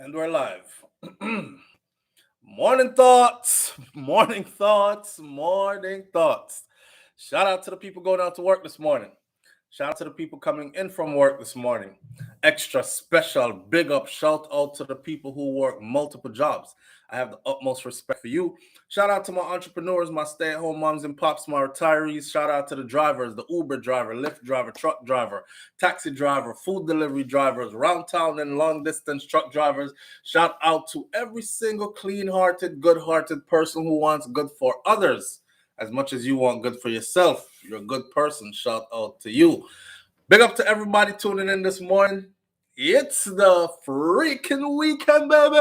And we're live. Morning thoughts, morning thoughts, morning thoughts. Shout out to the people going out to work this morning. Shout out to the people coming in from work this morning. Extra special big up shout out to the people who work multiple jobs. I have the utmost respect for you. Shout out to my entrepreneurs, my stay at home moms and pops, my retirees. Shout out to the drivers, the Uber driver, Lyft driver, truck driver, taxi driver, food delivery drivers, round town and long distance truck drivers. Shout out to every single clean hearted, good hearted person who wants good for others as much as you want good for yourself. You're a good person. Shout out to you. Big up to everybody tuning in this morning. It's the freaking weekend, baby!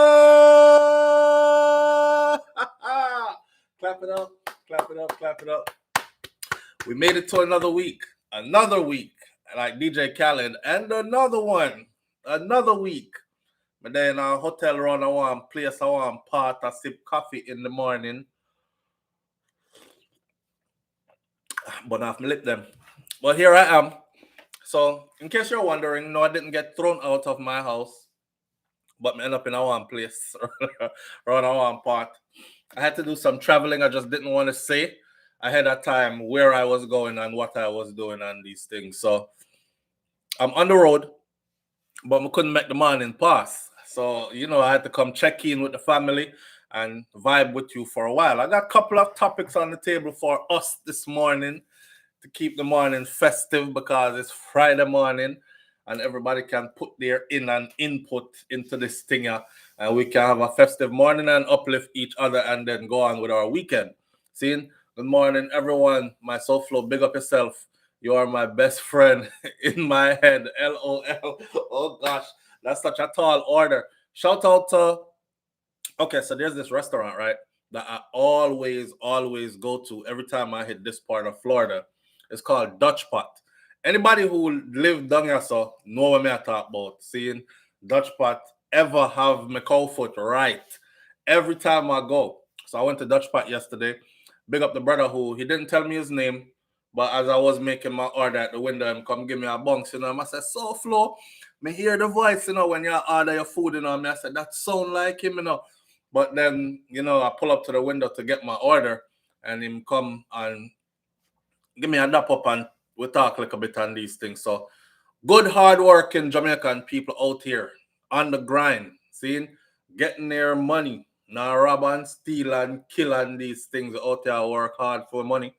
Clap it up, clap it up, clap it up. We made it to another week, like DJ Khaled, and another week. But then our hotel run, I want place, I want part, I sip coffee in the morning. But off my lip them. But here I am. So, in case you're wondering, no, I didn't get thrown out of my house, but I end up in a one place, around a one part. I had to do some traveling. I just didn't want to say ahead of time where I was going and what I was doing and these things. So, I'm on the road, but I couldn't make the morning pass. So, I had to come check in with the family and vibe with you for a while. I got a couple of topics on the table for us this morning to keep the morning festive because it's Friday morning and everybody can put their in and input into this thing and we can have a festive morning and uplift each other and then go on with our weekend. Seeing? Good morning, everyone. My SouFLo, big up yourself. You are my best friend in my head. LOL. Oh gosh, that's such a tall order. Shout out to okay, so there's this restaurant, right? That I always go to every time I hit this part of Florida. It's called Dutch Pot. Anybody who live down here so know what I talk about. Seeing Dutch Pot ever have my cow foot right every time I go. So I went to Dutch Pot yesterday. Big up the brother who he didn't tell me his name, but as I was making my order at the window, him come give me a bunks, I said, SouFLo, me hear the voice, when you order your food, I said, that sound like him. But then, I pull up to the window to get my order and him come and give me a dap up and we talk like a bit on these things. So good hard working Jamaican people out here on the grind, seeing, getting their money. Now rob and steal and kill and these things out there work hard for money.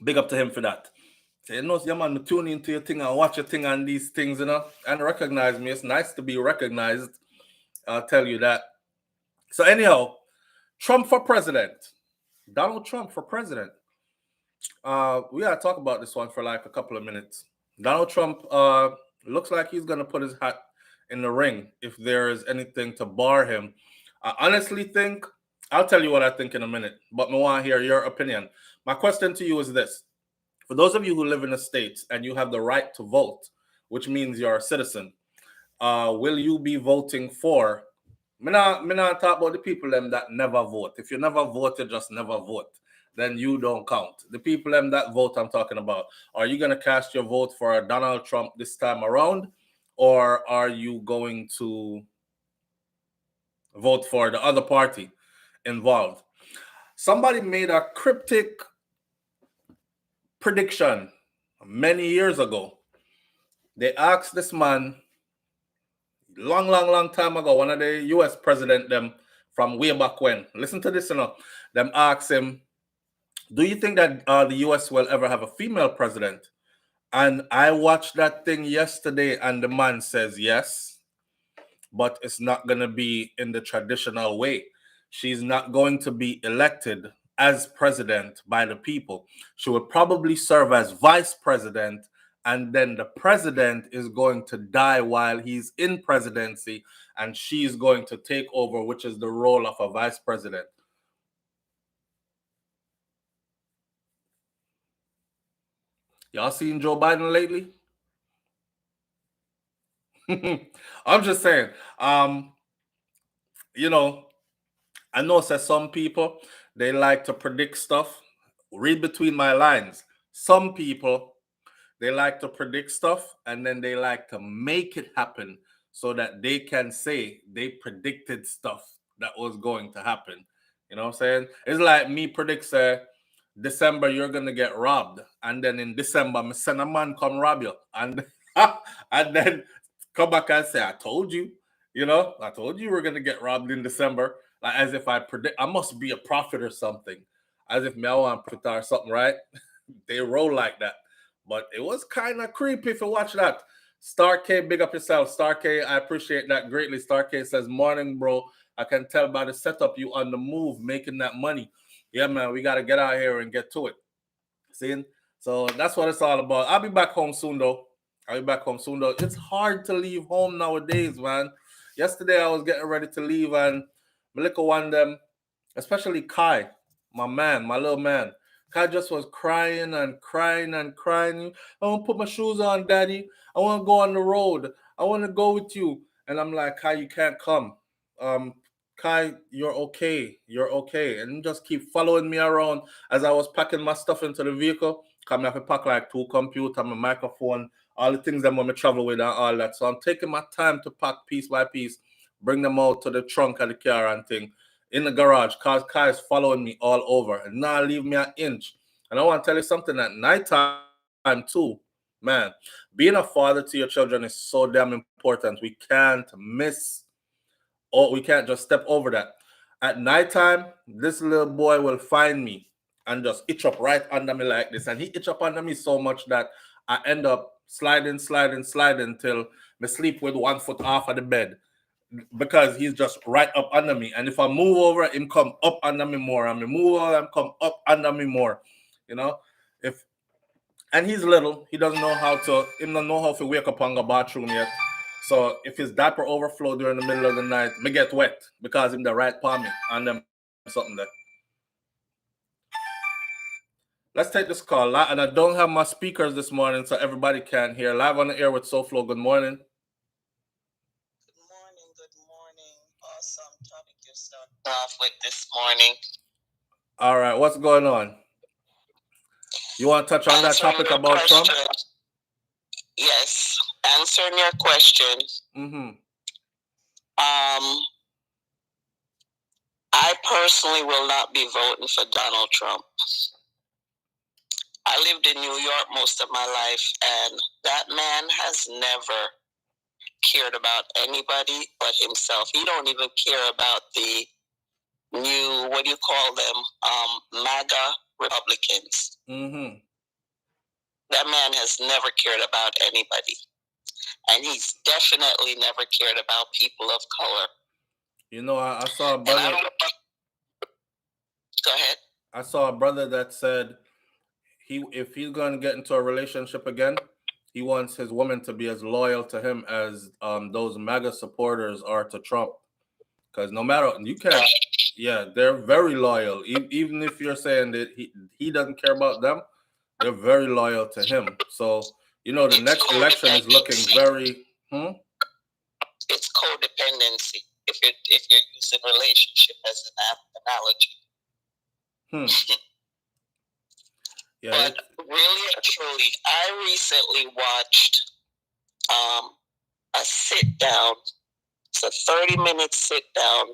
Big up to him for that. So, your man, tune into your thing and watch your thing and these things, and recognize me. It's nice to be recognized. I'll tell you that. So anyhow, Trump for president. Donald Trump for president. We gotta talk about this one for like a couple of minutes. Donald Trump looks like he's gonna put his hat in the ring if there is anything to bar him. I honestly think I'll tell you what I think in a minute, but I want to hear your opinion. My question to you is this: for those of you who live in the States and you have the right to vote, which means you're a citizen, will you be voting for? Me not talk about the people them that never vote. If you never vote, you just never vote. Then you don't count. The people them that vote, I'm talking about. Are you gonna cast your vote for Donald Trump this time around, or are you going to vote for the other party involved? Somebody made a cryptic prediction many years ago. They asked this man long time ago, one of the US president them from way back when. Listen to this, Them asked him, do you think that the US will ever have a female president? And I watched that thing yesterday and the man says yes, but it's not going to be in the traditional way. She's not going to be elected as president by the people. She will probably serve as vice president, and then the president is going to die while he's in presidency, and she's going to take over, which is the role of a vice president. Y'all seen Joe Biden lately? I'm just saying, I know that some people, they like to predict stuff. Read between my lines. Some people, they like to predict stuff and then they like to make it happen so that they can say they predicted stuff that was going to happen. You know what I'm saying? It's like me predict say December you're gonna get robbed, and then in December me send a man come rob you, and and then come back and say I told you. You know, I told you we're gonna get robbed in December. Like as if I predict, I must be a prophet or something. As if me I want prophet or something, right? They roll like that. But it was kind of creepy if you watch that. Star K, big up yourself. Star K, I appreciate that greatly. Star K says, morning, bro. I can tell by the setup you on the move, making that money. Yeah, man, we got to get out here and get to it. See? So that's what it's all about. I'll be back home soon, though. I'll be back home soon, though. It's hard to leave home nowadays, man. Yesterday, I was getting ready to leave, and my little one, them, especially Kai, my man, my little man. Kai just was crying and crying and crying. I want to put my shoes on, daddy. I want to go on the road. I want to go with you. And I'm like, Kai, you can't come. Um, Kai, you're okay. You're okay. And he just keep following me around as I was packing my stuff into the vehicle. Come have to pack like 2 computers, my microphone, all the things that I'm gonna travel with and all that. So I'm taking my time to pack piece by piece, bring them out to the trunk of the car and thing in the garage. Cause Kai is following me all over and not leave me an inch. And I want to tell you something at nighttime too, man. Being a father to your children is so damn important. We can't miss or we can't just step over that. At nighttime, this little boy will find me and just itch up right under me like this. And he itch up under me so much that I end up sliding till me sleep with 1 foot off of the bed because he's just right up under me. And if I move over, him come up under me more. And me move over, him come up under me more. You know, if and he's little, he doesn't know how to. He don't know how to wake up on the bathroom yet. So if his diaper overflow during the middle of the night, me get wet because him the right palm me and them something there. Let's take this call. And I don't have my speakers this morning, so everybody can hear. Live on the air with SouFLo. Good morning. Good morning. Good morning. Awesome topic you started off with this morning. All right, what's going on? You want to touch on that topic about Trump? Yes. Answering your question. I personally will not be voting for Donald Trump. I lived in New York most of my life, and that man has never cared about anybody but himself. He don't even care about the new, what do you call them, MAGA Republicans. That man has never cared about anybody. And he's definitely never cared about people of color. You know, I saw a brother. Go ahead. I saw a brother that said if he's going to get into a relationship again, he wants his woman to be as loyal to him as those MAGA supporters are to Trump. Because no matter you can't, yeah, they're very loyal. Even if you're saying that he doesn't care about them, they're very loyal to him. So you know the next election is looking very. It's codependency. If you're using relationship as an analogy. Yeah. But really and truly, I recently watched a sit down. It's a 30-minute sit down.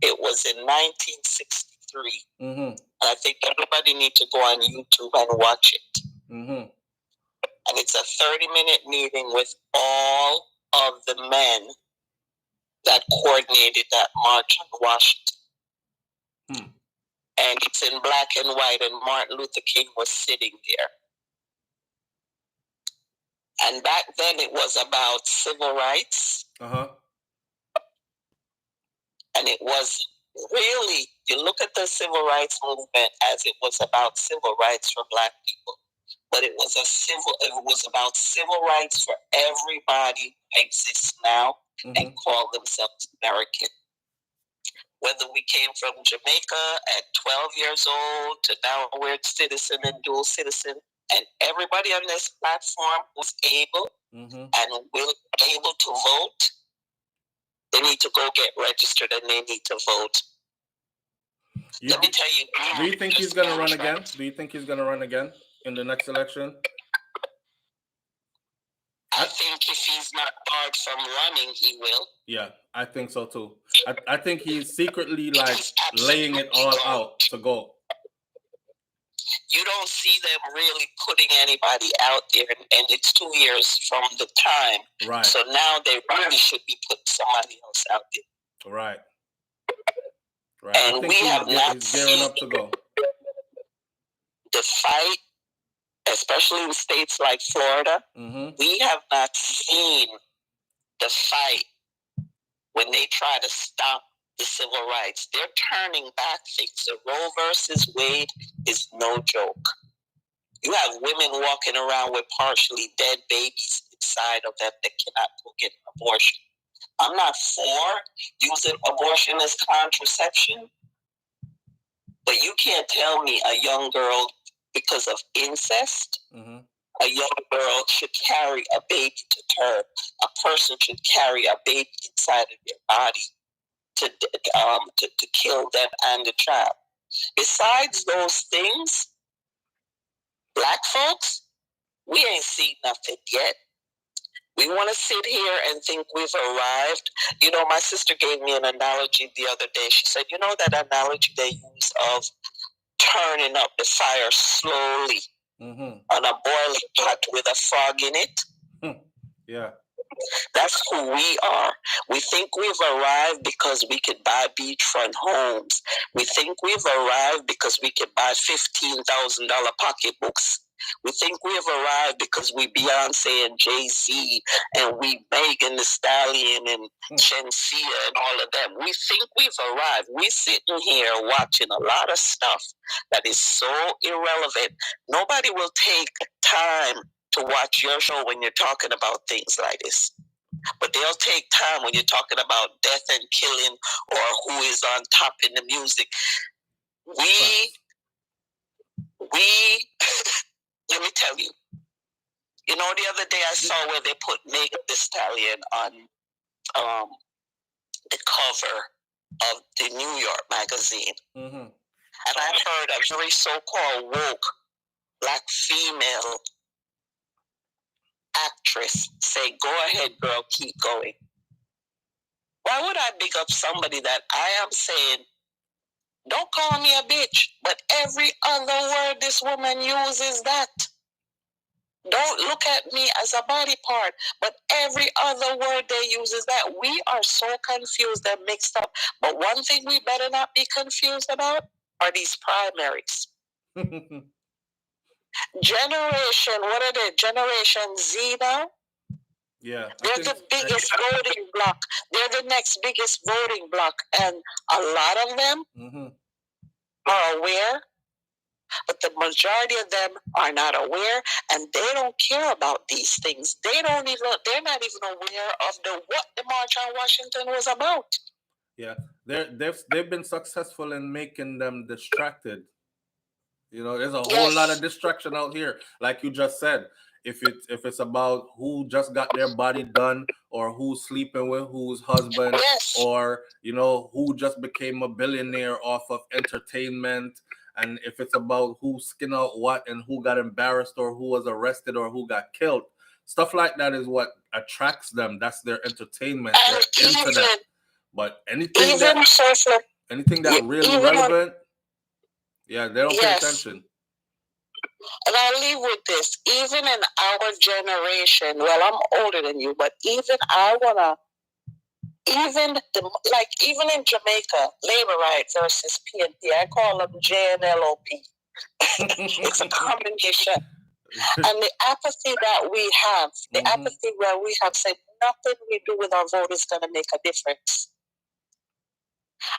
It was in 1963. I think everybody needs to go on YouTube and watch it. And it's a 30-minute meeting with all of the men that coordinated that march on Washington. And it's in black and white, and Martin Luther King was sitting there. And back then it was about civil rights. And it was really, you look at the civil rights movement as it was about civil rights for black people. But it was about civil rights for everybody who exists now and call themselves American. Whether we came from Jamaica at 12 years old to now we're citizen and dual citizen, and everybody on this platform was able and able to vote, they need to go get registered and they need to vote. Let me tell you. Do you think he's going to run again? Do you think he's going to run again in the next election? I think if he's not barred from running, he will. Yeah, I think so too. I think he's secretly like laying it all out to go. You don't see them really putting anybody out there, and it's 2 years from the time. Right. So now they really should be putting somebody else out there. Right. Right. And we have not gearing up to go. The fight, especially in states like Florida, we have not seen the fight when they try to stop the civil rights. They're turning back things. The Roe versus Wade is no joke. You have women walking around with partially dead babies inside of them that cannot go get an abortion. I'm not for using abortion as contraception, but you can't tell me a young girl, because of incest, a young girl should carry a baby to term. A person should carry a baby inside of their body to kill them and the child. Besides those things, Black folks, we ain't seen nothing yet. We want to sit here and think we've arrived. You know, my sister gave me an analogy the other day. She said, you know that analogy they use of turning up the fire slowly on a boiling pot with a frog in it? Yeah. That's who we are. We think we've arrived because we could buy beachfront homes. We think we've arrived because we could buy $15,000 pocketbooks. We think we've arrived because we Beyonce and Jay-Z and we Megan Thee Stallion and Shensia and all of them. We think we've arrived. We're sitting here watching a lot of stuff that is so irrelevant. Nobody will take time to watch your show when you're talking about things like this. But they'll take time when you're talking about death and killing or who is on top in the music. We let me tell you. You know, the other day I saw where they put Megan Thee Stallion on the cover of the New York magazine. And I heard a very so-called woke Black female actress say, go ahead, girl, keep going. Why would I big up somebody that I am saying, don't call me a bitch, but every other word this woman uses that. Don't look at me as a body part, but every other word they use is that. We are so confused and mixed up. But one thing we better not be confused about are these primaries. Generation, what are they? Generation Z now? Yeah. They're the biggest voting bloc. They're the next biggest voting bloc. And a lot of them are aware, but the majority of them are not aware, and they don't care about these things. They're not even aware of what the March on Washington was about. Yeah. They've been successful in making them distracted. You know, there's a whole lot of distraction out here. Like you just said, if it's about who just got their body done or who's sleeping with whose husband, or, you know, who just became a billionaire off of entertainment, and if it's about who skin out what and who got embarrassed or who was arrested or who got killed, stuff like that is what attracts them. That's their entertainment. They're into that. But anything that really relevant, yeah, they don't pay attention. And I'll leave with this. Even in our generation, well, I'm older than you, but even in Jamaica, labor rights versus PNP, I call them JNLOP. It's a combination. And the apathy that we have, apathy where we have said nothing we do with our vote is going to make a difference.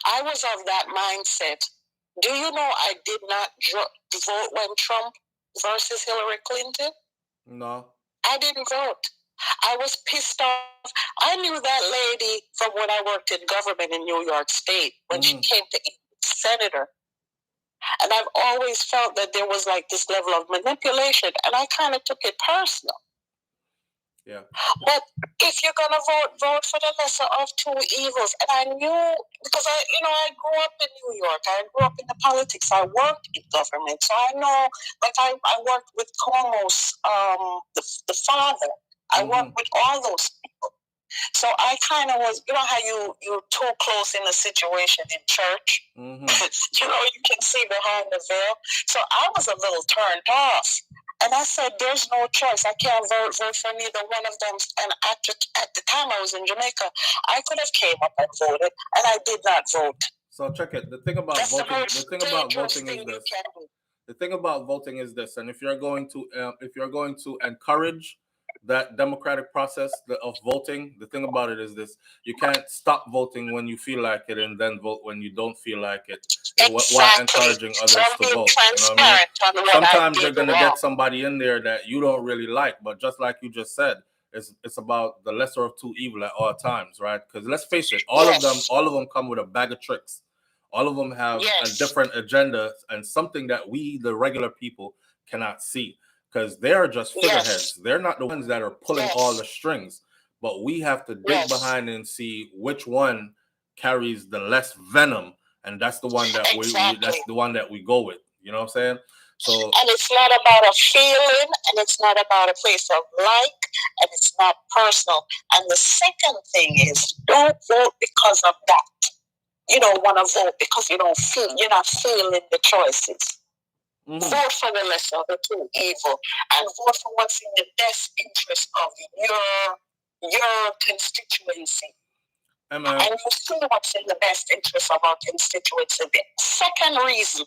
I was of that mindset. Do you know I did not vote when Trump versus Hillary Clinton? No. I didn't vote. I was pissed off. I knew that lady from when I worked in government in New York State when she came to senator. And I've always felt that there was like this level of manipulation, and I kind of took it personal. Yeah. But if you're gonna vote for the lesser of two evils. And I knew, because I grew up in New York. I grew up in the politics. I worked in government, so I know. Like I worked with Cuomo's the father. I worked with all those people. So I kind of was, you know how you're too close in a situation in church? You know, you can see behind the veil. So I was a little turned off. And I said, there's no choice. I can't vote for neither one of them. And at the time I was in Jamaica, I could have came up and voted, and I did not vote. So check it. The thing about voting, the thing about voting is this. The thing about voting is this, and if you're going to encourage that democratic process of voting, the thing about it is this: you can't stop voting when you feel like it and then vote when you don't feel like it. While encouraging others to vote. You know what I mean? Sometimes you're gonna get somebody in there that you don't really like, but just like you just said, it's about the lesser of two evil at all times, right? Because let's face it, all of them come with a bag of tricks. All of them have a different agenda and something that we, the regular people, cannot see, because they're just figureheads. They're not the ones that are pulling all the strings, but we have to dig behind and see which one carries the less venom, and that's the one that that's the one that we go with. You know what I'm saying? So, and it's not about a feeling, and it's not about a place of like, and it's not personal. And the second thing is, don't vote because of that. You don't want to vote because you're not feeling the choices. Vote for the lesser of the two evil, and vote for what's in the best interest of your constituency. And you see what's in the best interest of our constituency. The second reason,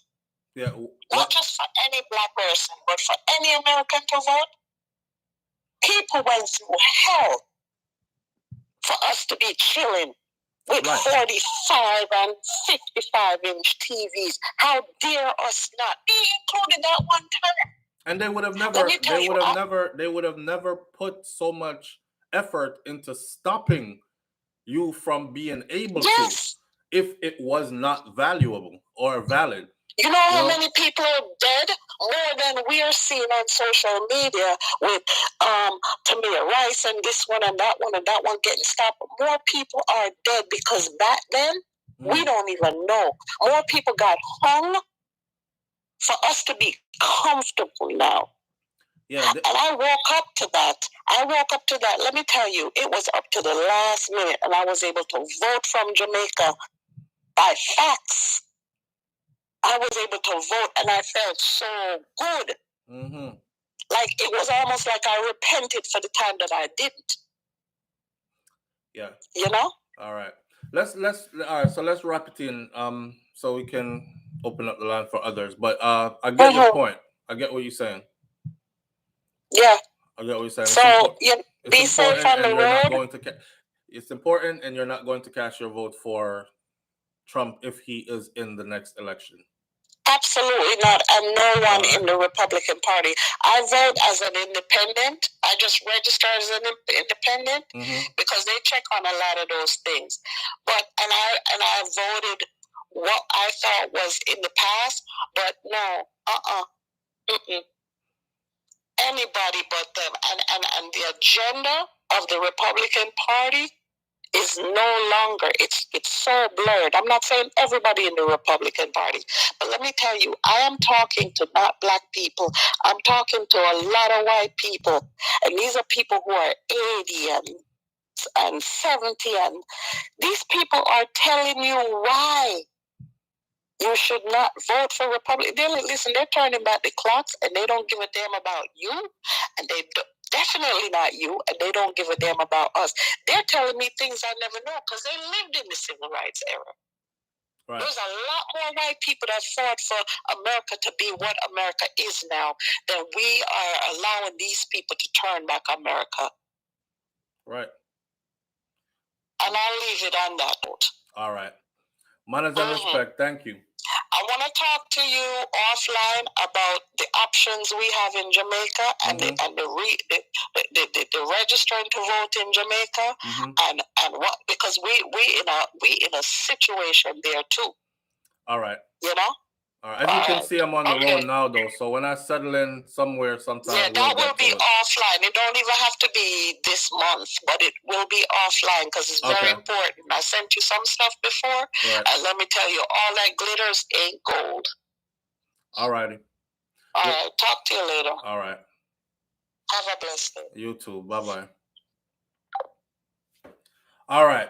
not just for any black person, but for any American to vote, people went through hell for us to be chilling with 45 and 55-inch TVs. How dare us not be included that one time? And they would have never put so much effort into stopping you from being able to, if it was not valuable or valid. You know how many people are dead? More than we are seeing on social media with Tamir Rice and this one and that one getting stopped. More people are dead because back then, we don't even know. More people got hung for us to be comfortable now. And I woke up to that. Let me tell you, it was up to the last minute, and I was able to vote from Jamaica by fax. I was able to vote, and I felt so good. Like it was almost like I repented for the time that I didn't. Yeah. You know? All right. All right, so let's wrap it in so we can open up the line for others. But I get your point. I get what you're saying. Yeah. I get what you're saying. So be safe on the road. It's important, and you're not going to cast your vote for Trump if he is in the next election. Absolutely not, and no one in the Republican Party. I vote as an independent. I just register as an independent because they check on a lot of those things. But I voted what I thought was in the past, but no, anybody but them, and the agenda of the Republican Party is no longer, it's so blurred. I'm not saying everybody in the Republican Party, but let me tell you, I am talking to not black people. I'm talking to a lot of white people, and these are people who are 80 and 70, and these people are telling you why you should not vote for Republican. They're turning back the clocks, and they don't give a damn about you, and they definitely not you, and they don't give a damn about us. They're telling me things I never know because they lived in the civil rights era. There's a lot more white people that fought for America to be what America is now than we are allowing these people to turn back America. Right. And I'll leave it on that note. All right. Manners and respect. Thank you. I want to talk to you offline about the options we have in Jamaica and the registering to vote in Jamaica and what, because we in a situation there too. All right. You know. All right. As you can see, I'm on the road now, though. So when I settle in somewhere, sometime that will be offline. It don't even have to be this month, but it will be offline because it's very important. I sent you some stuff before, and let me tell you, all that glitters ain't gold. All righty. All right. Talk to you later. All right. Have a blessed day. You too. Bye-bye. All right.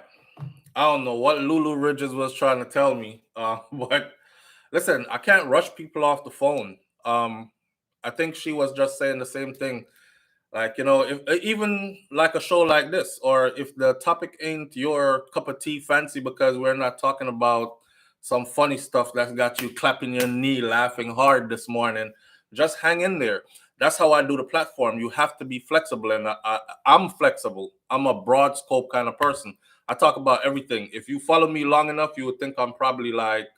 I don't know what Lulu Ridges was trying to tell me, but listen, I can't rush people off the phone. I think she was just saying the same thing. Like, if even like a show like this, or if the topic ain't your cup of tea fancy because we're not talking about some funny stuff that's got you clapping your knee, laughing hard this morning, just hang in there. That's how I do the platform. You have to be flexible, and I'm flexible. I'm a broad scope kind of person. I talk about everything. If you follow me long enough, you would think I'm probably like,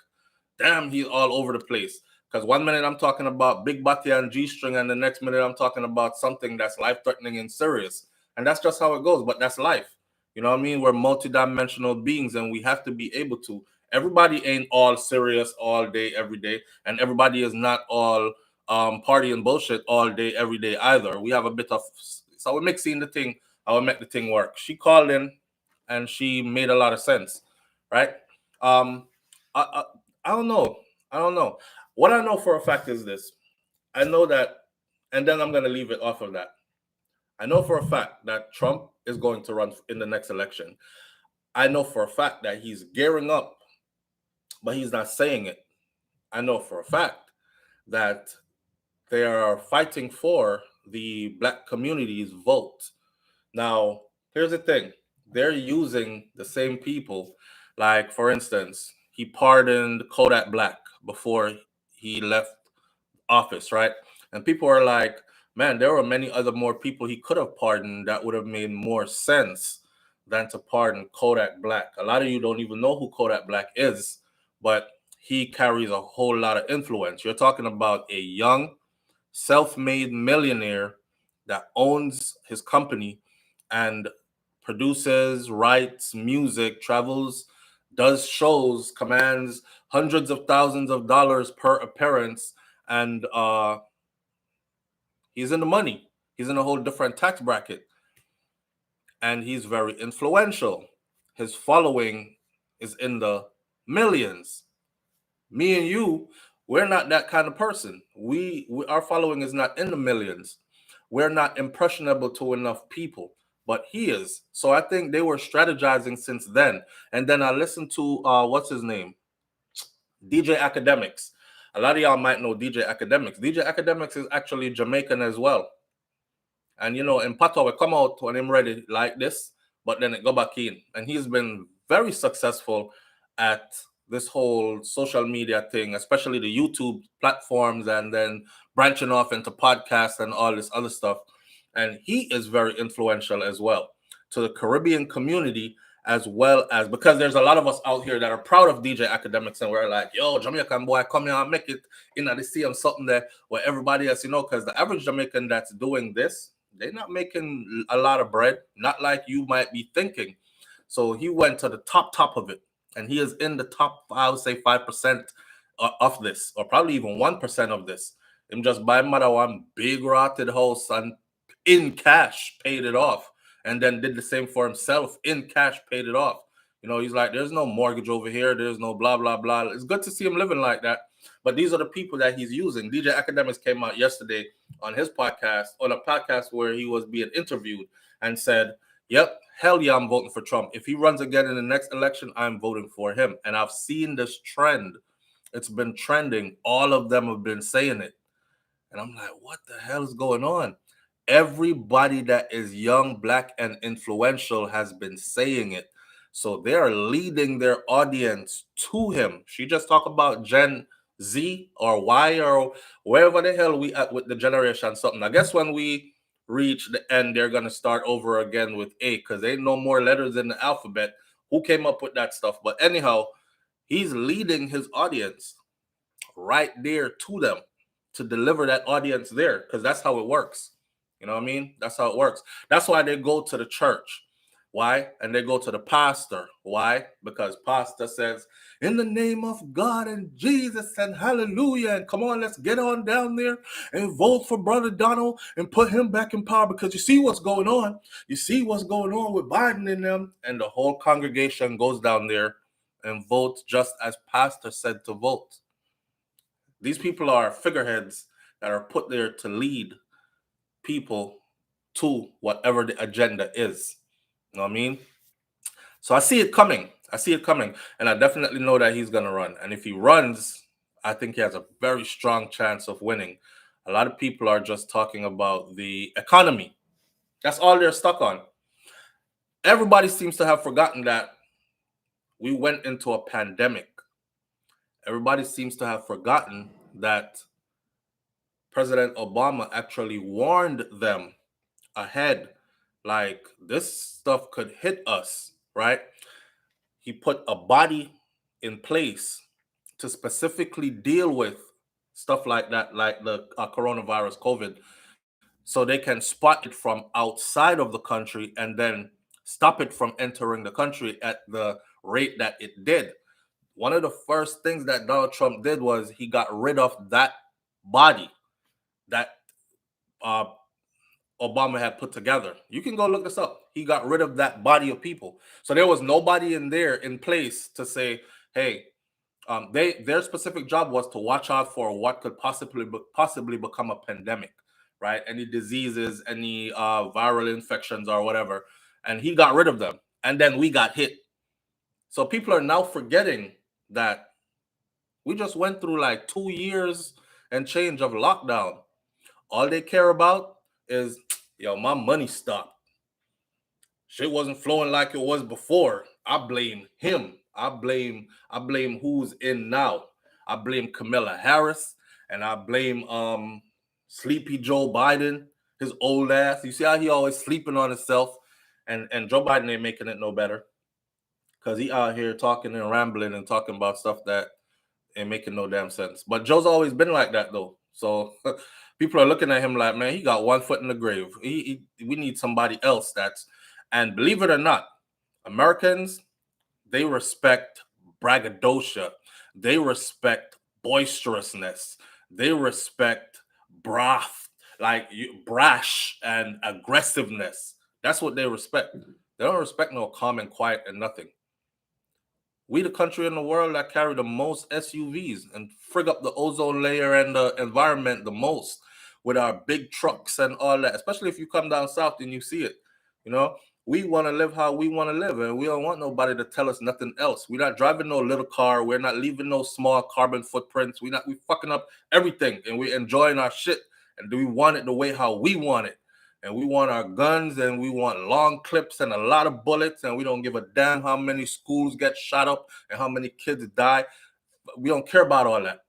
damn, he's all over the place. Because one minute I'm talking about big body and G string, and the next minute I'm talking about something that's life threatening and serious. And that's just how it goes. But that's life. You know what I mean? We're multidimensional beings, and we have to be able to. Everybody ain't all serious all day, every day. And everybody is not all party and bullshit all day, every day either. We have a bit of. So we're mixing the thing. I will make the thing work. She called in and she made a lot of sense, right? Um, I, I, I don't know. I don't know. What I know for a fact is this. I know that, and then I'm going to leave it off of that. I know for a fact that Trump is going to run in the next election. I know for a fact that he's gearing up, but he's not saying it. I know for a fact that they are fighting for the black community's vote. Now, here's the thing, they're using the same people. Like, for instance, he pardoned Kodak Black before he left office, right? And people are like, man, there were many other more people he could have pardoned that would have made more sense than to pardon Kodak Black. A lot of you don't even know who Kodak Black is, but he carries a whole lot of influence. You're talking about a young, self made millionaire that owns his company and produces, writes music, travels, does shows, commands hundreds of thousands of dollars per appearance, and he's in the money. He's in a whole different tax bracket, and he's very influential. His following is in the millions. Me and you, we're not that kind of person. We our following is not in the millions. We're not impressionable to enough people, but he is. So I think they were strategizing since then. And then I listened to what's his name, DJ Academics. A lot of y'all might know DJ Academics. DJ Academics is actually Jamaican as well. And in Pato, we come out when him ready like this, but then it go back in. And he's been very successful at this whole social media thing, especially the YouTube platforms, and then branching off into podcasts and all this other stuff. And he is very influential as well to the Caribbean community, as well as, because there's a lot of us out here that are proud of DJ Academics, and we're like, yo, Jamaican boy, come here and make it in the sea and something there where everybody else, because the average Jamaican that's doing this, they're not making a lot of bread, not like you might be thinking. So he went to the top of it, and he is in the top, I would say 5% of this, or probably even 1% of this. Him just buy mother one big rotted house and in cash paid it off, and then did the same for himself in cash, paid it off. He's like, there's no mortgage over here, there's no blah blah blah. It's good to see him living like that. But these are the people that he's using. DJ Academics came out yesterday on his podcast, on a podcast where he was being interviewed, and said, yep, hell yeah, I'm voting for Trump. If he runs again in the next election, I'm voting for him. And I've seen this trend. It's been trending. All of them have been saying it. And I'm like, what the hell is going on? Everybody that is young, black, and influential has been saying it. So they are leading their audience to him. She just talked about Gen Z or Y or wherever the hell we at with the generation something. I guess when we reach the end, they're gonna start over again with A, because ain't no more letters in the alphabet. Who came up with that stuff? But anyhow, he's leading his audience right there to them to deliver that audience there, because that's how it works. You know what I mean? That's how it works. That's why they go to the church. Why? And they go to the pastor. Why? Because pastor says, in the name of God and Jesus and hallelujah, and come on, let's get on down there and vote for Brother Donald and put him back in power, because you see what's going on. You see what's going on with Biden and them. And the whole congregation goes down there and votes just as pastor said to vote. These people are figureheads that are put there to lead people to whatever the agenda is. You know what I mean? So I see it coming. I see it coming. And I definitely know that he's going to run. And if he runs, I think he has a very strong chance of winning. A lot of people are just talking about the economy. That's all they're stuck on. Everybody seems to have forgotten that we went into a pandemic. Everybody seems to have forgotten that President Obama actually warned them ahead, like this stuff could hit us, right? He put a body in place to specifically deal with stuff like that, like the coronavirus, COVID, so they can spot it from outside of the country and then stop it from entering the country at the rate that it did. One of the first things that Donald Trump did was he got rid of that body that uh, Obama had put together. You can go look this up. He got rid of that body of people. So there was nobody in there in place to say, hey, their specific job was to watch out for what could possibly become a pandemic, right? Any diseases, any viral infections or whatever. And he got rid of them. And then we got hit. So people are now forgetting that we just went through like 2 years and change of lockdown. All they care about is, yo, my money stopped. Shit wasn't flowing like it was before. I blame him. I blame who's in now. I blame Kamala Harris and I blame Sleepy Joe Biden, his old ass. You see how he always sleeping on himself, and Joe Biden ain't making it no better because he out here talking and rambling and talking about stuff that ain't making no damn sense. But Joe's always been like that though. So people are looking at him like, man, he got one foot in the grave. We need somebody else that's, and believe it or not, Americans, they respect braggadocio. They respect boisterousness. They respect broth, like brash and aggressiveness. That's what they respect. They don't respect no calm and quiet and nothing. We the country in the world that carry the most SUVs and frig up the ozone layer and the environment the most with our big trucks and all that. Especially if you come down south and you see it. You know, we want to live how we want to live, and we don't want nobody to tell us nothing else. We're not driving no little car. We're not leaving no small carbon footprints. We fucking up everything, and we're enjoying our shit. And do we want it the way how we want it? And we want our guns, and we want long clips and a lot of bullets, and we don't give a damn how many schools get shot up and how many kids die. We don't care about all that.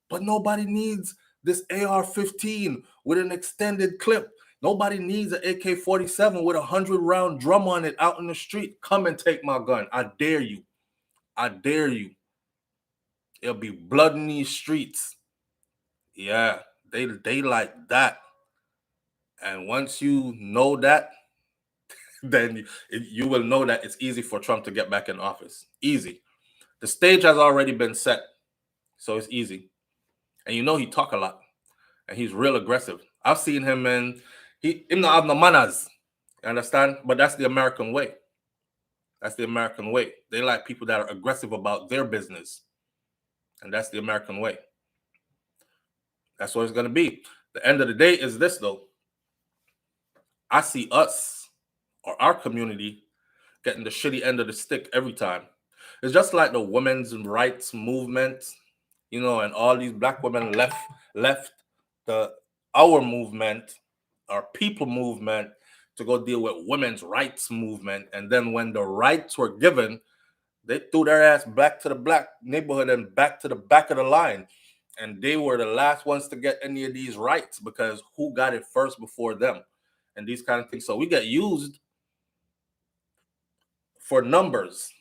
But nobody needs this AR-15 with an extended clip. Nobody needs an AK-47 with a 100-round drum on it out in the street. Come and take my gun. I dare you. I dare you. It'll be blood in these streets. Yeah, they like that. And once you know that, then you will know that it's easy for Trump to get back in office. Easy. The stage has already been set, so it's easy. And you know he talk a lot, and he's real aggressive. I've seen him, and him not have no manners. You understand? But that's the American way. That's the American way. They like people that are aggressive about their business, and that's the American way. That's what it's gonna be. The end of the day is this though. I see us or our community getting the shitty end of the stick every time. It's just like the women's rights movement, you know, and all these black women left the our movement, our people movement, to go deal with women's rights movement. And then when the rights were given, they threw their ass back to the black neighborhood and back to the back of the line. And they were the last ones to get any of these rights because who got it first before them? And these kind of things. So we get used for numbers,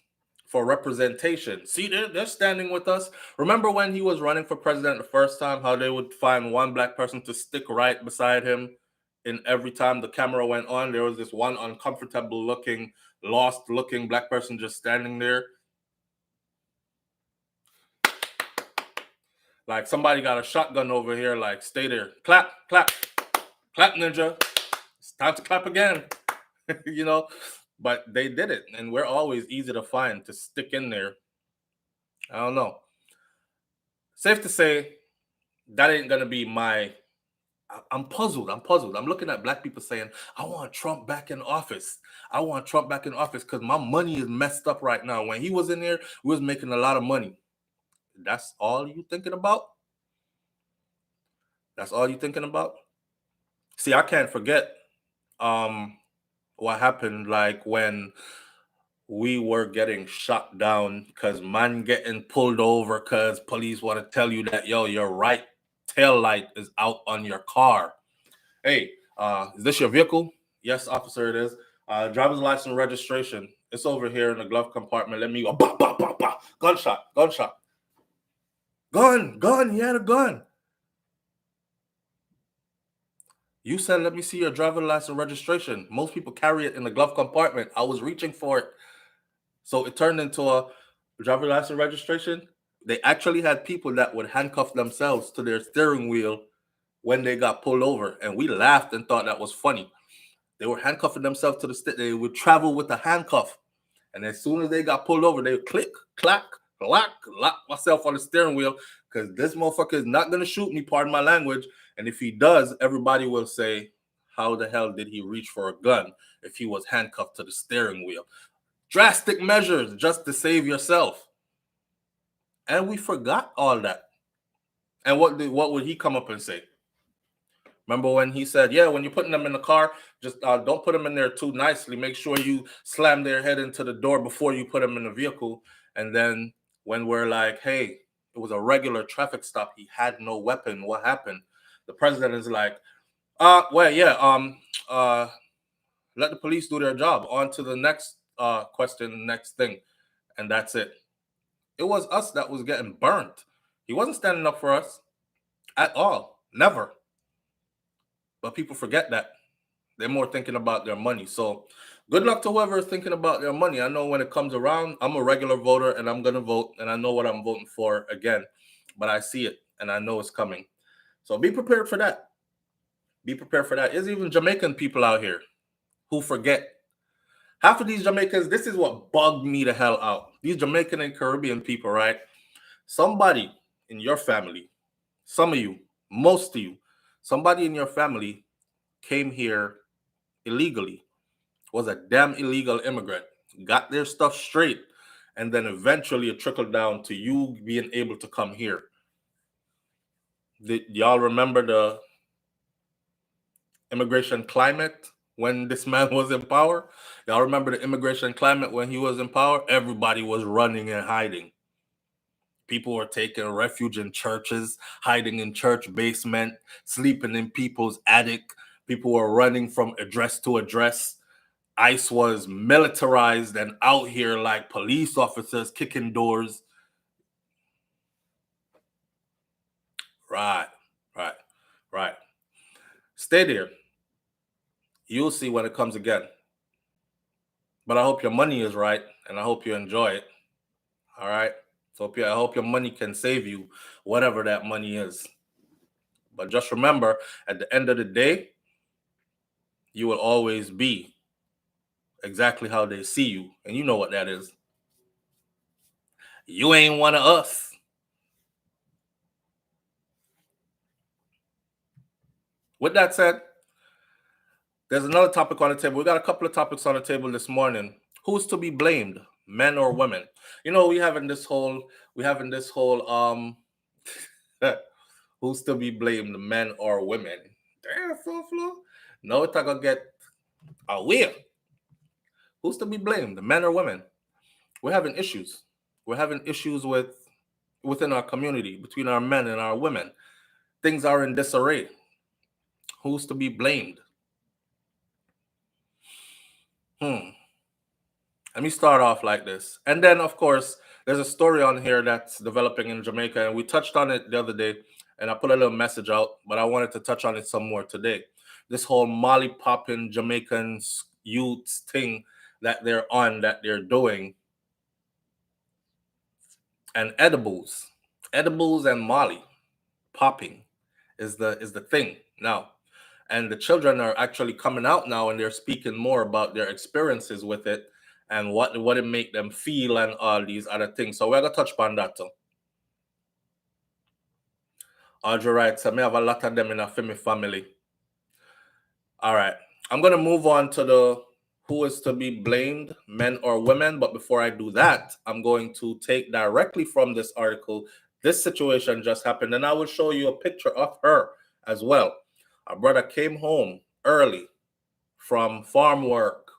for representation. See, they're standing with us. Remember when he was running for president the first time, how they would find one black person to stick right beside him? And every time the camera went on, there was this one uncomfortable looking, lost looking black person just standing there. Like somebody got a shotgun over here, like stay there. Clap, clap, clap, ninja. It's time to clap again. You know? But they did it, and we're always easy to find to stick in there. I don't know. Safe to say, that ain't gonna be my I'm puzzled. I'm puzzled. I'm looking at black people saying, I want Trump back in office. I want Trump back in office because my money is messed up right now. When he was in there, we was making a lot of money. That's all you thinking about? That's all you thinking about? See, I can't forget um what happened like when we were getting shot down because man getting pulled over because police want to tell you that yo, your right tail light is out on your car. Hey, is this your vehicle? Yes, officer, it is. Driver's license registration. It's over here in the glove compartment. Let me go. Bah, bah, bah, bah. Gunshot, gunshot. Gun. He had a gun. You said, let me see your driver's license registration. Most people carry it in the glove compartment. I was reaching for it. So it turned into a driver's license registration. They actually had people that would handcuff themselves to their steering wheel when they got pulled over. And we laughed and thought that was funny. They were handcuffing themselves to the stick. They would travel with the handcuff. And as soon as they got pulled over, they would click, clack, lock myself on the steering wheel because this motherfucker is not going to shoot me, pardon my language. And if he does, everybody will say, how the hell did he reach for a gun if he was handcuffed to the steering wheel? Drastic measures just to save yourself. And we forgot all that. And what would he come up and say? Remember when he said, yeah, when you're putting them in the car, just don't put them in there too nicely. Make sure you slam their head into the door before you put them in the vehicle. And then when we're like, hey, it was a regular traffic stop. He had no weapon. What happened? The president is like, let the police do their job. On to the next question, next thing. And that's it. It was us that was getting burnt. He wasn't standing up for us at all. Never. But people forget that. They're more thinking about their money. So good luck to whoever is thinking about their money. I know when it comes around, I'm a regular voter and I'm going to vote and I know what I'm voting for again. But I see it and I know it's coming. So be prepared for that. Be prepared for that. There's even Jamaican people out here who forget. Half of these Jamaicans, this is what bugged me the hell out. These Jamaican and Caribbean people, right? Somebody in your family, some of you, most of you, somebody in your family came here illegally, was a damn illegal immigrant, got their stuff straight, and then eventually it trickled down to you being able to come here. Did y'all remember the immigration climate when this man was in power? Y'all remember the immigration climate when he was in power? Everybody was running and hiding. People were taking refuge in churches, hiding in church basement, sleeping in people's attic. People were running from address to address. ICE was militarized and out here like police officers kicking doors. Right. Stay there. You'll see when it comes again. But I hope your money is right and I hope you enjoy it. All right. So I hope your money can save you, whatever that money is. But just remember, at the end of the day, you will always be exactly how they see you. And you know what that is. You ain't one of us. With that said, there's another topic on the table. We got a couple of topics on the table this morning. Who's to be blamed, men or women? You know, we having this whole who's to be blamed, men or women? Damn, SouFLo. No, it's not gonna get a weird. Who's to be blamed, men or women? We're having issues. We're having issues within our community, between our men and our women. Things are in disarray. Who's to be blamed? Let me start off like this. And then, of course, there's a story on here that's developing in Jamaica, and we touched on it the other day, and I put a little message out, but I wanted to touch on it some more today. This whole Molly popping Jamaican youths thing that they're doing, and edibles and Molly popping is the thing now. And the children are actually coming out now and they're speaking more about their experiences with it and what it make them feel and all these other things. So we're gonna touch upon that too. Audrey writes, I may have a lot of them in a family. All right. I'm going to move on to the who is to be blamed, men or women. But before I do that, I'm going to take directly from this article. This situation just happened, and I will show you a picture of her as well. Our brother came home early from farm work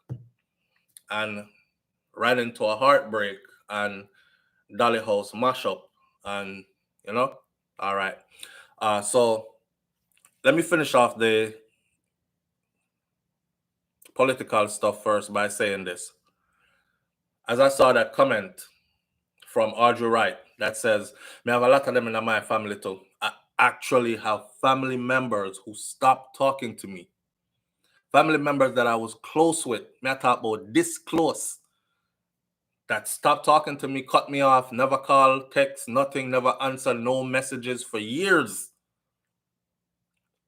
and ran into a heartbreak and Dolly House mashup. And, all right. So let me finish off the political stuff first by saying this. As I saw that comment from Audrey Wright that says, "Me have a lot of them in my family too." I actually have family members who stopped talking to me. Family members that I was close with, me I talk about this close, that stopped talking to me, cut me off, never call, text, nothing, never answer, no messages for years.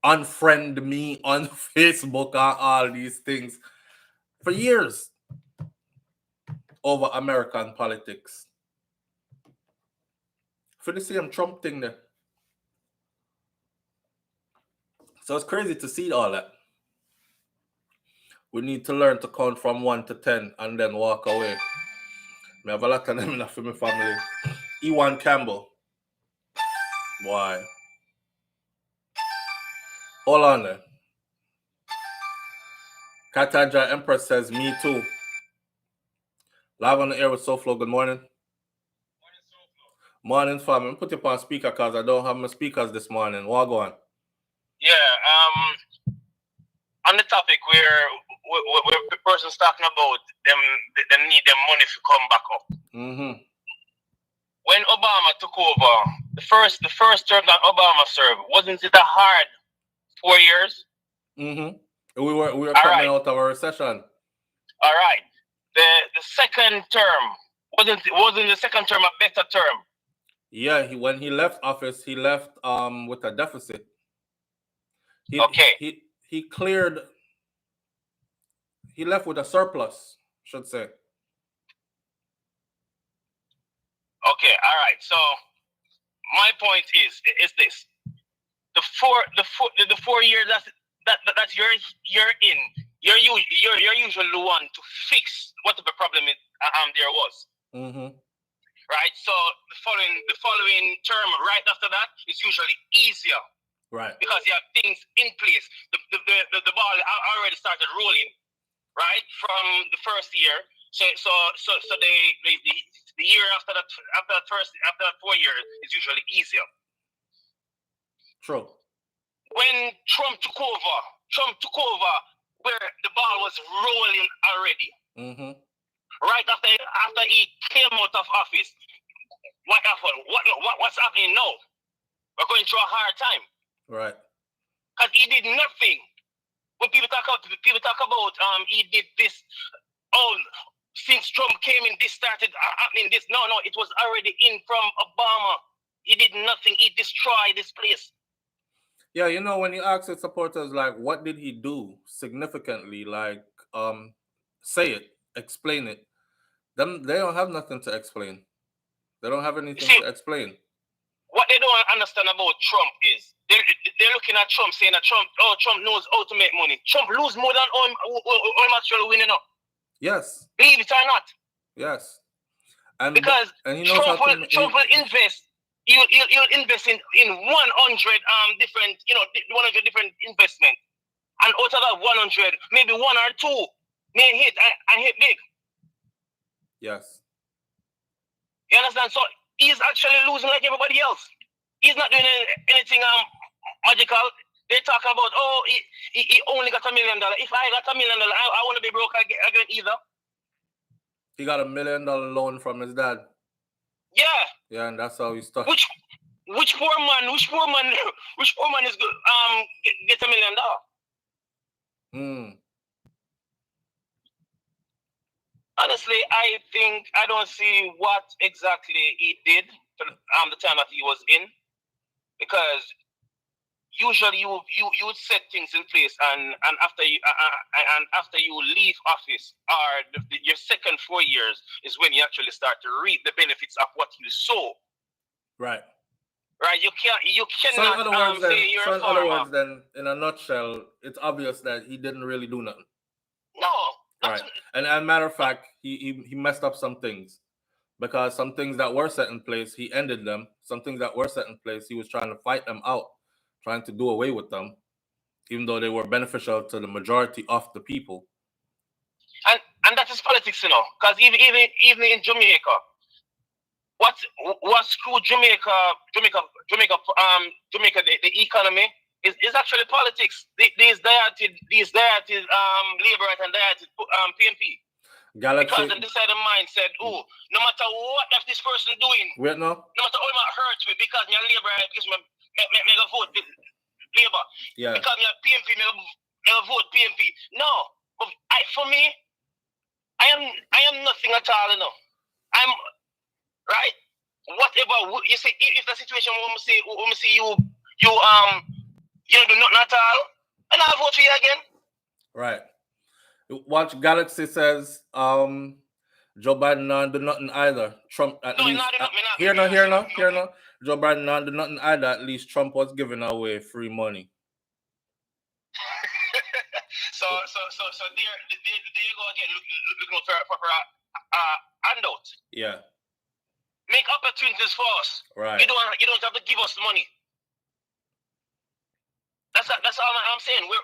Unfriend me on Facebook and all these things for years over American politics. For the same Trump thing there. So it's crazy to see all that. We need to learn to count from 1 to 10 and then walk away. I have a lot of them in my family. Ewan Campbell. Why? Hold on there. Katanja Empress says, me too. Live on the air with SouFLo. Good morning. Morning, fam. I'm put you on speaker because I don't have my speakers this morning. What go on? Yeah, on the topic where the person's talking about them need them money to come back up. Mm-hmm. When Obama took over, the first term that Obama served, wasn't it a hard 4 years? Mm-hmm. We were coming out of a recession. All right. The second term, wasn't the second term a better term? Yeah, when he left office, he left with a deficit. He cleared. He left with a surplus, should say. Okay, all right. So my point is this: the 4 years that you're in, you're usually the one to fix whatever problem there was. Mm-hmm. Right. So the following term right after that is usually easier. Right. Because you have things in place. The ball already started rolling. Right from the first year. So the year after that 4 years is usually easier. True. When Trump took over where the ball was rolling already. Mm-hmm. Right after he came out of office, what happened? What's happening now? We're going through a hard time. Right. Because he did nothing. When people talk about he did this. Oh, since Trump came in, this started happening. This no, it was already in from Obama. He did nothing. He destroyed this place. Yeah, when you ask the supporters, like, what did he do significantly? Like, say it, explain it. They don't have nothing to explain. They don't have anything to explain. What they don't understand about Trump is they're looking at Trump saying that Trump knows how to make money. Trump lose more than all actually winning up. Yes. Believe it or not. Yes. Because Trump will invest. He'll invest in 100 different 100 different investment, and out of that 100, maybe 1 or 2 may hit and hit big. Yes. You understand? So he's actually losing like everybody else. He's not doing anything magical. They're talking about, he only got $1 million. If I got $1 million, I want to be broke again either. He got $1 million loan from his dad. Yeah. Yeah, and that's how he started. Which poor man is good? Get $1 million. Honestly, I don't see what exactly he did for the time that he was in, because usually you would set things in place, and after you leave office, or your second 4 years is when you actually start to reap the benefits of what you sow. Right. right? You So in cannot other words, then, say you're so a in other farmer. words, then, in a nutshell, it's obvious that he didn't really do nothing. No, Right. And as a matter of fact, he messed up some things because some things that were set in place, he ended them. Some things that were set in place, he was trying to fight them out, trying to do away with them, even though they were beneficial to the majority of the people. And that is politics, you know, because even in Jamaica, what screwed Jamaica, the economy is actually politics. These dieted laborers and dieted PMP. Galaxy. Because they decided mindset, oh, no matter what that this person doing, wait, no matter how it hurts me, because my labor gives me a vote labor. Yeah. Because my PMP me vote PMP. No, but for me, I am nothing at all, you know. I'm right. Whatever you say, if the situation when we see you do nothing at all, and I'll vote for you again. Right. Watch Galaxy says Joe Biden not do nothing either. Trump at No, least here no. Joe Biden not do nothing either. At least Trump was giving away free money. So there you go again. Looking for handout. Yeah. Make opportunities for us. Right. You don't have to give us money. That's all I'm saying. Well,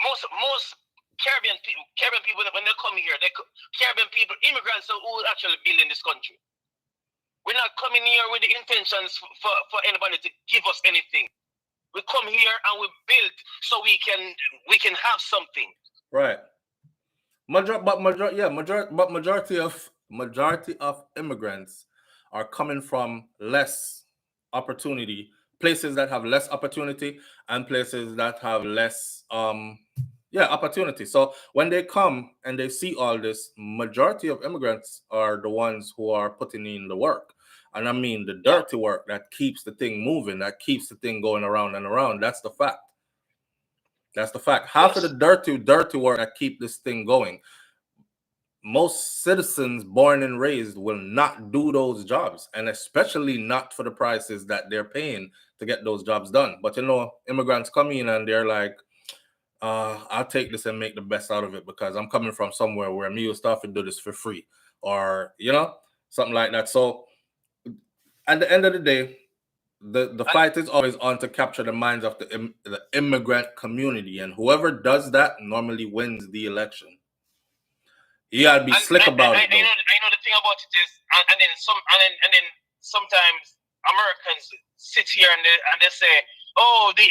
most Caribbean people when they come here, Caribbean people, immigrants who actually build in this country. We're not coming here with the intentions for anybody to give us anything. We come here and we build so we can have something. Right. Majority of immigrants are coming from less opportunity, places that have less opportunity and places that have less opportunity. So when they come and they see all this, majority of immigrants are the ones who are putting in the work. And I mean the dirty work that keeps the thing moving, that keeps the thing going around and around. That's the fact. That's the fact. Half of the dirty work that keep this thing going. Most citizens born and raised will not do those jobs, and especially not for the prices that they're paying to get those jobs done. But immigrants come in and they're like, I'll take this and make the best out of it because I'm coming from somewhere where me used to have to do this for free, or something like that. So at the end of the day, the fight is always on to capture the minds of the immigrant community, and whoever does that normally wins the election. You gotta be slick about it. I know the thing about it is, and then sometimes Americans sit here and they say, oh, the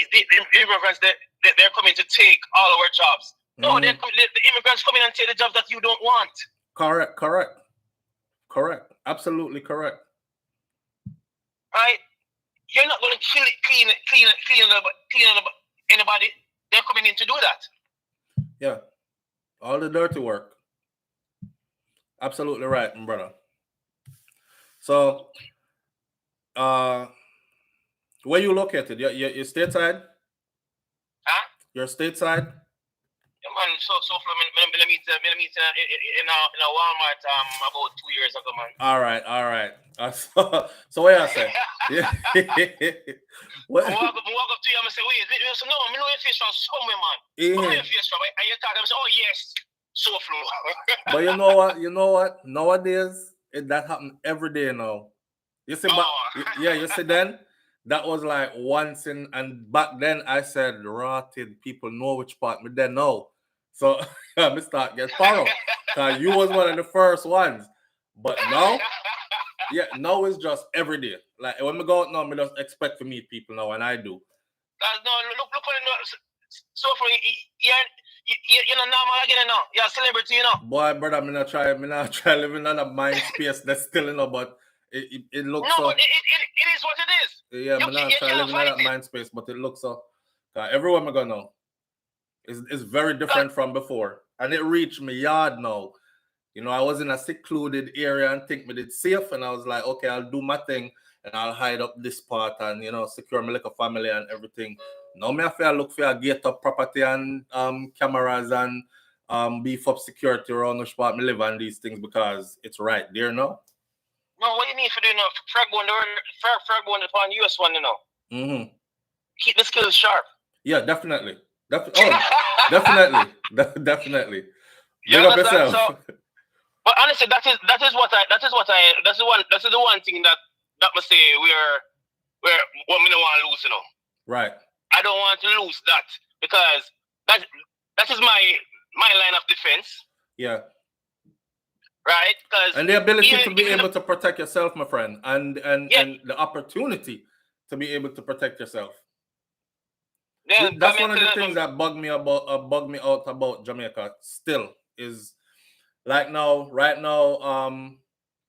immigrants they're coming to take all our jobs. No, the immigrants come in and take the jobs that you don't want. Correct. Absolutely correct. Right? You're not going to clean anybody. They're coming in to do that. Yeah. All the dirty work. Absolutely right, my brother. So, where you located? You're stateside? Huh? You're stateside? Yeah, man. So let me meet in a Walmart about 2 years ago, man. All right. So what you say? Yeah. What? I walk up to you and say, wait, no, I know your face from somewhere, man. Yeah. Where your face from? And you talk, I say, oh yes, SouFLo. But you know what? Nowadays, that happens every day now. You see, you see then? That was like once and back then I said, rotted people know which part, but then no. So I start get thorough. Because you was one of the first ones. But now, now it's just every day. Like when we go out now, I just expect to meet people now, and I do. No, look SouFLo, you're not normal again now. You're a celebrity, Boy, brother, I'm not try living in a mind space that's still, but it looks no, but it is what it is. Yeah, I'm not trying living in that mind space, but it looks so. Everywhere I go now is very different from before, and it reached my yard now. I was in a secluded area and think me it's safe, and I was like, okay, I'll do my thing and I'll hide up this part and secure my little family and everything. Now me have to look for a gate up property and cameras and beef up security around the spot me live and these things because it's right there now. Man, what you need for doing now? Frag one upon US one, you know. Mm-hmm. Keep the skills sharp. Yeah, definitely. Definitely. Definitely. You Big up understand? yourself. So, but honestly, that's the one thing that must say we're what we don't want to lose, you know. Right. I don't want to lose that because that is my line of defense. Yeah. Right? Because and the ability to be able to protect yourself, my friend, and the opportunity to be able to protect yourself. That's one of the things that bug me out about Jamaica still is right now,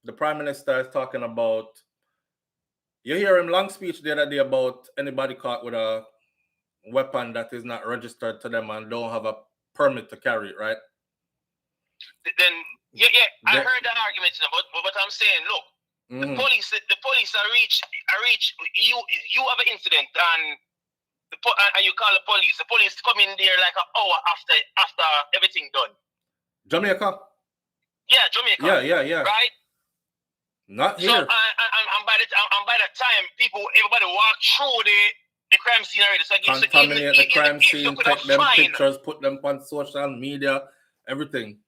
the Prime Minister is talking about, you hear him long speech the other day about anybody caught with a weapon that is not registered to them and don't have a permit to carry it, right? Then I heard that argument, but I'm saying, look, the police are reach you have an incident and you call the police come in there like an hour after everything done. Jamaica. Yeah, Jamaica. Yeah. Right. Not here. So and by the time everybody walk through the crime scene already. So contaminate the crime scene, take them pictures, put them on social media, everything.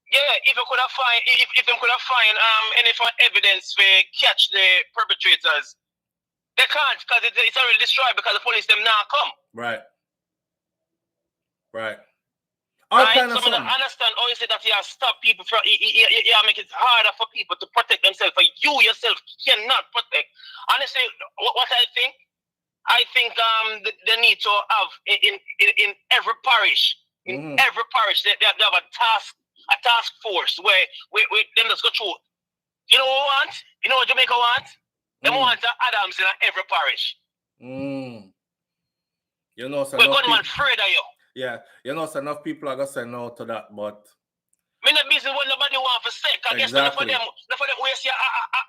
Yeah, if you could have find any evidence to catch the perpetrators, they can't because it's already destroyed because the police them now come. Right. All kind of so I understand how you say that you stop people from you make it harder for people to protect themselves, for you yourself cannot protect. Honestly, what I think they need to have in every parish, they have a task force where them just go through. You know what we want? You know what Jamaica wants? They want Adams in every parish. You know, so we're gunman afraid of you. Yeah, you know, so enough people are gonna say no to that, but me not busy what nobody want for say. I guess enough of them waste I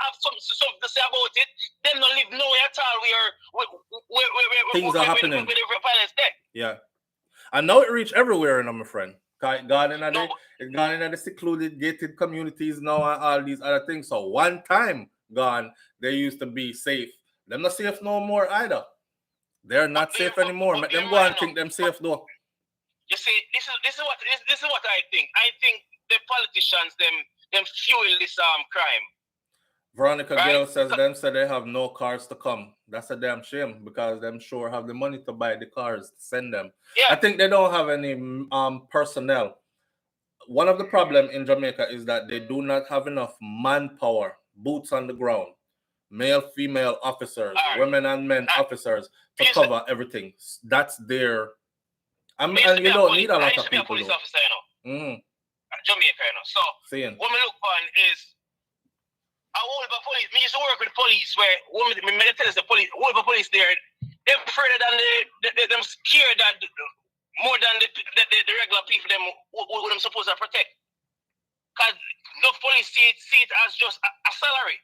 have something to say about it. Them don't live nowhere at all where things are happening. With the violence there. Yeah. And now it reach everywhere, my friend. It's gone in the secluded, gated communities now and all these other things. So one time gone, they used to be safe. They're not safe no more either. They're not safe anymore. Make them go and think them safe though. You see, this is what I think. I think the politicians them fuel this crime. Veronica Gale says them say they have no cars to come. That's a damn shame because them sure have the money to buy the cars to send them. Yeah. I think they don't have any personnel. One of the problems in Jamaica is that they do not have enough manpower, boots on the ground, male, female officers, women and men officers to cover everything. That's their. And you don't need a lot of people. I used to be a police officer, you know. Jamaica, you know. So what we look on is a whole of police. Me used to work with police where me tell us the police, whole of police there, they're afraid than them scared that more than the regular people them who them supposed to protect. Because no police see it as just a salary.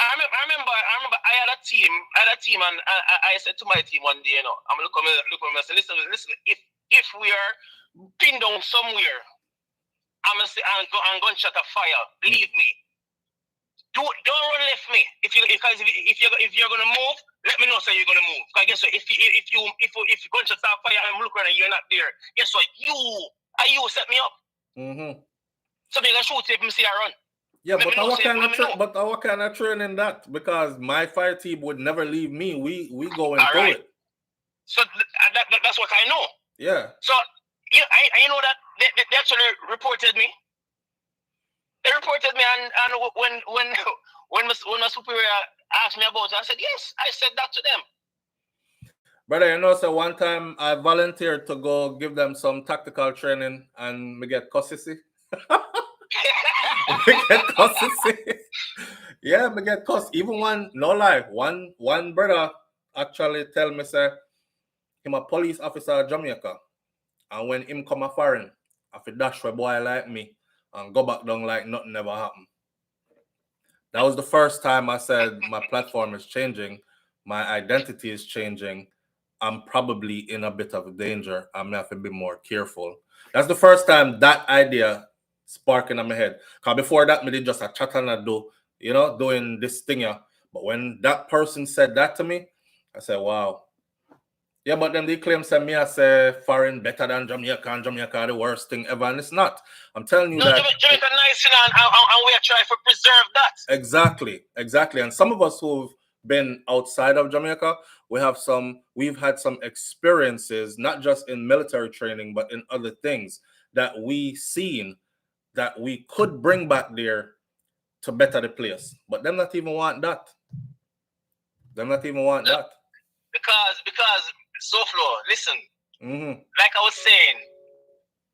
I remember I had a team and I said to my team one day, you know, I'm look at me and say, listen, if we are pinned down somewhere, I'm gonna say I'm gunshot a fire, believe me. Don't run left me. If you're gonna move, let me know so you're gonna move. Because guess what? If you gunshot a fire and I'm looking and you're not there, guess what? You set me up. So they're gonna shoot if me see I run. Yeah, but what kind of training that? Because my fire team would never leave me. We go and do it. So that's what I know. Yeah. So I know that they actually reported me. They reported me, and when my superior asked me about it, I said yes. I said that to them. Brother, you know, so one time I volunteered to go give them some tactical training, and me get cussy. Yeah, me get cuss. Even one brother actually tell me say him a police officer of Jamaica, and when him come a foreign, I fi dash for a boy like me and go back down like nothing ever happened. That was the first time I said my platform is changing, my identity is changing. I'm probably in a bit of danger. I'm gonna have to be more careful. That's the first time that idea sparking in my head. Because before that, me did just a chat and a do, you know, doing this thing. Yeah. But when that person said that to me, I said, wow. Yeah, but then they claim say me I say foreign better than Jamaica and Jamaica the worst thing ever, and it's not. I'm telling you No, that Jamaica nice, and we are trying to preserve that. Exactly. And some of us who've been outside of Jamaica, we've had some experiences, not just in military training, but in other things that we seen that we could bring back there to better the place. But them not even want that. Because SouFlo, listen. Mm-hmm. Like I was saying,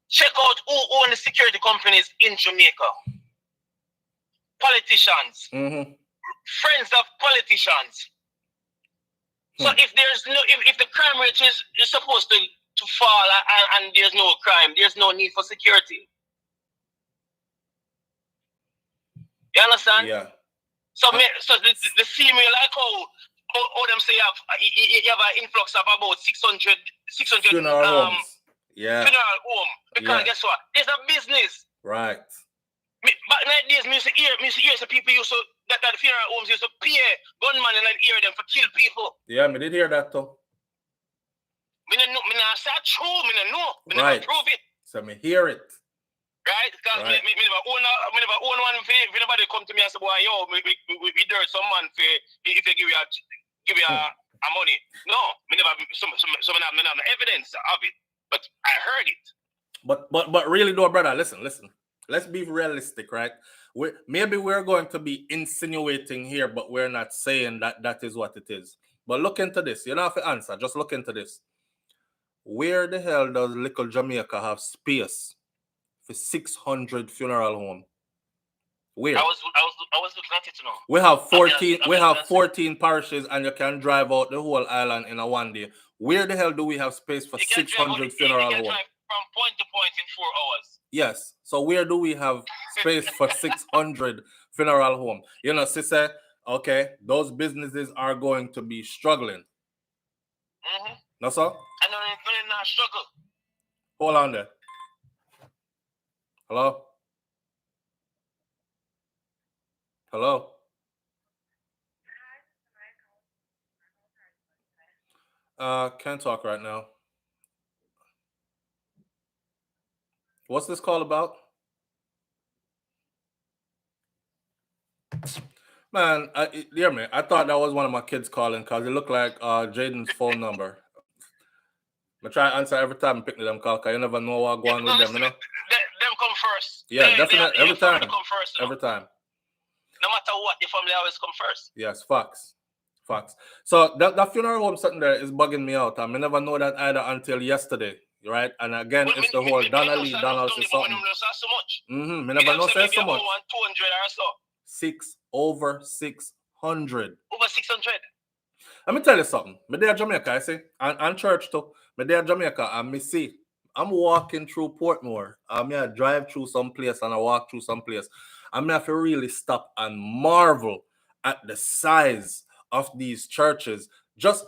check out who own the security companies in Jamaica. Politicians. Mm-hmm. Friends of politicians. So if the crime rate is supposed to fall and there's no crime, there's no need for security. You understand? Yeah. So the same way like how them say you have an influx of about 600 funeral homes. Yeah. Funeral home. Because guess what? It's a business. Right. Back in the days, me used to hear some people used to that the funeral homes used to pay gunmen and I'd hear them for kill people. Yeah, me did hear that too. Me not say true, me not know. Me Right. never prove it. So me hear it. Right? Because me never own one for if anybody come to me and say, boy, yo, we dirt some man for if they give you a money. No, me never some me have no evidence of it. But I heard it. But really though, brother, listen. Let's be realistic, right? Maybe we're going to be insinuating here, but we're not saying that is what it is. But look into this. You don't have to answer. Just look into this. Where the hell does little Jamaica have space for 600 funeral home? Where? I was looking at it to know. We have 14. We have 14 parishes, and you can drive out the whole island in a one day. Where the hell do we have space for 600 funeral home? From point to point in 4 hours. Yes. So where do we have space for 600 funeral home? You know, sister, okay, those businesses are going to be struggling. Mm-hmm. No, sir? And they're not struggle. Hold on there. Hello? Hello? Can't talk right now. What's this call about? Man, I thought that was one of my kids calling because it looked like Jaden's phone number. I try to answer every time I pick them call because you never know what's going on with them, you know? Them come first. Yeah, definitely. Every time. Come first, you know? Every time. No matter what, your family always come first. Yes, facts. So that funeral home sitting there is bugging me out. I never know that either until yesterday, right? And again, it's the whole Donald is something. Me never know say so much. 200 or so. 600. Over 600. Let me tell you something. Me there Jamaica, I see, and church too. Me there Jamaica, and me see. I'm walking through Portmore. I drive through some place and I walk through some place. I have to really stop and marvel at the size of these churches. Just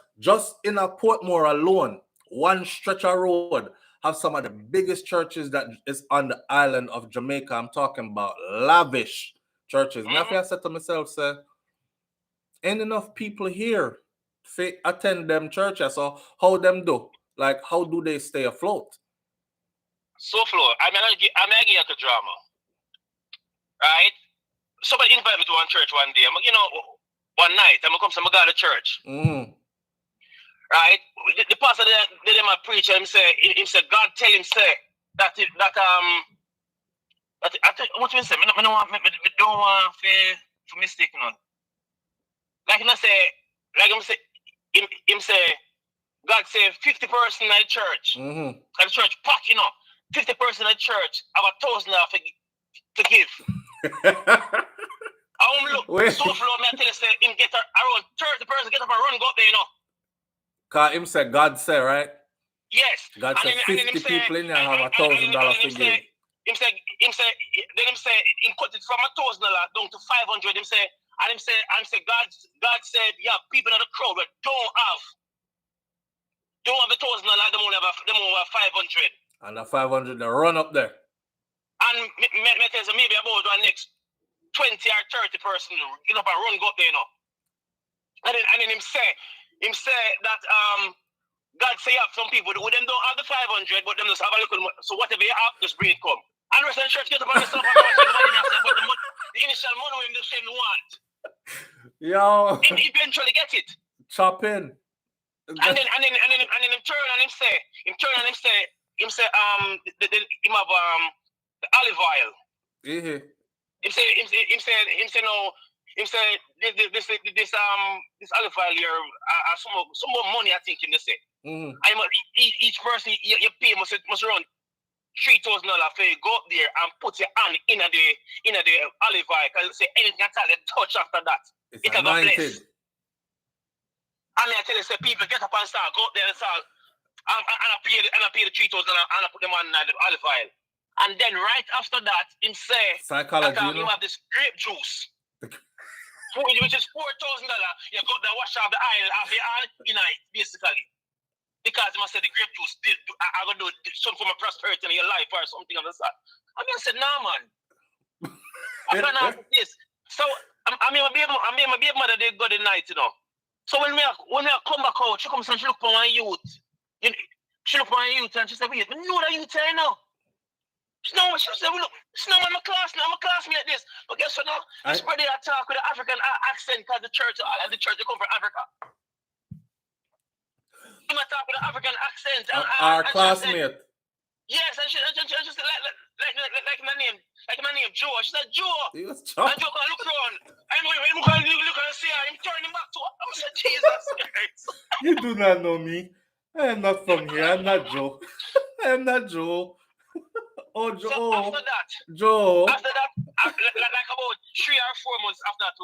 in a Portmore alone, one stretch of road have some of the biggest churches that is on the island of Jamaica. I'm talking about lavish churches. Mm-hmm. I said to myself, say, ain't enough people here to attend them churches. So how them do? Like, how do they stay afloat? SouFlo, I'm gonna give you a drama. Right? Somebody invited me to one church one day. One night, I'm gonna come to my God church. Mm-hmm. Right? The pastor did him a preacher. He said, God tell him say that what you say? I don't want for mistake none. Like him say, him say, God say 50% of the church. Mm-hmm. And the church pack, 50% of the church have $1,000 to give. I look SouFlo, I tell you, say him get around 30% get up and run go up there, Cause him say God say, right? Yes. God said 50 people in there have $1,000 to give. Him say, he cut it from $1,000 down to 500. Him say, God said, yeah, people in the crowd that don't have $1,000, them only have 500. And the 500 they run up there. And maybe about the next 20 or 30 person, you know, run go up there, you know. And then him say that God say you have some people who them don't have the 500, but them just have a little. So whatever you have, just bring it come. And the rest of the church get up on myself and watch everybody myself, but the initial money we the same want. Yo. Him eventually get it. Chop in. And then him turn and him say him have the olive oil. Mm-hmm. Him say no. Him say this olive oil here some more money I think him they say. Mm-hmm. Each person you pay must run $3,000 for you go up there and put your hand in the olive oil because say anything at all you touch after that It's a anointed. And I tell you, say people get up and start go up there and start and I pay the $3,000 and I put them on the olive oil. And then right after that, him say Psychology, that you have this grape juice. Which is $4,000, you got to wash off the oil off your hand in it, basically. Because he must say the grape juice I'm gonna do some form of prosperity in your life or something of the sort. I mean I said, nah man. I'm gonna have this. So I mean my baby mother they go the night, you know. So when I come back out, she comes and she look for my youth. She look for my youth and she said, wait, I know that youth I know. She said, look, it's not my class now, I'm a classmate this. But guess what now? This brother talk with an African accent because the church they come from Africa. He might talk with an African accent. Our classmate. Yes, and she said like my name Joe. She said Joe. He was And chopped. Joe can look around. I'm going to look and see her. I'm turning back to her. I said, Jesus Christ. You do not know me. I am not from here. I'm not Joe. I am not Joe. Oh, Joe. So after that, Joe. like about 3 or 4 months after that,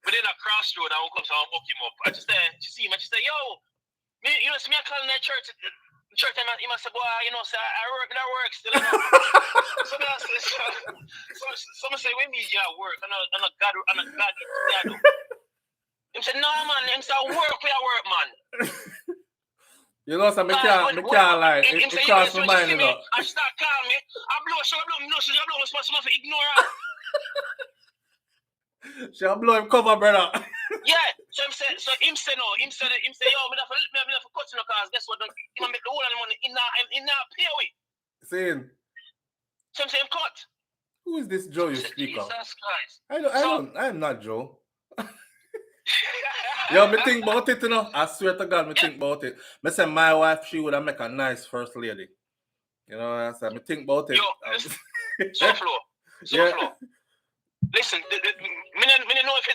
within a crossroad, I woke up so I woke him up. I just she see him and she said, yo, you know, see me calling that church and he must say, boy, you know, say I work still. You know? So I say, when me you at work? I'm a God. He said, no man, he said, work, man. You know, so me can't lie. It crossed my mind, you know. I start calling me. I blow, some ignore her. She a blow him cover, brother. Yeah, so him say, yo, me not for cut no cause guess what? He make the whole of the money in not pay away. Saying, So him say him cut. who is this Joe you speak of? Jesus Christ. I am not Joe. Yo, me think about it, you know. I swear to God, me think about it. Me say my wife, she would have make a nice first lady. You know what I said? Me think about it. Yo, SouFLo. Listen, me know if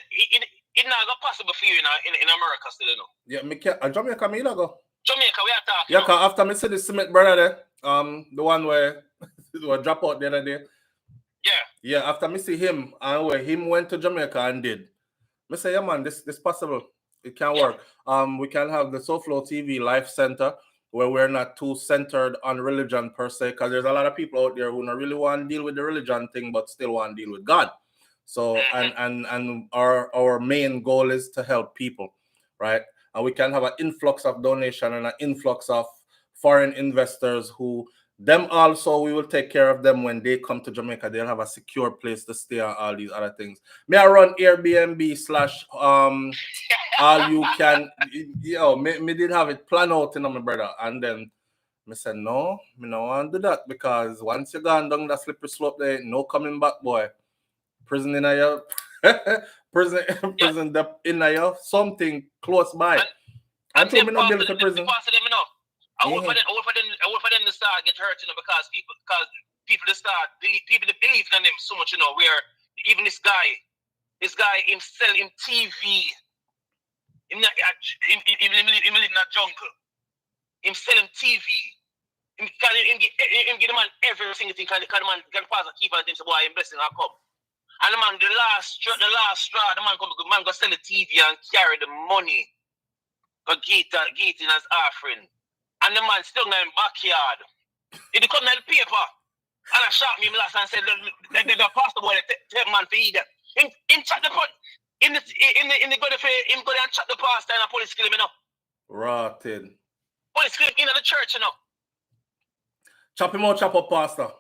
it not possible for you in America still, you know. Yeah, me can't. Jamaica, me go. Jamaica, we are talking. Yeah, cause after me see the Smith brother there, the one where drop out the other day. Yeah, after me see him and where him went to Jamaica and did. Me say, yeah man, this possible. It can work. We can have the SouFLoTV Life Center where we're not too centered on religion per se, because there's a lot of people out there who don't really want to deal with the religion thing, but still want to deal with God. So and our main goal is to help people, right? And we can have an influx of donation and an influx of foreign investors who them also we will take care of them when they come to Jamaica. They'll have a secure place to stay and all these other things. May I run Airbnb / all you can, me did have it planned out, you know, my brother. And then me said, no, me no want to do that because once you're gone down that slippery slope there, no coming back, boy. Prison in your prison in your something close by. And so me not build to prison. I want for them to start get hurt, you know, because people believe in them so much, you know, where even this guy him sell him TV. Him live in a jungle. Him selling TV. Him get the man every single thing. Because the man can pass and keep on things. Boy, I'm blessing I come. And the man, the last straw, the man go sell the TV and carry the money. Go get in as offering. And the man still in the backyard. He come in the paper. And I shot me last and said, the pastor boy, take man for eat them. In chat the pot. In the go to him go and chat the pastor and the police kill him, you know. Rotten. Police kill him in the church, you know. Chop him out, chop up, pastor.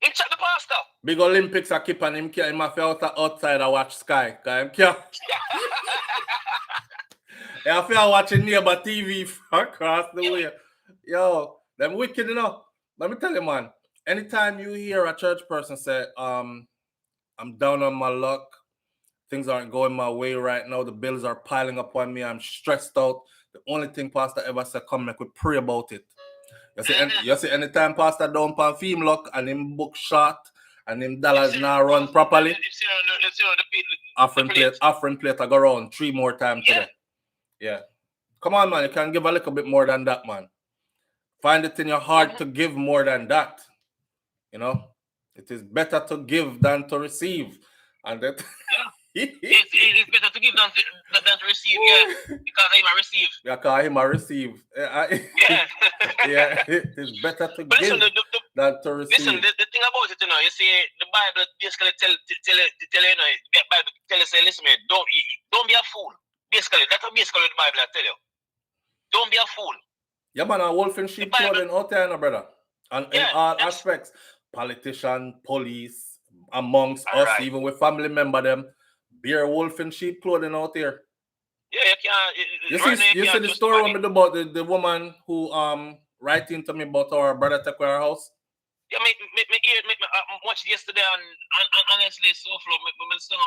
Him chat the pastor. Big Olympics are keep on him have to outside and watch Sky. Cause him can't. I feel watching neighbor TV across the way. Yo, them wicked enough. Let me tell you, man. Anytime you hear a church person say, I'm down on my luck, things aren't going my way right now, the bills are piling up on me, I'm stressed out. The only thing Pastor ever said, come make we pray about it. You see, anytime Pastor down pan film luck and him book short and him dollars now run properly, offering plate I go around 3 more times today. Yeah. Come on, man. You can give a little bit more than that, man. Find it in your heart to give more than that. You know, it is better to give than to receive. And that it's better to give than to receive, yeah. Because I'm a receive. Yeah, because I'm a receive. Yeah. Yeah, it is better to But give listen, than to receive. Listen, the thing about it, you know, you see, the Bible basically tell you, know, the Bible tell you, say, listen, man, don't be a fool. Basically, that's basically what the Bible tell you. Don't be a fool. Yeah, man, a wolf in sheep clothing out there, no, brother. And in all aspects, politician, police, amongst us, even with family member them, bear wolf in sheep clothing out there. Yeah, you can't. You see the story about the woman who writing to me about our brother take our house? Yeah, me watch it yesterday and honestly, SouFLo, I'm listen to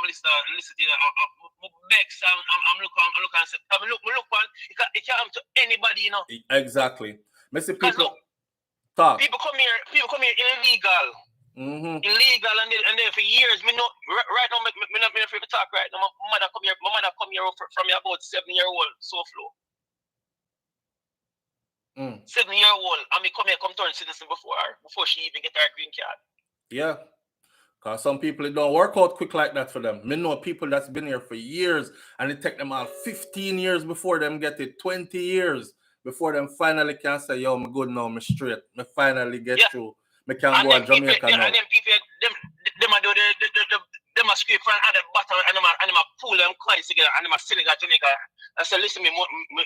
Bex, I'm look, man, it can't happen to anybody, you know. Exactly. Missy people look, talk. People come here illegal. Illegal and then for years, me know right now, me not afraid to talk right now. My mother come here from me about 7-year-old SouFLo. 7-year-old, and me come here, come turn citizen before she even get her green card. Yeah. Because some people, it don't work out quick like that for them. Me know people that's been here for years, and it take them all 15 years before them get it, 20 years before them finally can say, yo, I'm good now, I'm straight. Me finally get through. Me can go to Jamaica now. And then people, them do them a scrape from other bottom and them a pull them coins together and them a sell it at Jamaica. I said, listen, me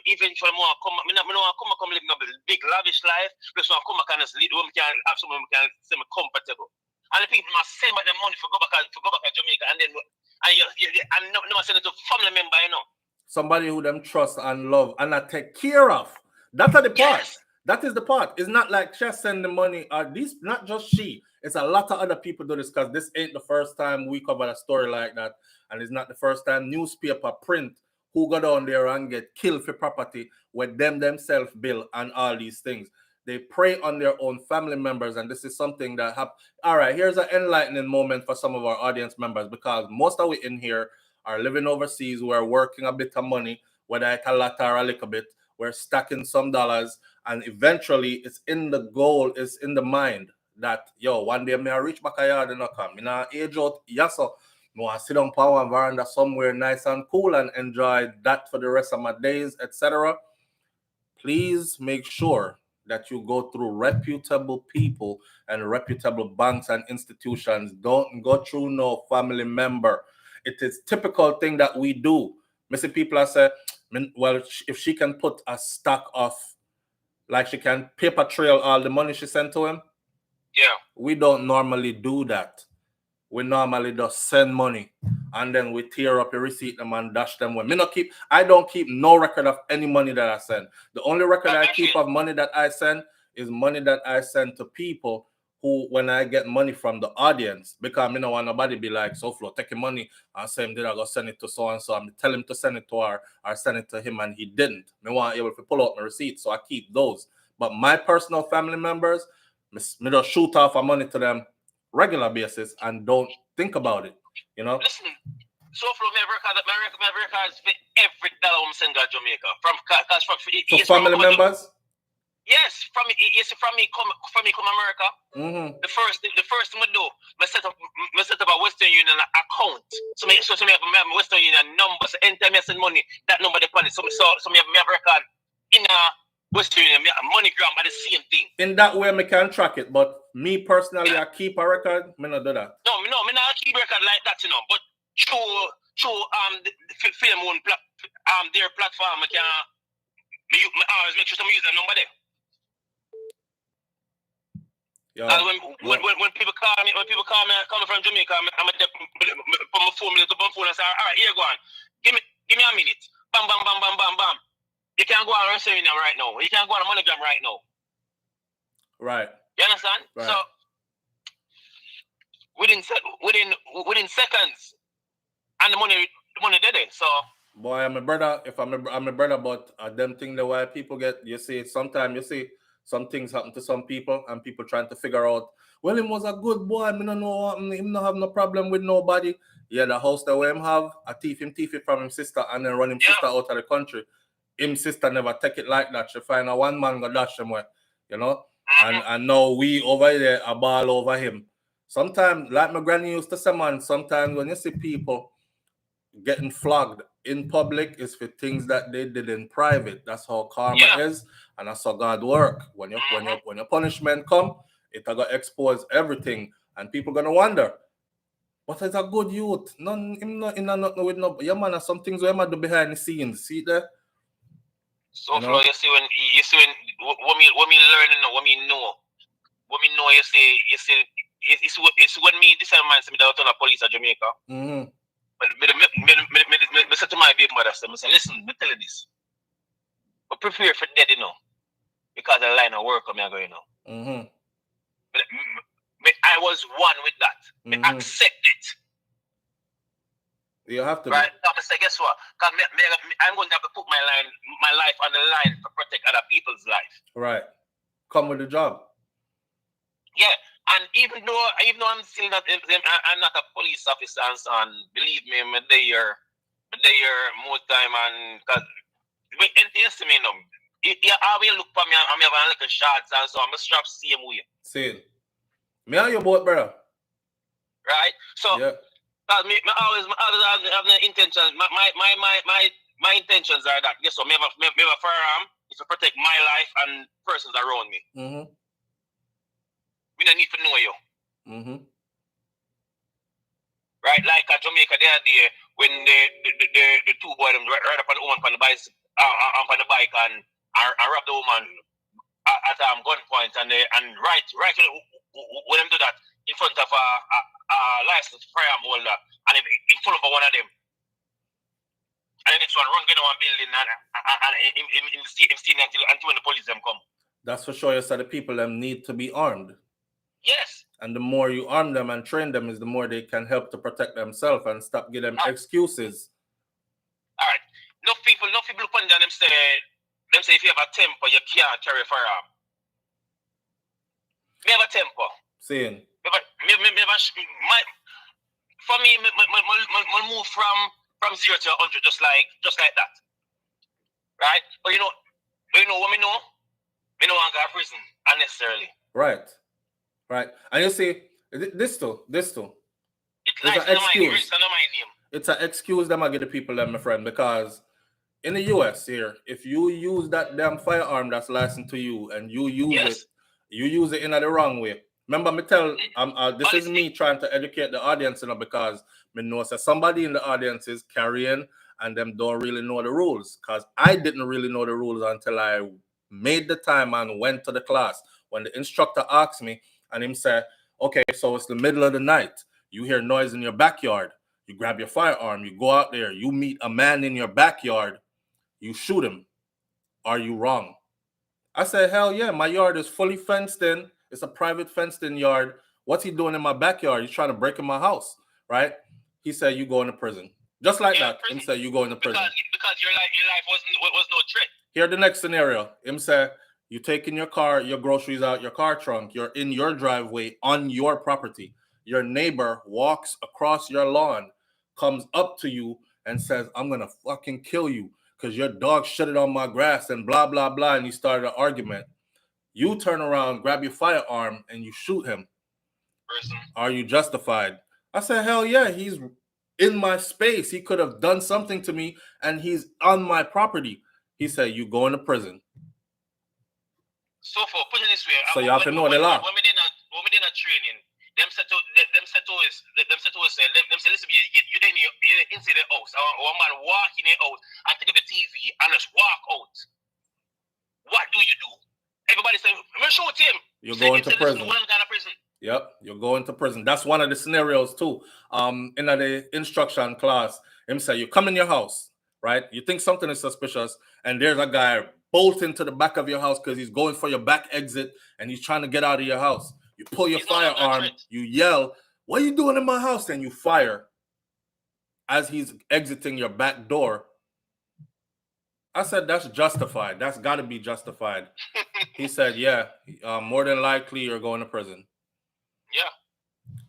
even for more come live in a big lavish life, plus I come back and lead where we can have someone we can say me comfortable. And the people must send back the money for go back to Jamaica and then no send it to family member, you know. Somebody who them trust and love and I take care of. That's the part. That is the part. It's not like she send the money. These not just she. It's a lot of other people do this because this ain't the first time we cover a story like that, and it's not the first time newspaper print who go down there and get killed for property with themselves bill and all these things. They prey on their own family members, and this is something that happens. All right, here's an enlightening moment for some of our audience members because most of we in here are living overseas. We're working a bit of money, whether it's a lot or a little bit. We're stacking some dollars, and eventually it's in the goal, it's in the mind that, yo, one day may I reach back a yard and not come. Me now age out, yes, so I want to sit on power and veranda somewhere nice and cool and enjoy that for the rest of my days, etc. Please make sure that you go through reputable people and reputable banks and institutions. Don't go through no family member. It is typical thing that we do. Many people are say, well, if she can put a stack of, like she can paper trail all the money she sent to him. Yeah. We don't normally do that. We normally just send money and then we tear up a receipt them and dash them when I don't keep no record of any money that I send. The only record I keep of money that I send is money that I send to people who, when I get money from the audience, because I don't want nobody be like, SouFLo, take your money and say, did I go send it to so and so? I'm tell him to send it to her or send it to him and he didn't. I want able to pull out my receipt, so I keep those. But my personal family members, me just shoot off money to them regular basis and don't think about it, you know. Listen, SouFLo, my records for every dollar I'm sending to Jamaica from family members. Yes, from me come America. The first thing I do, I set up a Western Union account. So me have a Western Union number. So anytime I send money, that number depends. So me have record in a Western Union, MoneyGram, by the same thing. In that way, me can track it. But me personally, I keep a record. Me not do that. No, me not keep a record like that, you know. But through the film one their platform, I always make sure I'm using that number there. When people call me, coming from Jamaica, I'm from my phone, and say, all right, here go on. Give me a minute. Bam, bam, bam, bam, bam, bam. You can't go on Instagram right now. You can't go on MoneyGram right now. Right. You understand? Right. So within seconds, and the money there. So boy, I'm a brother. If I'm a brother, but them thing the way people get, you see, sometimes you see some things happen to some people, and people trying to figure out, well, him was a good boy. I don't know, him not have no problem with nobody. Yeah, the house that we him have, I thief it from him sister, and then run him sister out of the country. Him sister never take it like that. She find a one man go dash him where, you know. And now we over there a ball over him. Sometimes, like my granny used to say, man, sometimes when you see people getting flogged in public is for things that they did in private. That's how karma is, and that's how God work. When your punishment come, it gonna expose everything, and people gonna wonder, what is a good youth? None, him not in nothing with no. Yeah, man, some things we might do behind the scenes. See there. So, you know? you see when what me learning now, what me know, you see, it's when me this man say me that on the police of Jamaica. Mm-hmm. But me say to my baby mother, I say, listen, me tell you this. But prepare for dead, you know, because the line of work I'm going now. Mm-hmm. I was one with that. Mm-hmm. Me accept it. You have to. Right? I say, guess what? Because I'm going to have to put my life on the line to protect other people's life. Right. Come with the job. Yeah. And even though I'm still not, I'm not a police officer and so on, believe me, I'm there more time, and because anything to me, I will look for me, I'm having a little shots and so I'm a strap same way. Same. Me and your boat, brother. Right? So yeah. Me always have the intentions. My intentions are that guess what, me have a firearm is to protect my life and persons around me. Mm-hmm. We don't need to know you. Mm-hmm. Right, like at Jamaica the other day when the two boys ride up on the woman on the bike, on the bike and rob the woman at gunpoint and right when them do that in front of a licensed firearm holder and in front of one of them. And the next one run get on one building and in the scene until when the police them come. That's for sure. You said the people them need to be armed. Yes. And the more you arm them and train them is the more they can help to protect themselves and stop giving them excuses. All right. No people look on them say if you have a temper, you can't carry a firearm. Me have a temper. Saying. For me, move from 0 to 100 just like that. Right? But you know what me know? Me know I go to prison unnecessarily. Right. Right. And you see, this too. It's an excuse. It's an excuse that I get the people them, my friend, because in the US here, if you use that damn firearm that's licensed to you and you use it in the wrong way. Remember, me tell this is me trying to educate the audience, you know, because me know that somebody in the audience is carrying and them don't really know the rules. Because I didn't really know the rules until I made the time and went to the class. When the instructor asked me, and him said, okay, so it's the middle of the night. You hear noise in your backyard. You grab your firearm. You go out there. You meet a man in your backyard. You shoot him. Are you wrong? I said, hell yeah. My yard is fully fenced in. It's a private fenced in yard. What's he doing in my backyard? He's trying to break in my house, right? He said, you go into prison. Just like that. Him said, you go into prison. Because your life was no trick. Here the next scenario. Him said, you taking your car, your groceries out your car trunk. You're in your driveway on your property. Your neighbor walks across your lawn, comes up to you and says, I'm going to fucking kill you because your dog shitted on my grass and blah, blah, blah. And he started an argument. You turn around, grab your firearm and you shoot him. Person. Are you justified? I said, hell yeah. He's in my space. He could have done something to me and he's on my property. He said, you go into prison. So for put it this way, so you have to know the law. When we did a training, them said to us, listen, you didn't inside the house. Or a man walk in the house and take the TV and just walk out. What do you do? Everybody say, I'm shoot him. You go into prison. Yep, you're going to prison. That's one of the scenarios too. In the instruction class, him say you come in your house, right? You think something is suspicious, and there's a guy bolting to the back of your house because he's going for your back exit and he's trying to get out of your house. You pull your firearm, you yell, "What are you doing in my house?" And you fire as he's exiting your back door. I said, that's justified. That's got to be justified. He said, yeah, more than likely you're going to prison. Yeah.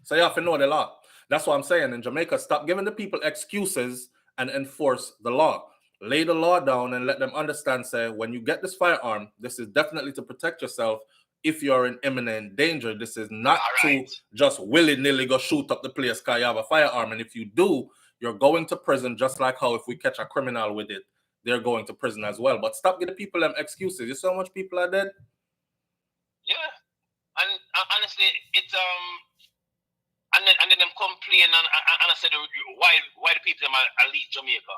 So you have to know the law. That's what I'm saying. In Jamaica, stop giving the people excuses and enforce the law. Lay the law down and let them understand, say, when you get this firearm, this is definitely to protect yourself if you're in imminent danger. This is not to just willy-nilly go shoot up the place because you have a firearm. And if you do, you're going to prison, just like how if we catch a criminal with it, they're going to prison as well. But stop giving people them excuses. You see how much people are dead? Yeah. And honestly, it's and then them complain and I said why the people them are leave Jamaica.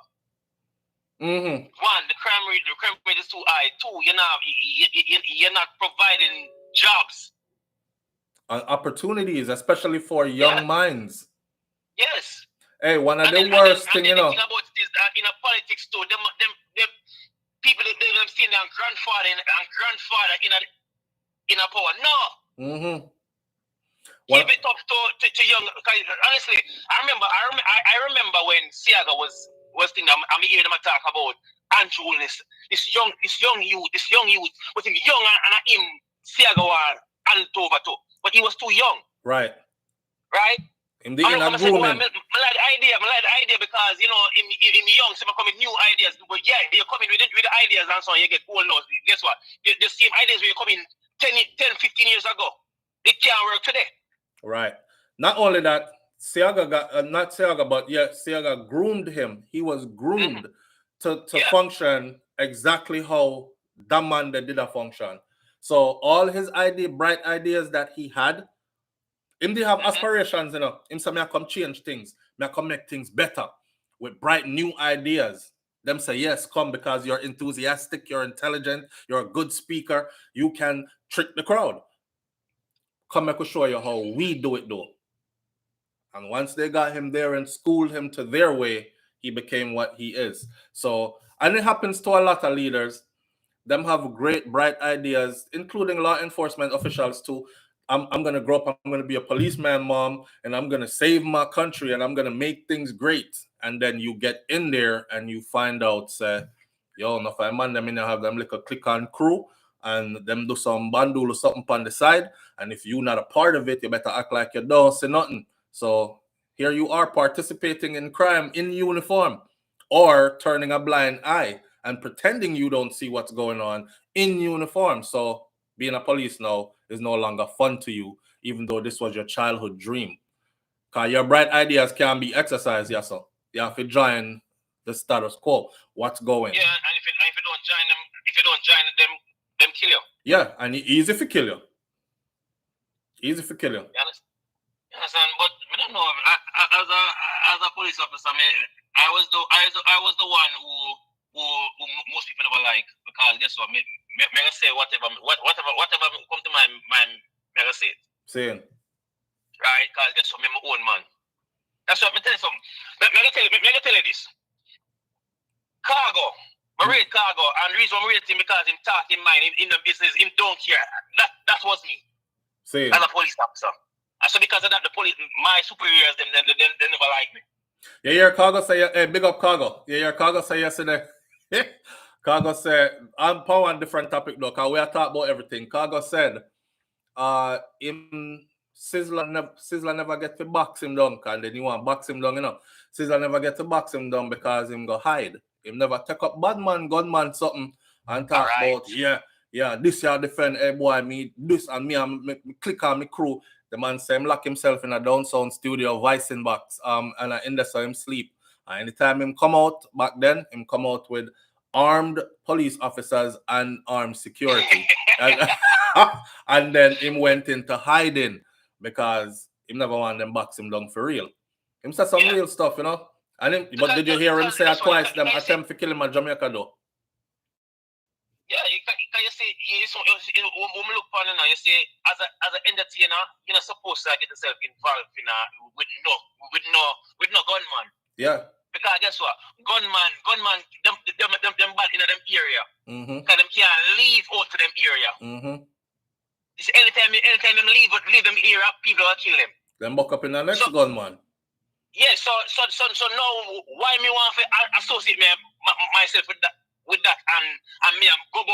Mm-hmm. One, the crime rate is too high. Two, you're not providing jobs and opportunities, especially for young minds. Yes. Hey, one of the worst thing, you know. The thing about it is that in a politics too, them people they seen their grandfather and grandfather in a power. No. Mm-hmm. Keep it up to young. Honestly, I remember when Siaga was thinking. I'm hearing them talk about Andrew, this young youth, but him young and him Siaga was and over too, but he was too young. Right. I'm like the idea because you know him young, so come with new ideas. But yeah, you're coming with the ideas and so on. You get old now. Guess what? The same ideas were coming 10, 15 years ago. It can't work today. Right. Not only that, Siaga got not Siaga, but yeah, Siaga groomed him. He was groomed to function exactly how that man that did a function. So all his bright ideas that he had, him did have aspirations, you know. Him say, me come change things, me come make things better with bright new ideas. Them say, yes, come because you're enthusiastic, you're intelligent, you're a good speaker, you can trick the crowd. Come, I could show you how we do it though. And once they got him there and schooled him to their way, he became what he is. So, and it happens to a lot of leaders. Them have great, bright ideas, including law enforcement officials too. I'm going to grow up, I'm going to be a policeman, mom, and I'm going to save my country and I'm going to make things great. And then you get in there and you find out, say, yo, no, if I man them in there, have them like a click on crew and them do some bandul or something on the side. And if you're not a part of it, you better act like you don't say nothing. So here you are participating in crime in uniform or turning a blind eye and pretending you don't see what's going on in uniform. So being a police now is no longer fun to you, even though this was your childhood dream. Because your bright ideas can be exercised, yeah, so you have to join the status quo. What's going? Yeah, and if you don't join them kill you. Yeah, and easy for kill you. Easy for kill you. You understand? But I don't know. As a police officer, I was the one who most people never like, because guess what? Me say whatever come to my me say it. Saying. Right? Because guess what? Me my own man. That's what I'm telling you something. Me tell you this. Cargo. I rate Cargo, and the reason I rate him because him talk in mind, in the business, him don't care. That was me. Saying. As a police officer. And so because of that, the police, my superiors, they never like me. Yeah, your Cargo say, hey, big up Cargo. Yeah, your Cargo say yesterday. Cargo said, I'm on a different topic though, because we are talking about everything. Cargo said, Sizzler never get to box him down, and then you want to box him down, you know. Sizzler never get to box him down because him go hide. Him never take up badman, gunman, something, and talk about, this year defend, hey boy, me, this, and me click on me crew. The man say him lock himself in a down sound studio, voicing box, and in there so him sleep. And anytime him come out, back then, him come out with armed police officers and armed security. And then him went into hiding because he never want them box him down for real. Him said some real stuff, you know. And him, but did you hear him say twice them attempt to kill him at Jamaica though? Yeah, you see, when we look upon it now, you see, as an entertainer, you're not supposed to get yourself involved in with no gunman. Yeah. Because guess what? Gunman, them bad in them area. Mm-hmm. Because them can't leave out to them area. Mm-hmm. Anytime them leave them area, people will kill them. Them buck up in the next gunman. Yeah, so now why me want to associate myself with that and me go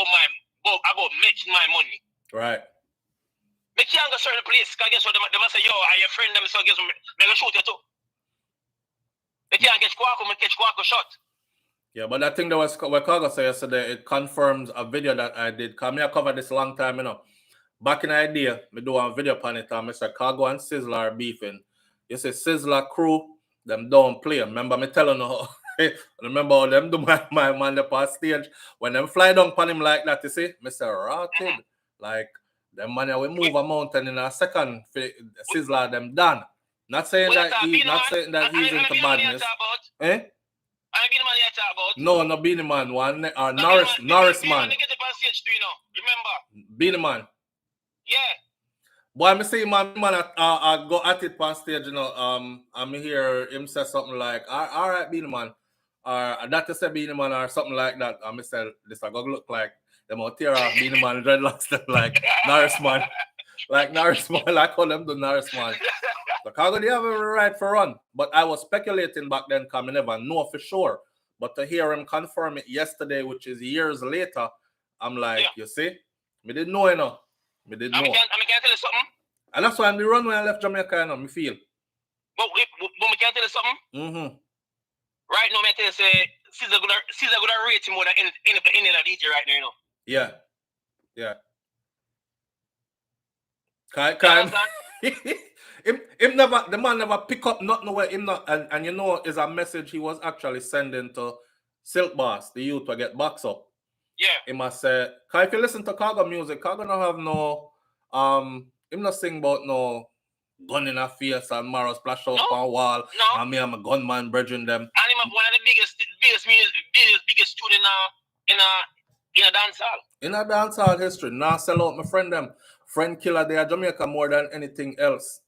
make my money. Right. Me can't go certain place because guess what they must say, yo, are your friend them so guess what they gonna shoot you too. They can't catch Quaco shot. Yeah, but that thing that was what Cargo said yesterday, it confirms a video that I did. Cause me I covered this a long time, you know. Back in the idea, me do a video on it and Mr. Cargo and Sizzler are beefing. You say Sizzler crew, them don't play. Remember me telling you, remember how them do my man up on stage. When them fly down upon him like that, you see, Mr. Rotted. Like them man will move a mountain in a second. Sizzler them done. Not saying that he's into madness. Eh? I Beanie Man you talk about. No, not Beanie Man. One Norris man. Remember? Beanie Man. Yeah. Boy, I see man I go at it on stage, you know. I'm hear him say something like, all right, Beanie Man. Or that to say Beanie Man or something like that. I say this I go look like them out tear off Beanie Man dreadlocks them like Norris man. Like Norris man, like how them do Norris man. Because they have every right for run. But I was speculating back then because I never know for sure. But to hear him confirm it yesterday, which is years later, I'm like, you see? Me didn't know, you know. Me didn't know. I can tell you something. And that's why I'm the run when I left Jamaica, you know, me feel. But me can tell you something. Mm-hmm. Right now, me tell you, say, Caesar gonna rate him more than any other DJ right now, you know. Yeah. Yeah. Him never, the man never pick up nothing where him not, and you know, is a message he was actually sending to Silk Boss, the youth to get box up. Yeah. He must say, cause if you listen to Cargo music, Cargo don't have no, him not sing about no gun in a face and marrow splash out on wall. No. And me and my gunman bridging them. And him one of the biggest tune in a dance hall. In a dance hall history, now sell out my friend them. Friend killer they are Jamaica more than anything else.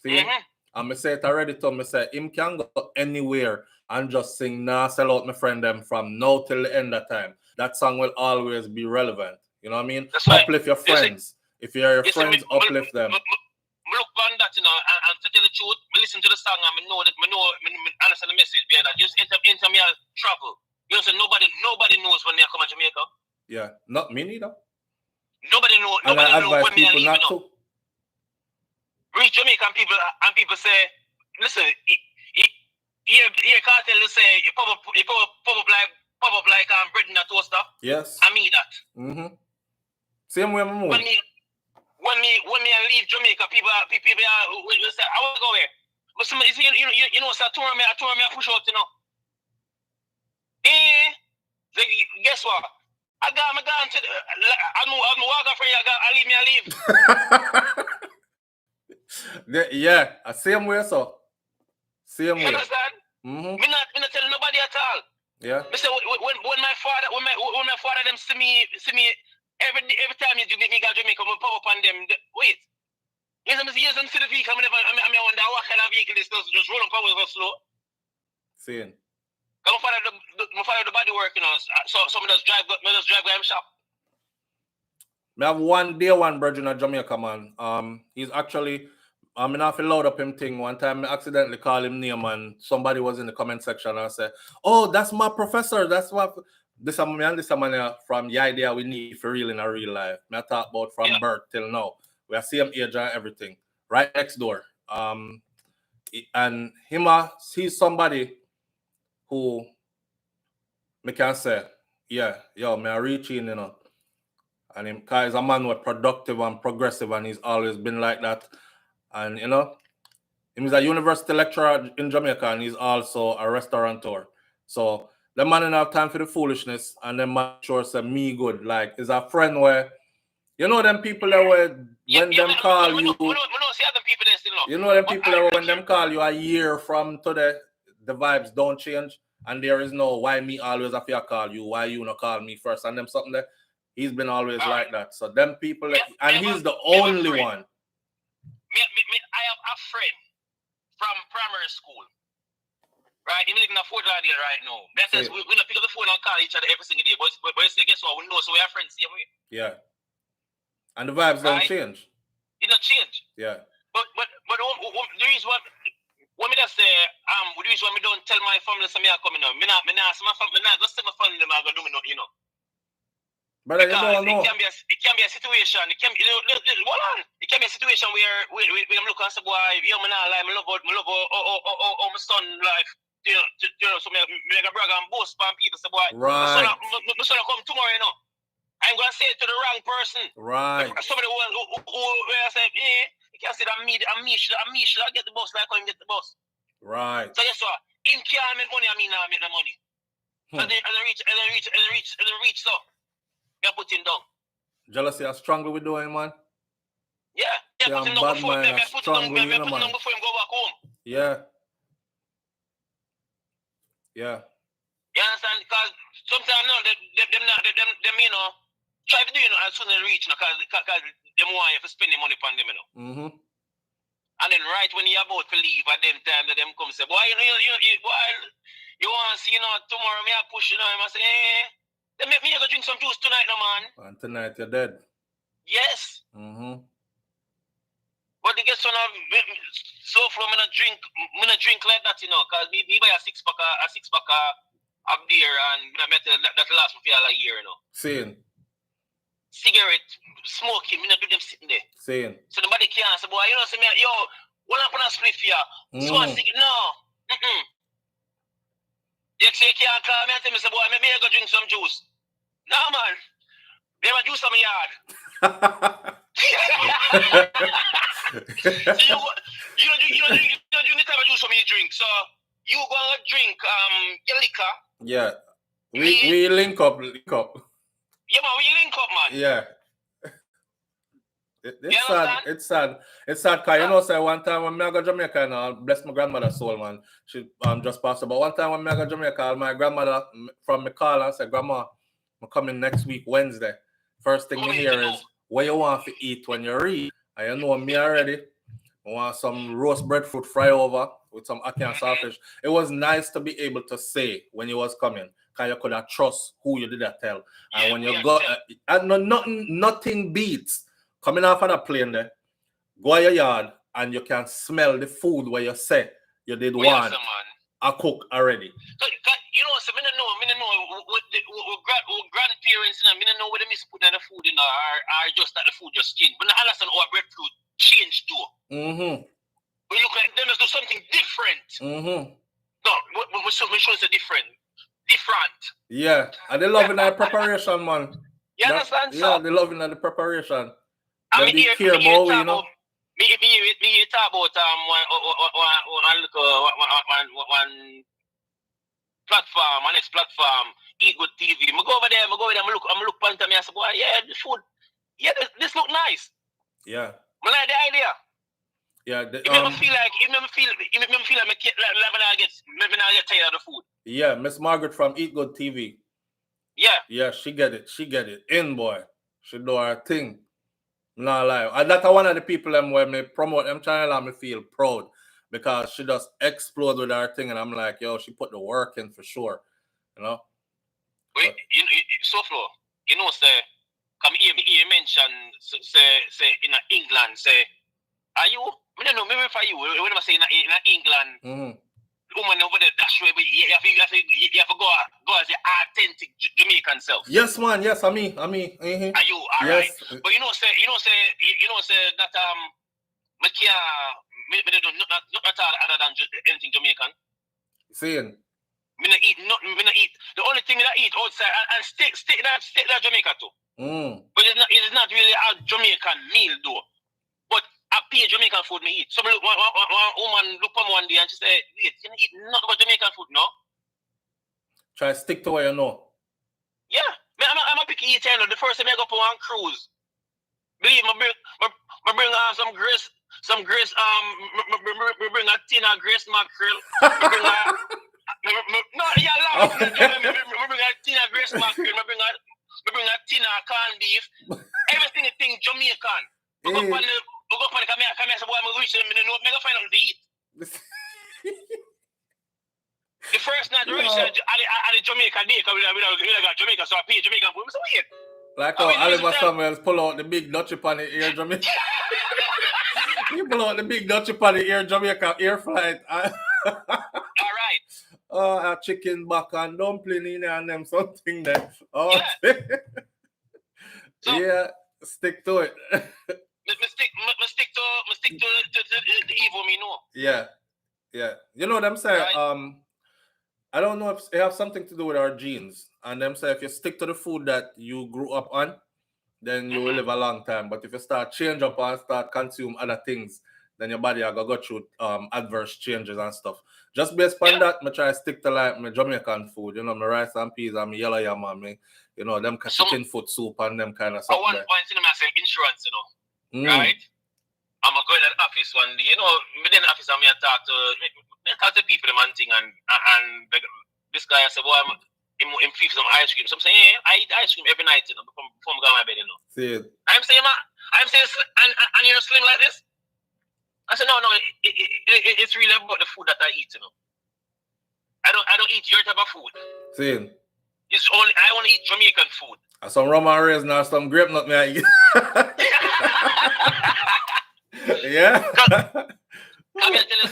See? Mm-hmm. And I say it already to me, say him can go anywhere and just sing nah sell out my friend them from now till the end of time. That song will always be relevant. You know what I mean? That's uplift your friends. If you're your friends, me, uplift them. Look on that, you know, and to tell the truth, me listen to the song and me understand the message behind that. Just enter me as travel. You know, so nobody knows when they come to Jamaica. Yeah, not me neither. Nobody knows. And Nobody I knows advise when people they not leave, to. Reach Jamaica and people say, listen, here cartel will say you pop up like bread in a toaster. Yes. I mean that. Mm-hmm. Same way I move. When me leave Jamaica, people will say, I want to go here. But some, you know, so I told me I push out, you know. Guess what? I got to I'm walking for you. I leave. Yeah, same way, so. Same way. You understand? Mm-hmm. Me not tell nobody at all. Yeah. Me say when my father them see me every time you meet me go Jamaica, me pop up on them. Wait. Yes, I'm see the vehicle. I wonder what kind of vehicle this does. Just roll up and go slow. Seeing. My father the body work, you know. So me just drive go him shop. Me have one day one brother in Jamaica, man. He's actually I'm not feel loud up him thing. One time I accidentally called him name and somebody was in the comment section and I said, oh, that's my professor. That's what this man from the idea we need for real in a real life. I talk about from birth till now. We are same age and everything. Right next door. And he's somebody who me can say, yeah, yo, me a reach in, you know. And him he's a man who is productive and progressive and he's always been like that. And you know, he's a university lecturer in Jamaica and he's also a restaurateur. So the man don't have time for the foolishness and the man sure say me good. Like is a friend where you know them people that were when them call you. You know them people that when them call you a year from today, the vibes don't change. And there is no why me always have to call you, why you not call me first, and them something that He's been always All like right. that. So them people, Me- and me have he's a- the me have a only friend. one. I have a friend from primary school. Right? He live in a Fort Lauderdale right now. That says we don't pick up the phone and call each other every single day. But you say, guess what? We know, so we are friends same way. Yeah. And the vibes don't Right? change. It don't change. Yeah. But the reason why me just say the reason why me don't tell my family some me are coming up. Me not ask my family, me not just tell my family them are gonna do me nothing, you know. Brother, you Because don't know. it can be a situation. It can be hold on. It can be a situation where I'm looking and say, boy, you know, me not lie, me love my son life. You know, so me like a brag and boast on people. Say, boy, my son come tomorrow, you know. I'm gonna say it to the wrong person. Right. Somebody who I say, you can't say that me should get the bus like how him get the bus. Right. So guess what? Him can't make money, I mean not make the money. So they reach so you put him down. Jealousy how strong we doing, man. Yeah, put him down before him go back home. Yeah. Yeah. You understand? Because sometimes no, them you know, try to do as soon as they reach, because them want you to spend the money on them, you know. Mm-hmm. And then right when you're about to leave at them time that them come say, boy, you want to see, you know, tomorrow me I push, you know, I say, they make me go drink some juice tonight, no man. And tonight you're dead. Yes. Mm-hmm. But the guess of SouFLo, me not drink like that, you know, because me buy a six pack of beer and I met that last me for a year, you know. Same. Cigarette smoking, me not do them sitting there. Same. So nobody can say, boy, you know, say me, yo, what happened to split here? So I say, no. You say you can't call me and tell me, say, boy, me go drink some juice. No, man. They have juice on my yard. So you don't drink the type of juice for me to drink. So you go and drink your liquor. Yeah. We link up. Yeah, man, we link up, man. Yeah. It's sad. It's sad. It's sad because you know, say one time when I go to Jamaica, and I bless my grandmother's soul, man. She just passed away. But one time when I go to Jamaica, my grandmother from me call and said, Grandma, I'm coming next week, Wednesday. First thing you hear is, what you want to eat when you read? And you know me already. I want some roast breadfruit fry over with some ackee and saltfish. It was nice to be able to say when you was coming, because you could have trust who you did that tell. And Yeah, when you go, nothing beats coming off of that plane there, go to your yard, and you can smell the food where you say you did want a cook already. So, you know, so I don't know what grandparents, I don't know what they miss put in the food, you know, or just that the food just changed. But I understand our breadfruit changed too. Mm-hmm. But you can them do something different. Mm-hmm. No, we show it's a different. Yeah, and they love in the preparation, man. You understand, yeah, they love in the preparation. I mean, they care about, you know. Me talk about one platform, my next platform, Eat Good TV. I go over there, I'm look at me, I say, boy, yeah, the food, yeah, this look nice. Yeah. I like the idea. Yeah. It made me feel like me get tired of the food. Yeah, Miss Margaret from Eat Good TV. Yeah. Yeah, she get it. In, boy. She do her thing. No lie. And that's one of the people when me promote them channel and me feel proud. Because she just explode with her thing, and I'm like, yo, she put the work in for sure. You know? But, SouFLo, you know, say, come here, mention, say, in England, say, are you? I don't know, maybe for you, when I say in England, woman over there, that's where you have to go as the authentic Jamaican self. Yes, man, yes, I mean. Mm-hmm. Are you? All yes. Right. But you know, say that, me do not all other than anything Jamaican. Saying. Me not eat nothing. Me not eat. The only thing I eat outside and steak that Jamaica too. But it's not really a Jamaican meal though. But I pay Jamaican food me eat. So one woman look at me one day and she say, wait, you eat nothing but Jamaican food, no? Try to stick to what you know. Yeah. I'm a picky eater. The first time I go on one cruise, believe me, I bring some grace, bring a tin of grace mackerel. Bring a tin of grace mackerel. bring a tin or corned beef, everything is thing Jamaican. We go on the come here, so boy, I'm reach them, I know, I'm gonna find out to eat. The first night, reach at the Jamaican day, because we got Jamaica, so I pay Jamaican food. So wait. Like how Oliver Samuels pull out the big Dutch upon the air Jamaica. He pull out the big Dutch upon the air Jamaica air flight. All right. A chicken back and dumpling in there and them something there. Oh, Yeah. So, yeah, stick to it. Stick to the evil me know. Yeah. You know them say, Right. I don't know if it have something to do with our genes. And them say if you stick to the food that you grew up on, then you will live a long time. But if you start change up and start consume other things, then your body will go through adverse changes and stuff. Just based on that, I try to stick to like my Jamaican food, you know, my rice and peas and my yellow yam and me, you know, them chicken foot soup and them kind of stuff. I want to say insurance, you know, right? I'm going to the office one day, you know, within the office I'm here talk to people, man, thing, and this guy I said, well, I'm fix some ice cream. So I'm saying, hey, I eat ice cream every night, you know, before I go to my bed, you know. See. I'm saying, and you're slim like this? I said, no, it's really about the food that I eat, you know. I don't eat your type of food. See. I only eat Jamaican food. Some rum and raisin or some grape nut, me I eat. Yeah. I'm going to tell you,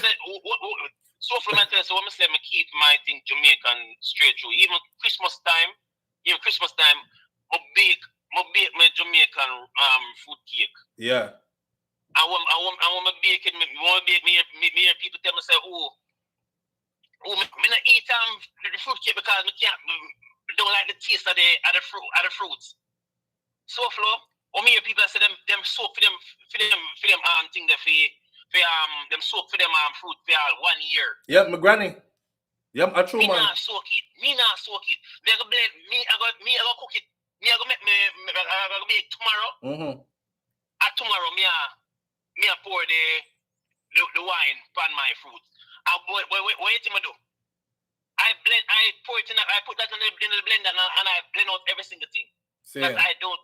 SouFLoTV, so I'm say I keep my thing Jamaican straight through. Even Christmas time, I bake my Jamaican food cake. Yeah. I want to bake it. Me people tell me say, me not eat the fruit cake because I don't like the taste of the fruits. SouFLo, or me people say them soak for them thing there for them soak for them fruit for 1 year. Yep, my granny. Yep, a true me man. Not soak it. Me not soak it. Me I go blend. I go cook it. Me I go make I go bake tomorrow. At tomorrow me I pour the wine on my fruit. What you think I do? I pour it in. I put that in the blender and I blend out every single thing. Because I don't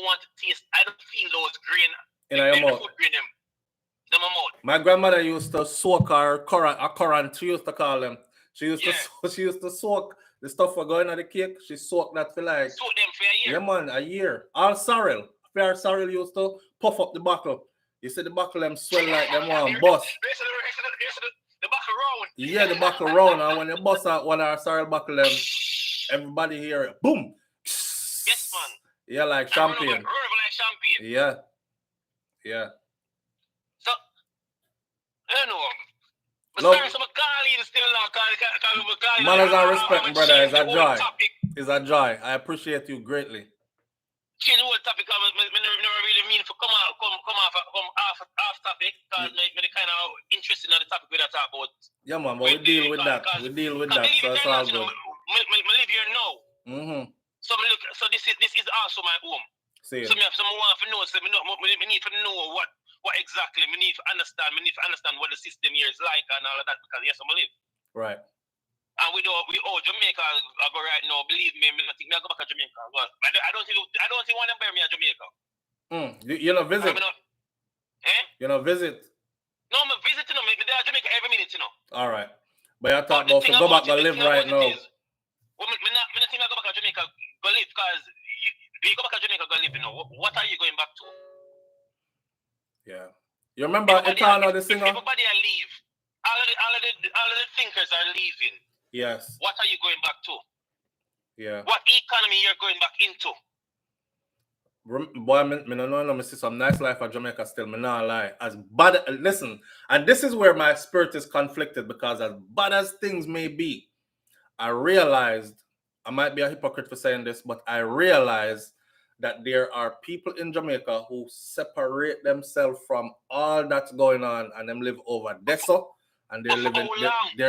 want to taste. I don't feel those grain in your mouth. My grandmother used to soak her currant. She used to call them. She used to soak the stuff for going on the cake. She soaked that for like. Soak them for a year. Yeah, man, a year. All sorrel. Fair sorrel used to puff up the buckle. You see the buckle them swell like them one bust. The buckle round. Yeah, the buckle round. And when you bust out one of our sorrel buckle them, everybody hear it. Boom. Yes, man. Yeah, like champagne. Like champagne. Yeah. So, I don't know. Manners and respect, brother. It's a joy. It's a joy. I appreciate you greatly. Change the whole topic because I never really mean to come off topic because I'm kind of interested in the topic we talk about. Yeah, man, but we deal with that. So it's all good. I live here now. So this is also my home. See. So I have someone want to know. So I need to know what exactly. I need to understand what the system here is like and all of that because yes, I live. Right. And we Jamaica I go right now. Believe me, I think I go back to Jamaica. But I don't think one of them bury me at Jamaica. You know visit. You know visit. No, I'm visiting them. They're at Jamaica every minute, you know. All right. But I thought about go back and live right now. Well, I don't think I go back to Jamaica go live because you go back to Jamaica go live, you know. What are you going back to? Yeah. You remember Etana, the singer? Everybody are leave. All of the thinkers are leaving. Yes. What are you going back to? Yeah. What economy you're going back into? Boy, I don't know. I see some nice life at Jamaica still. I not lie. As bad, listen, and this is where my spirit is conflicted because as bad as things may be, I realized, I might be a hypocrite for saying this, but I realized that there are people in Jamaica who separate themselves from all that's going on and them live over Deso and they're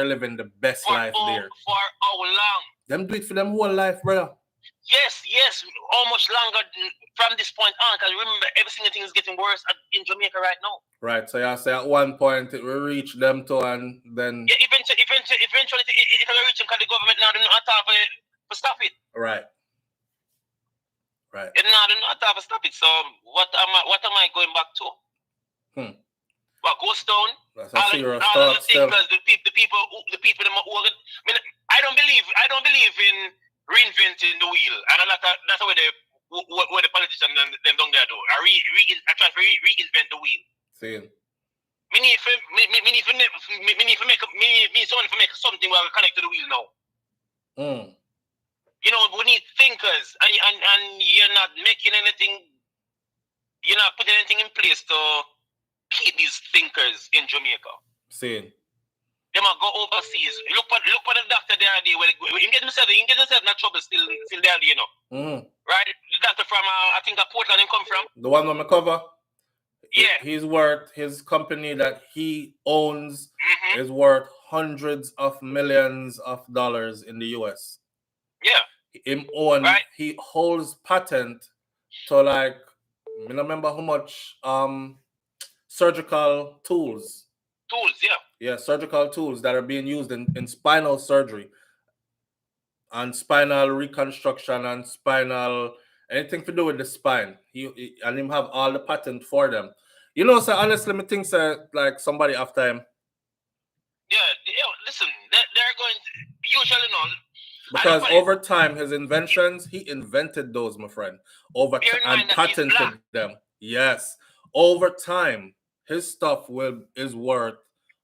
living the best life there. For how long? Them do it for them whole life, brother. Yes, almost longer from this point on. Because remember, every single thing is getting worse in Jamaica right now. Right. So you say at one point it will reach them too, and then eventually it will reach them because the government now they're not top for stop it. Right. Right. And now they not have to stop it. So what am I going back to? What Ghost Town? That's All a serious of thought the still. thinkers, the people them are I mean, I don't believe in reinventing the wheel. And that's what the politicians them don't there do. I try to reinvent the wheel. See. Me need to make something where we connect to the wheel now. You know, we need thinkers, and you're not making anything. You're not putting anything in place to keep these thinkers in Jamaica. See. They might go overseas. Look for the doctor there. He get himself in trouble still there, you know. Right? The doctor from I think Portland him come from. The one on the cover. Yeah. He's worth, his company that he owns is worth hundreds of millions of dollars in the US. Yeah. He holds patent to like, I don't remember how much surgical tools. Yeah, surgical tools that are being used in spinal surgery and spinal reconstruction and spinal anything to do with the spine. He and him have all the patent for them. You know, so honestly, me think like somebody after him. Yeah, listen, they're going to, usually not. Because over time, his inventions, he invented those, my friend. And patented them. Yes. Over time, his stuff is worth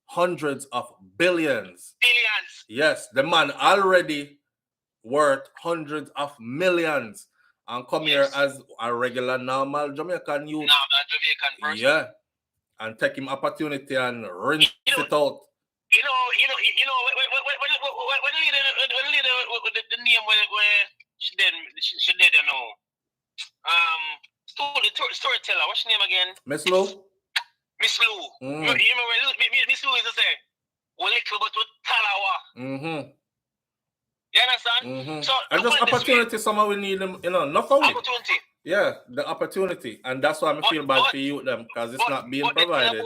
hundreds of billions. Billions. Yes, the man already worth hundreds of millions. And come here as a regular, normal Jamaican youth. Normal Jamaican person. Yeah. And take him opportunity and rinse it out. You know, when the name where she did, you know. Storyteller, what's her name again? Miss Lou? Miss Lou. You remember Miss Lou is to say, well, little but with talawa. You understand? So and just opportunity, someone we need them, you know, not for opportunity. Yeah, the opportunity. And that's why I feel bad for you them, because it's not being provided.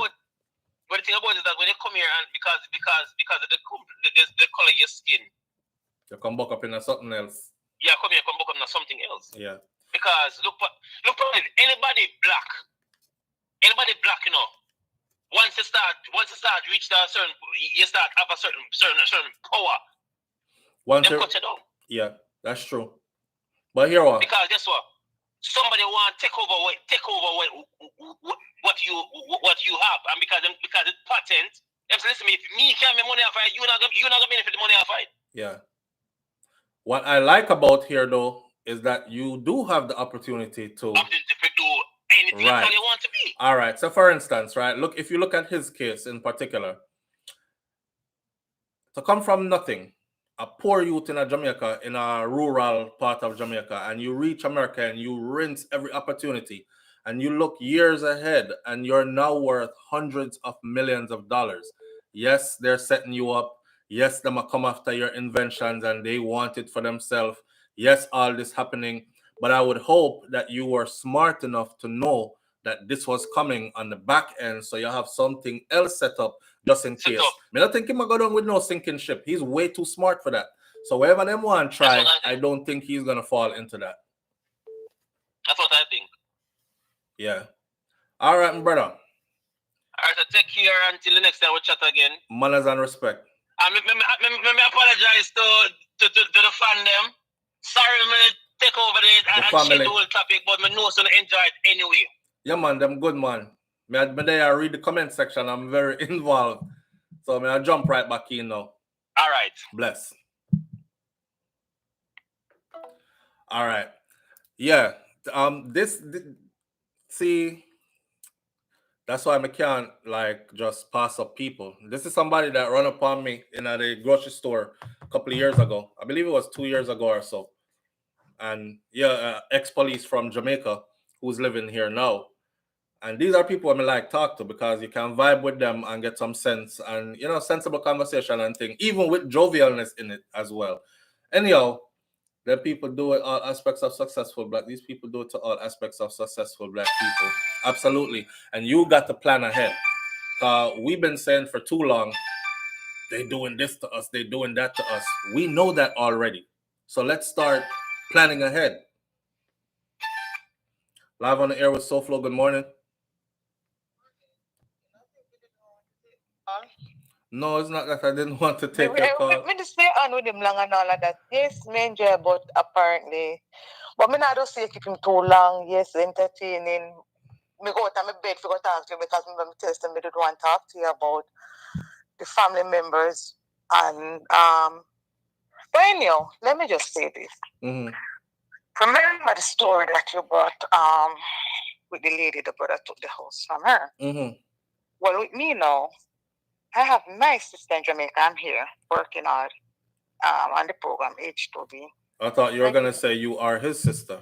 But the thing about it is that when you come here and because of the color of your skin, you come back up into something else. Yeah, come here, come back up into something else. Yeah. Because look at it, anybody black, you know, once you start reach that certain, you start have a certain power. Once they cut you down. Yeah, that's true. But here what? Because guess what? Somebody want to take over what you have, and because it's patent. Them say, listen, if me can't make money off it, you're not gonna benefit the money off it. Yeah. What I like about here though is that you do have the opportunity to do anything that you want to be. All right. So for instance, right, if you look at his case in particular, to come from nothing, a poor youth in Jamaica, in a rural part of Jamaica, and you reach America and you rinse every opportunity and you look years ahead and you're now worth hundreds of millions of dollars. Yes, they're setting you up. Yes, they might come after your inventions and they want it for themselves. Yes, all this happening. But I would hope that you were smart enough to know that this was coming on the back end, so you have something else set up just in case. I don't think he might go down with no sinking ship. He's way too smart for that. So wherever them want to try, I don't think he's going to fall into that. That's what I think. Yeah. All right, my brother. All right, so take care until the next time we chat again. Manners and respect. I apologize to the fan them. Sorry, I'm take over and change the whole topic, but I know so I enjoy it anyway. Yeah, man, them good, man. I read the comment section. I'm very involved. So I jump right back in now. All right. Bless. All right. Yeah. See, that's why I can't just pass up people. This is somebody that run upon me in the grocery store a couple of years ago. I believe it was 2 years ago or so. And ex-police from Jamaica who's living here now. And these are people I talk to because you can vibe with them and get some sense and, sensible conversation and thing, even with jovialness in it as well. Anyhow, the people do it all aspects of successful black. These people do it to all aspects of successful black people. Absolutely. And you got to plan ahead. We've been saying for too long, they doing this to us, they doing that to us. We know that already. So let's start planning ahead. Live on the air with SouFlo. Good morning. No, it's not that I didn't want to take your call. Me just stay on with him long and all of that. Yes, me enjoy, but apparently, but me not just say keep him too long. Yes, entertaining. Me go out of my bed to go talk to you because me tell them me don't want to talk to you about the family members and But anyhow, let me just say this. Mm-hmm. Remember the story that you brought with the lady the brother took the house from her. Mm-hmm. Well, with me now, I have my sister in Jamaica. I'm here working hard on the program H2B. I thought you were gonna say you are his sister.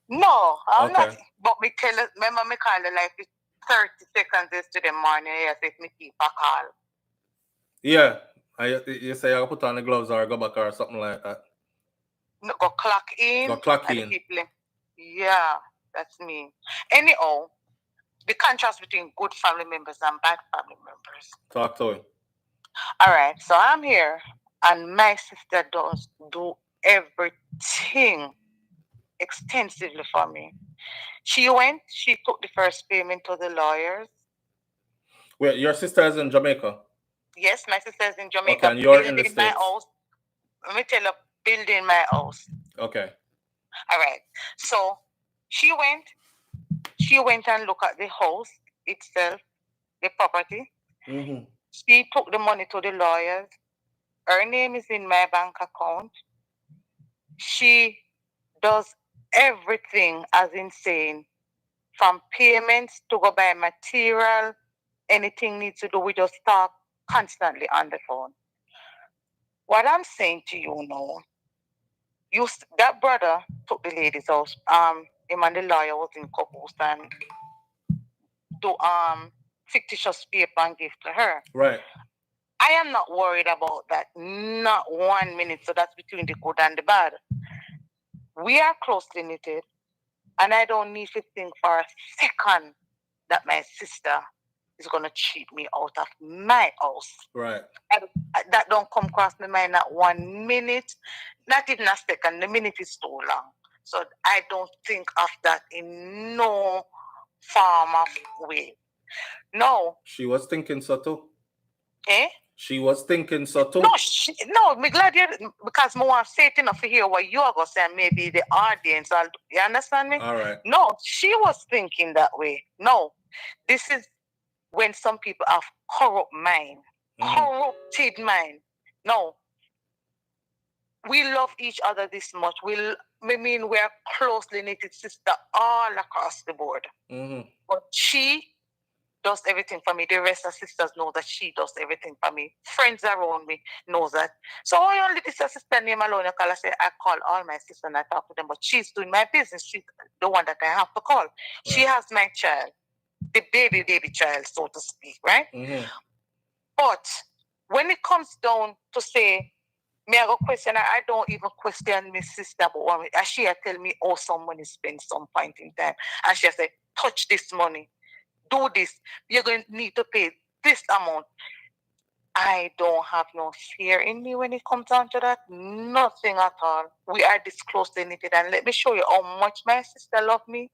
No, I'm Okay. not. But me tell her, remember me call her like 30 seconds yesterday morning. Yes, if me keep a call. Yeah. You say I put on the gloves or go back or something like that. No, go clock in. Go clock and in. People, yeah, that's me. Anyhow, the contrast between good family members and bad family members. Talk to him. All right, so I'm here, and my sister does do everything extensively for me. She took the first payment to the lawyers. Wait, your sister is in Jamaica? Yes, my sister is in Jamaica. Okay, and you're in the my States. house. Let me tell you, building my house. Okay. All right. So she went and looked at the house itself, the property. Mm-hmm. She took the money to the lawyers. Her name is in my bank account. She does everything as insane, from payments to go buy material, anything needs to do, we just talk constantly on the phone. What I'm saying to you now, that brother took the lady's house. Him and the lawyer was in couples and do fictitious paper and give to her. Right. I am not worried about that, not 1 minute. So that's between the good and the bad. We are closely knitted, and I don't need to think for a second that my sister is going to cheat me out of my house. Right. That don't come across my mind not 1 minute, not even a second. The minute is too long. So I don't think of that in no form of way. No. She was thinking so too. Eh? She was thinking so too. No, I'm glad you, because I want to say it enough to hear what you are going to say, maybe the audience. You understand me? All right. No, she was thinking that way. No, this is when some people have corrupt mind, corrupted mind. No, we love each other this much. We're closely knitted sister all across the board. Mm-hmm. But she does everything for me. The rest of sisters know that she does everything for me. Friends around me know that. So I only this sister name alone. I call all my sisters and I talk to them. But she's doing my business. She's the one that I have to call. Right. She has my child, the baby child, so to speak, right? Mm-hmm. But when it comes down to say, me I go question, I don't even question my sister, but she tell me, oh, some money spent some point in time, and she say, touch this money. Do this, you're going to need to pay this amount. I don't have no fear in me when it comes down to that. Nothing at all. We are this closely knitted. And let me show you how much my sister loves me.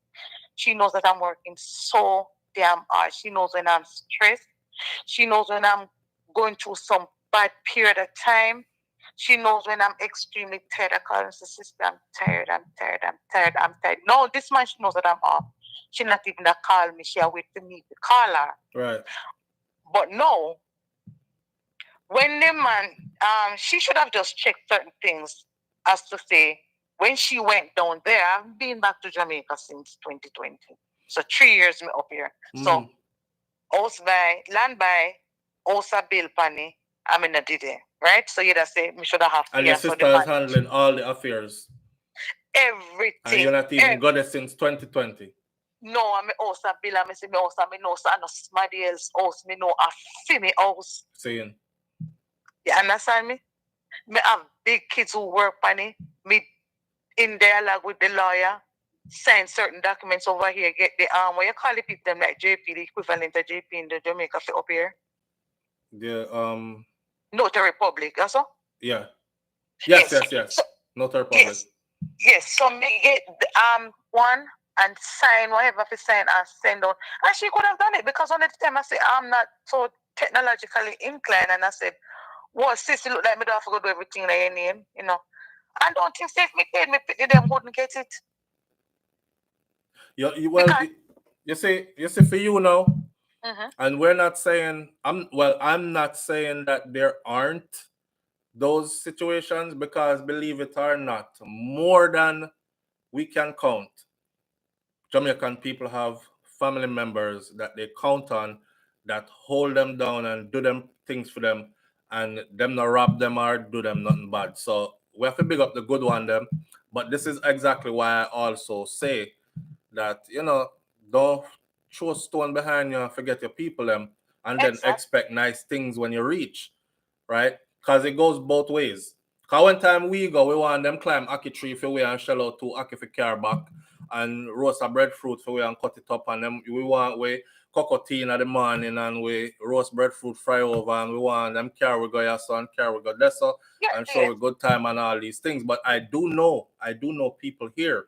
She knows that I'm working so damn hard. She knows when I'm stressed. She knows when I'm going through some bad period of time. She knows when I'm extremely tired. I call her, sister, I'm tired. No, this man, she knows that I'm off. She not even a call me. She wait for me to call her. Right. But no, when the man, she should have just checked certain things, as to say, when she went down there, I've been back to Jamaica since 2020. So 3 years me up here. Mm-hmm. So house buy, land buy, house a bill panny, I'm in a did it, right? So you just say, me should have. And your sister is handling all the affairs. Everything. And you're not even got it since 2020. No, I'm also a bill. I'm saying also me know so I know somebody else house. Me know a family house. Saying. You understand me? Me have big kids who work for me. Me in dialogue with the lawyer, sign certain documents over here. Get the what you call it? People them like JP, the equivalent of JP in the Jamaica for up here. The Notary Public, also. Yeah. Yes. So, Notary Public. Yes. So me get one and sign whatever to sign and send out. And she could have done it because on the time I said, I'm not so technologically inclined. And I said, well, sis, you look like me don't have to go do everything like your name, you know. I don't think if me paid me pity them wouldn't get it. You see for you now, and we're not saying I'm not saying that there aren't those situations, because believe it or not, more than we can count, Jamaican people have family members that they count on that hold them down and do them things for them, and them not rob them or do them nothing bad. So we have to big up the good one them. But this is exactly why I also say that, don't throw stone behind you and forget your people them, and then expect nice things when you reach, right? Because it goes both ways. Because one time we go, we want them climb Aki tree for we and shell out 2 Aki for car back, and roast a breadfruit for we and cut it up, and then we want we cocoa tea in the morning and we roast breadfruit fry over, and we want them car we go your son, car we go there, so and show we good time and all these things. But I do know people here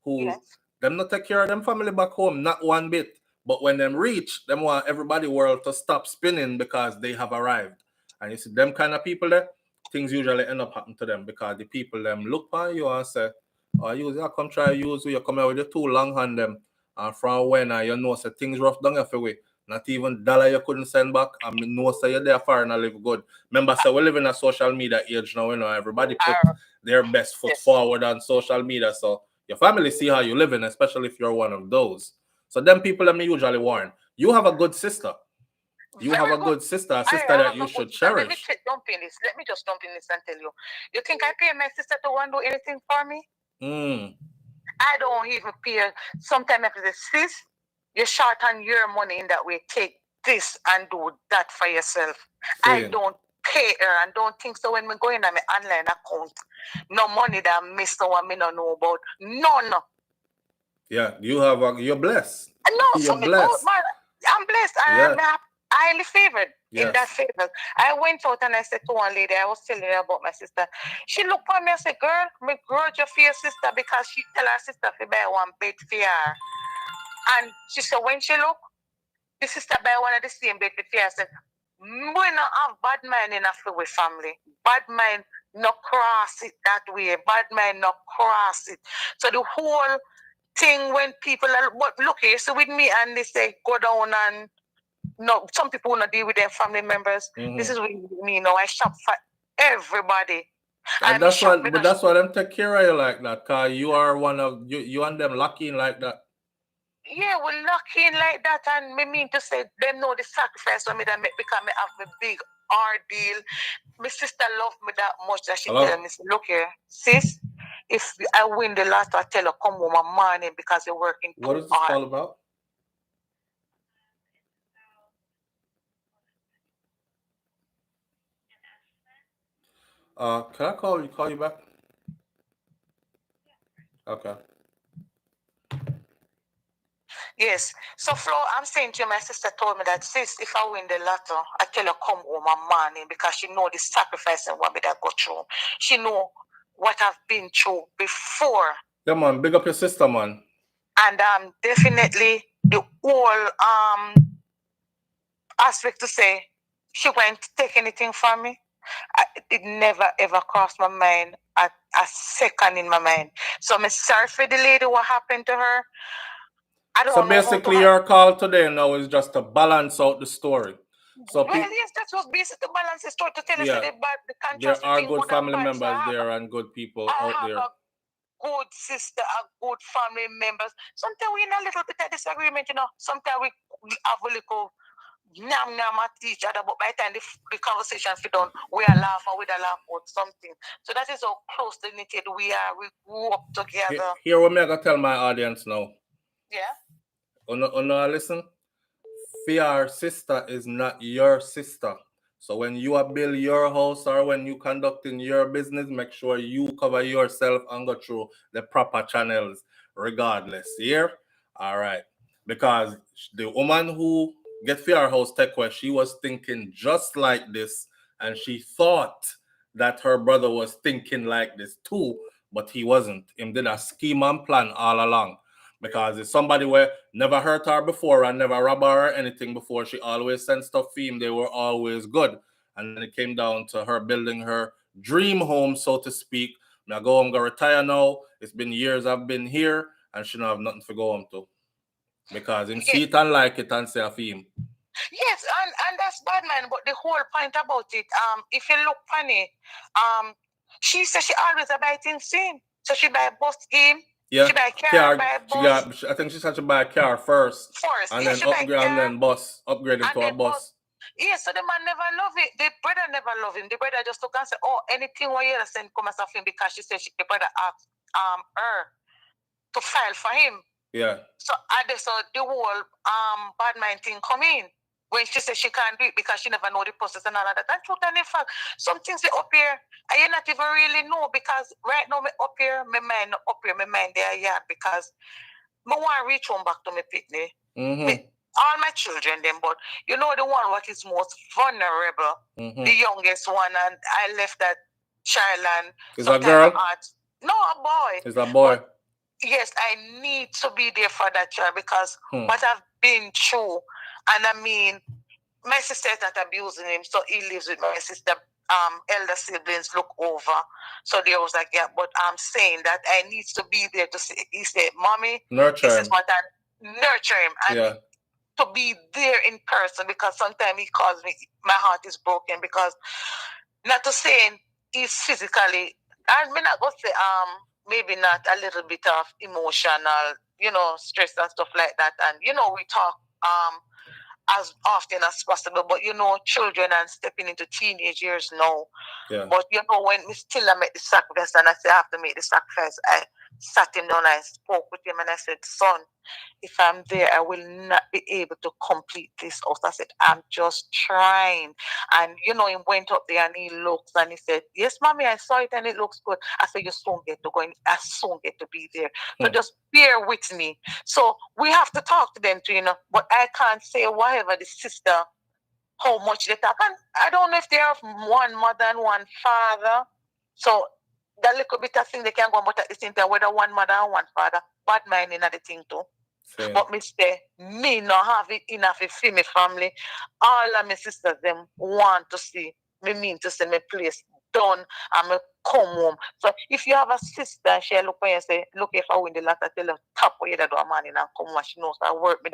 who them not take care of them family back home, not one bit. But when them reach, them want everybody world to stop spinning because they have arrived. And you see them kind of people there, things usually end up happening to them because the people them look on you and say, oh, you come try use you come here with your 2 long hand them. And from when you know say things rough down your way. Not even dollar you couldn't send back. I mean, no say you're there far and I live good. Remember, so we live in a social media age now, everybody put their best foot forward on social media. So your family see how you living, especially if you're one of those. So them people that me usually warn. You have a good sister. You have a good sister, a sister that you should cherish. Let me just jump in this and tell you. You think I pay my sister to want to do anything for me? I don't even pay. Sometimes I say, sis, you're short on your money in that way. Take this and do that for yourself. Same. I don't pay her and don't think so when we go in on my online account. No money that I missed or I may not know about. None. Yeah, you're blessed. No, you're blessed. I'm blessed. I'm highly favored in that favor. I went out and I said to one lady, I was telling her about my sister. She looked at me and said, girl, me grudge you for your sister because she tell her sister to buy one bed for her. And she said, when she look, the sister buy one of the same bed for her. I said, we not have bad mind in a family. Bad mind not cross it that way. Bad mind not cross it. So the whole thing when people are, but look here, so with me and they say go down and no, some people want to deal with their family members. This is with me, I shop for everybody. And that's why them take care of you like that, cause you are one of you and them lucky in like that. Yeah, we're lucky in like that, and me mean to say them know the sacrifice for me that make because me have a big ordeal. My sister love me that much that she tell me, look here, sis, if I win the lotto, I tell her come home on morning because you're working too hard. What is this all about? Can I call you back? Okay. Yes. So Flo, I'm saying to you, my sister told me that sis, if I win the lotto, I tell her come home on morning because she know the sacrifice and what me that go through. She know what I've been through before. Yeah, man, big up your sister, man. And definitely the whole aspect to say she won't take anything from me. It never ever crossed my mind a second in my mind. So I'm sorry for the lady what happened to her. I don't know. So basically your call today now is just to balance out the story. So yes, that was basically to balance the story to tell us the contrast. There are good family members there and good people out there. Good sister, a good family members. Sometimes we in a little bit of disagreement, Sometimes we have a little nam at each other, but by the time the conversation is done, we are laughing with a laugh about something. So that is how close knitted we are. We grew up together. Here what I'm gonna tell my audience now. Yeah. Listen. Your sister is not your sister. So when you are build your house or when you conducting your business, make sure you cover yourself and go through the proper channels regardless. Here? All right. Because the woman who get for your house take away, she was thinking just like this, and she thought that her brother was thinking like this too, but he wasn't. Him did a scheme and plan all along. Because it's somebody where never hurt her before and never robbed her or anything before. She always sent stuff for him. They were always good. And then it came down to her building her dream home, so to speak. I go home, go retire now. It's been years I've been here, and she don't have nothing to go home to. Because him see it and like it and say a him. Yes, and that's bad, man. But the whole point about it, if you look funny, she said she always buy things same. So she buy a bus game. Yeah, she buy a car, buy a bus. I think she had to buy a car first. And yeah, then upgrade it to a bus. Yeah, so the man never love it. The brother never love him. The brother just look and say, oh, anything what you send come as a him because she said the brother asked her to file for him. Yeah. So the whole bad mind thing come in. When she said she can't do it because she never know the process and all of that. And truth and in fact, some things they up here, I not even really know because right now me up here, my mind not up here, my mind there, yeah, because I want to reach home back to my pitney. All my children, them, but you know the one what is most vulnerable, the youngest one, and I left that child and is a girl? No, a boy. Is a boy. But yes, I need to be there for that child because what I've been through, and I mean, my sister is not abusing him, so he lives with my sister. Elder siblings look over. So they was like, yeah, but I'm saying that I need to be there to say. He said, "Mommy, nurture this him. is what I nurture him." And to be there in person because sometimes he calls me, my heart is broken because not to saying he's physically, and me not go say maybe not a little bit of emotional, stress and stuff like that. And we talk as often as possible, but children and stepping into teenage years now. Yeah. But when we still I make the sacrifice and I say I have to make the sacrifice, I sat him down, I spoke with him and I said, son, if I'm there, I will not be able to complete this. I said, I'm just trying. And, he went up there and he looked and he said, yes, mommy, I saw it and it looks good. I said, you soon get to go in. I soon get to be there. So just bear with me. So we have to talk to them too, but I can't say whatever the sister, how much they talk. And I don't know if they have one mother and one father. So that little bit of thing they can go on, but at the same time, whether one mother and one father, bad mind in the thing too. Same. But me not have it enough for my family. All of my sisters them want to see me mean to see my place done and me come home. So if you have a sister, she look when you say, look if I win the lottery, tell her top where you do a man and come home. She knows I work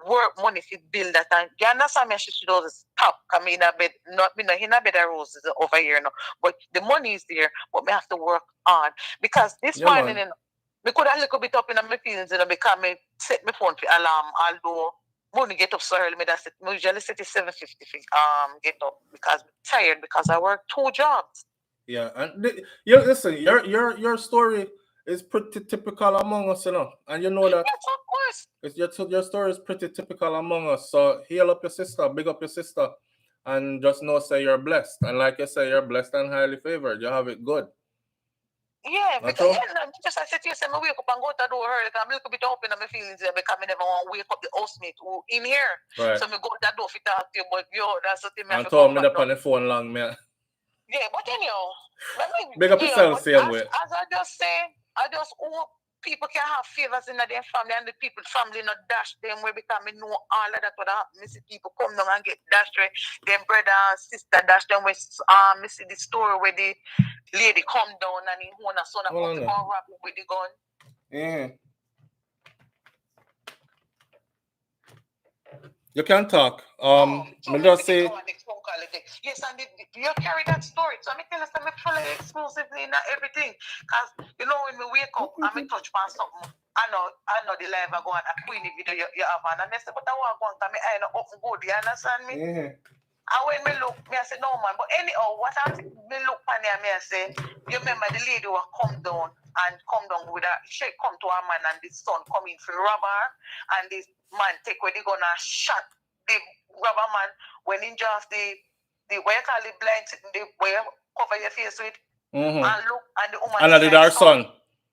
work money to build that. And you understand me? She does stop coming in a bed, not in a bed of roses over here now. But the money is there, but me have to work hard because this morning. Me could have a little bit up in my feelings, because I set my phone for alarm, although morning get up so early, me usually set it 7:50 get up because I'm tired because I work 2 jobs. Yeah, and listen, your story is pretty typical among us, and you know that. Yes, of course. Your story is pretty typical among us. So heal up your sister, big up your sister, and just know say you're blessed. And like you say, you're blessed and highly favored. You have it good. Yeah, because just I said to you, I wake up and go to the door early because I'm a little bit open on my feelings because I never want to wake up the housemate who in here. Right. So I go to the door to talk to you, but that's the thing. And told me up on the phone long, man. Yeah, but anyhow, big up yourself same way. As I just say, I just hope people can have favors in their family and the people family not dash them where because I know all of that what happen. I see people come down and get dashed where them brother and sister dash them where I see the story where the lady come down and he own a son and come to go rob him with the gun. Yeah. You can talk. Just say. Yes, and you carry that story. So I tell us I'm fully exclusively in everything. Because when we wake up and we touch on something, I know the live I go on a Queenie video you have on. And I say, but I want to go on because I know up and good. You understand me? Yeah. And when me look, I say, no man. But anyhow, what I me look on there, I say, you remember the lady who come down with her, she come to her man and the son come in for rob her, and this man take where they gonna shot the robber man when he just the way you call it blind, the way you cover your face with, and look, and the woman. And I did our son.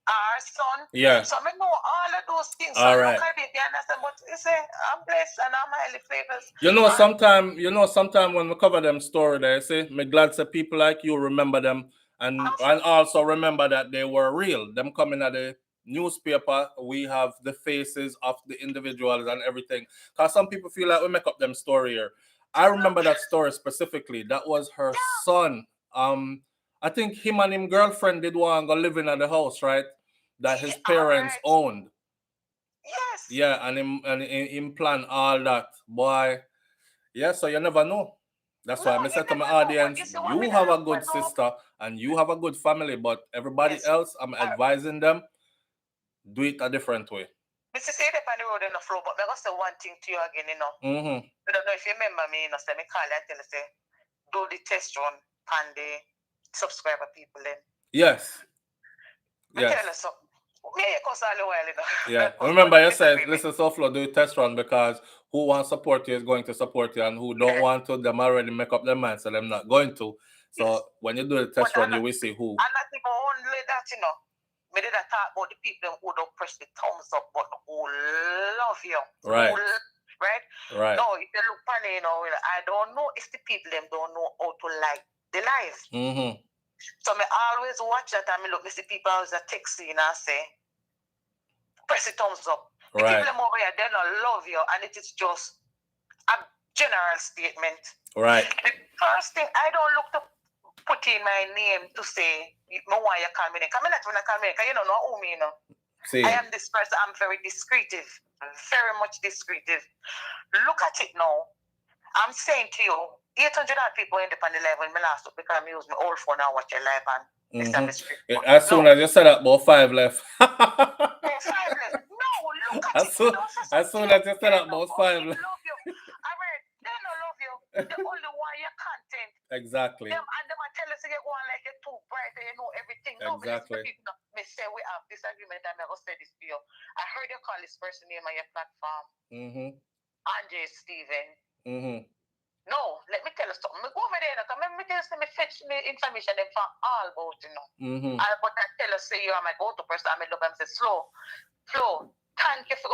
Our son. Yeah. So I know all of those things. All so right. Look at it, you understand? But you say I'm blessed and I'm highly favored. Sometime when we cover them story, they say, me glad say people like you remember them and also remember that they were real. Them coming at the newspaper, we have the faces of the individuals and everything. Because some people feel like we make up them story here. I remember that story specifically. That was her son. I think him and him girlfriend did one go living at the house, right? That his parents owned. Yes. Yeah, and him plan all that. Boy, yeah, so you never know. That's why I said to my audience, you have a good sister and you have a good family, but everybody else, I'm advising them, do it a different way. Mr. Say the on the road in the flow, but I got say one thing to you again, you know. Mm-hmm. I don't know if you remember me, you know, so me call you and tell you, say, do the test run and the subscriber people then. Yes. Yes. Tell us something. Me, it costs all the while, you know. Yeah. Remember, you said, listen, SouFlo, do a test run because who wants to support you is going to support you, and who don't want to, them already make up their mind, so them not going to. So when you do the test run, you will see who. And not even only that, you know. Me did talk about the people who don't press the thumbs up button, who love you. Right. Right? No, if you look funny, you know, I don't know if the people them don't know how to like the life. Mm-hmm. So me always watch that and me look, me see people always texting and say, press the thumbs up. The people them over here, they don't love you, and it is just a general statement. Right. The first thing, I don't look to put in my name to say, no why you call me name. Come in, when I call me, because you don't know who me, you know. See. I am this person, I'm very discretive. Very much discretive. Look at it now. I'm saying to you, 800 people end up on the live when me last up because I use my old phone and watch your live and as soon as you said that, about 5 left. 5 left. No, look at as soon as you said that, about 5 left. They don't love you. They only want your content. Exactly. And them I tell us you go on like you're too bright and you know everything. Exactly. No, me say we have disagreement and I will say this to you. I heard you call this person name on your platform. Mm-hmm. Andre Steven. Mm-hmm. No, let me tell you something. Me go over there, because me tell you, me fetch me information them from all about, you know. Mm-hmm. But I tell you, say you are my go-to person, I love them, say, Flo, thank you for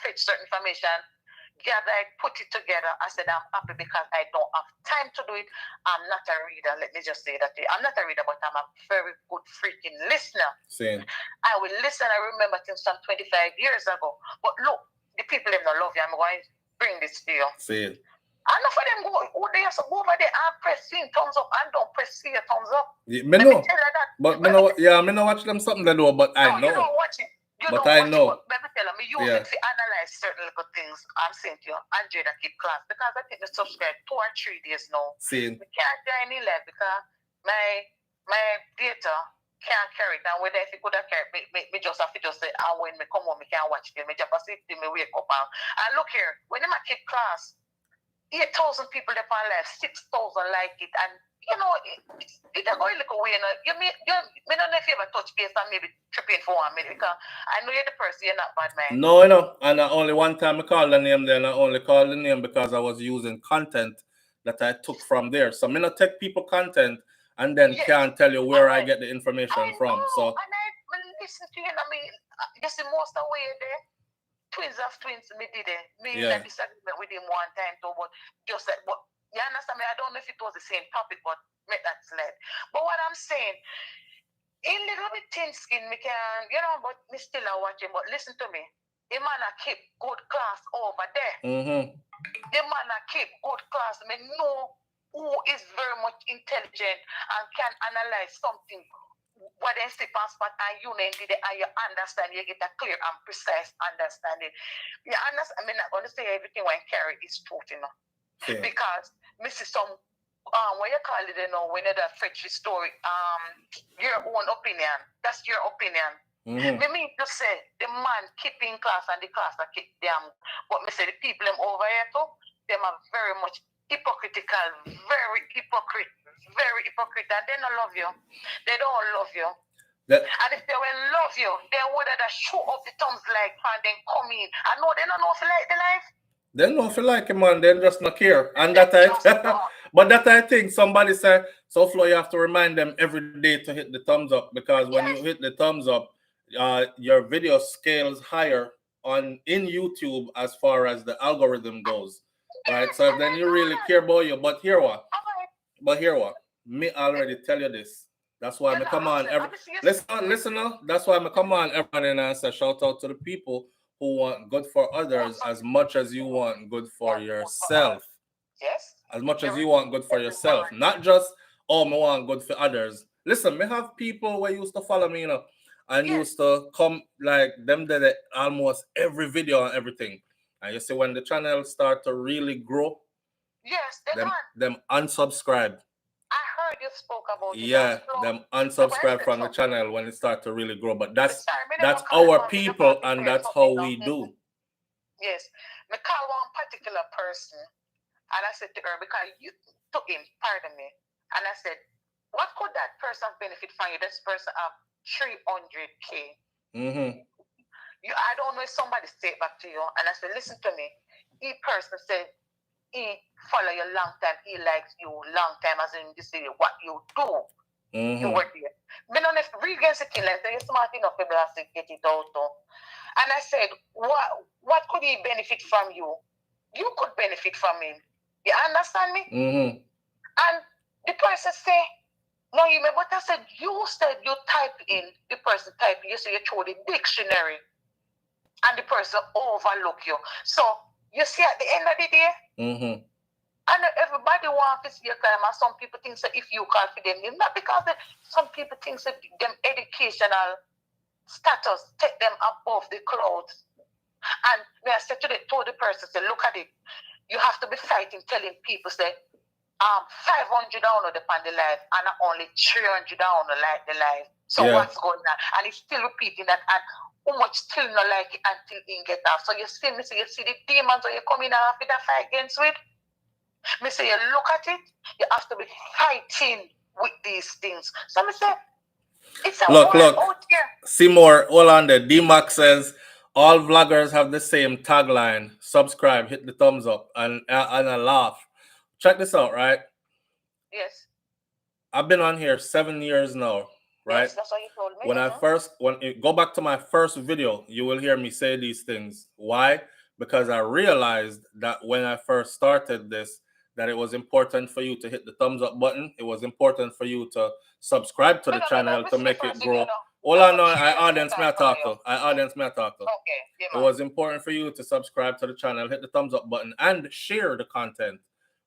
fetch certain information. Gather, I put it together. I said, I'm happy because I don't have time to do it. I'm not a reader. Let me just say that. I'm not a reader, but I'm a very good freaking listener. Same. I will listen. I remember things from 25 years ago. But look, the people them don't love you. I'm going to bring this to you. Same. Enough of them go over there and press thumbs up and don't press thumbs up. Yeah, me know. But me know, me know watch them something they do, but I know. You don't watch it. But I know. But let me tell them, me use it to analyze certain little things. I'm saying to you, Andre, that keep class. Because I think we subscribe 2 or 3 days now. See. We can't join in live because my data can't carry it. And whether if it could have carried, me just have to just say, and when me come home, me can't watch it. Me just have to me wake up and look here, when I keep class, 8,000 people there on live, 6,000 like it, and you know, it a going look away. You me don't know if you ever touch base and maybe tripping for 1 minute because I know you're the person, you're not bad man. No, you know, and only one time I called the name there, and I only called the name because I was using content that I took from there. So I'm not take people content and then can't tell you where I get the information from. So and I listen to you, and I mean, you see most of the way there. Twins of twins, me did it. Me had disagreement with him one time too, but just like, but you understand me? I don't know if it was the same topic, but make that slide. But what I'm saying, in little bit thin skin, me can, you know, but me still are watching. But listen to me, the man a keep good class over there. Mm-hmm. The man a keep good class. Me know who is very much intelligent and can analyze something. What they say passport and you name it and you understand, you get a clear and precise understanding. You understand? I mean, I'm not going to say everything when carry is truth, you know. Yeah. Because me see some what you call it, you know, when you fetch the story, your own opinion. That's your opinion. Mm-hmm. Me mean to say the man keeping class and the class that keep them. But me say the people them over here too, them are very much hypocritical, very hypocrite, and they don't love you. They don't love you. And if they will love you, they would have show up the thumbs like and then come in. I know they don't know if you like the life. They don't know if you like it, man. They just not care. And that but that I think somebody said, SouFlo, you have to remind them every day to hit the thumbs up, because when you hit the thumbs up, your video scales higher in YouTube as far as the algorithm goes. Right? So then you really care about you. But here what? Me already tell you this, That's why I come on. Listen, that's why I come on everyone and say shout out to the people who want good for others as much as you want good for yourself. Yes. As much as you want good for yourself. Not just, oh, I want good for others. Listen, me have people who used to follow me, and used to come like them did it almost every video and everything. And you see when the channel start to really grow, yes, them unsubscribe. I heard you spoke about it. Yeah, them unsubscribe from the channel when it start to really grow. But that's our people and that's how we do. Yes. Me call one particular person and I said to her, because you took him, pardon me, and I said, what could that person benefit from you? This person have 300K. I don't know if somebody said back to you, and I said, listen to me. He person said he follow you long time, he likes you long time, as in this is what you do. You work here. Me don't know if real girls like you're smart enough to get it out. And I said, what could he benefit from you? You could benefit from him. You understand me? And the person say, no, you may, but I said you type in, the person type in, you say you throw the dictionary and the person overlook you. So you see at the end of the day, and everybody wants to see your crime, and some people think that if you call for them, not because some people think that them educational status take them above the clouds. And I said to the person, say, look at it. You have to be fighting, telling people, say, 500 down on the life, and only 300 down on the life. So what's going on? And he's still repeating that, and how much still not like it until he get off. So you see me, so you see the demons when you come in after that fight against it. Me say you look at it, you have to be fighting with these things. So me say, it's a look. out here. Seymour, hold on there. D-Max says all vloggers have the same tagline. Subscribe, hit the thumbs up, and a laugh. Check this out, right? Yes. I've been on here 7 years now, right? Yes, that's what you told me. When you go back to my first video, you will hear me say these things. Why? Because I realized that when I first started this, that it was important for you to hit the thumbs up button. It was important for you to subscribe to the channel to make it grow. All I know, I audience me I talk to. Okay. It was important for you to subscribe to the channel, hit the thumbs up button, and share the content,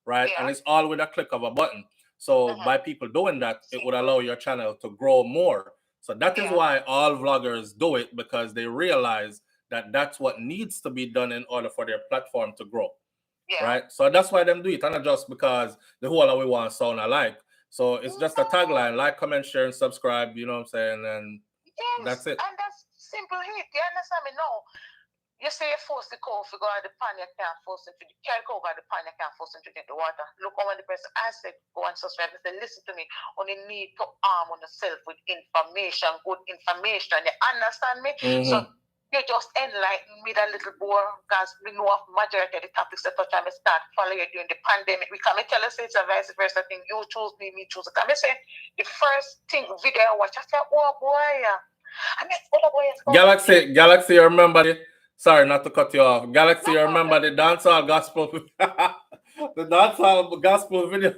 right? And it's all with a click of a button. So by people doing that, it would allow your channel to grow more. So that is why all vloggers do it, because they realize that that's what needs to be done in order for their platform to grow. Right? So that's why them do it, and not just because the whole of we want sound alike. So it's just a tagline: like, comment, share, and subscribe. You know what I'm saying? And that's it. And that's simple hit. You understand me? No. You say you force the cow to go out the pan, you can't force it to carry cow out the pan, you can't force it to drink the water. Look on the person I said, go and subscribe. I said, listen to me. Only need to arm on yourself with information, good information. You understand me? So you just enlighten me that little boy, because we know of majority of the topics that touch, I start following you during the pandemic. We come and tell us it's a vice versa thing. You choose me choose it. I say the first thing video I watch, I say, oh boy, I mean, oh boy, Galaxy, you remember it? Sorry, not to cut you off. Galaxy, you remember the dancehall gospel, the dancehall gospel video?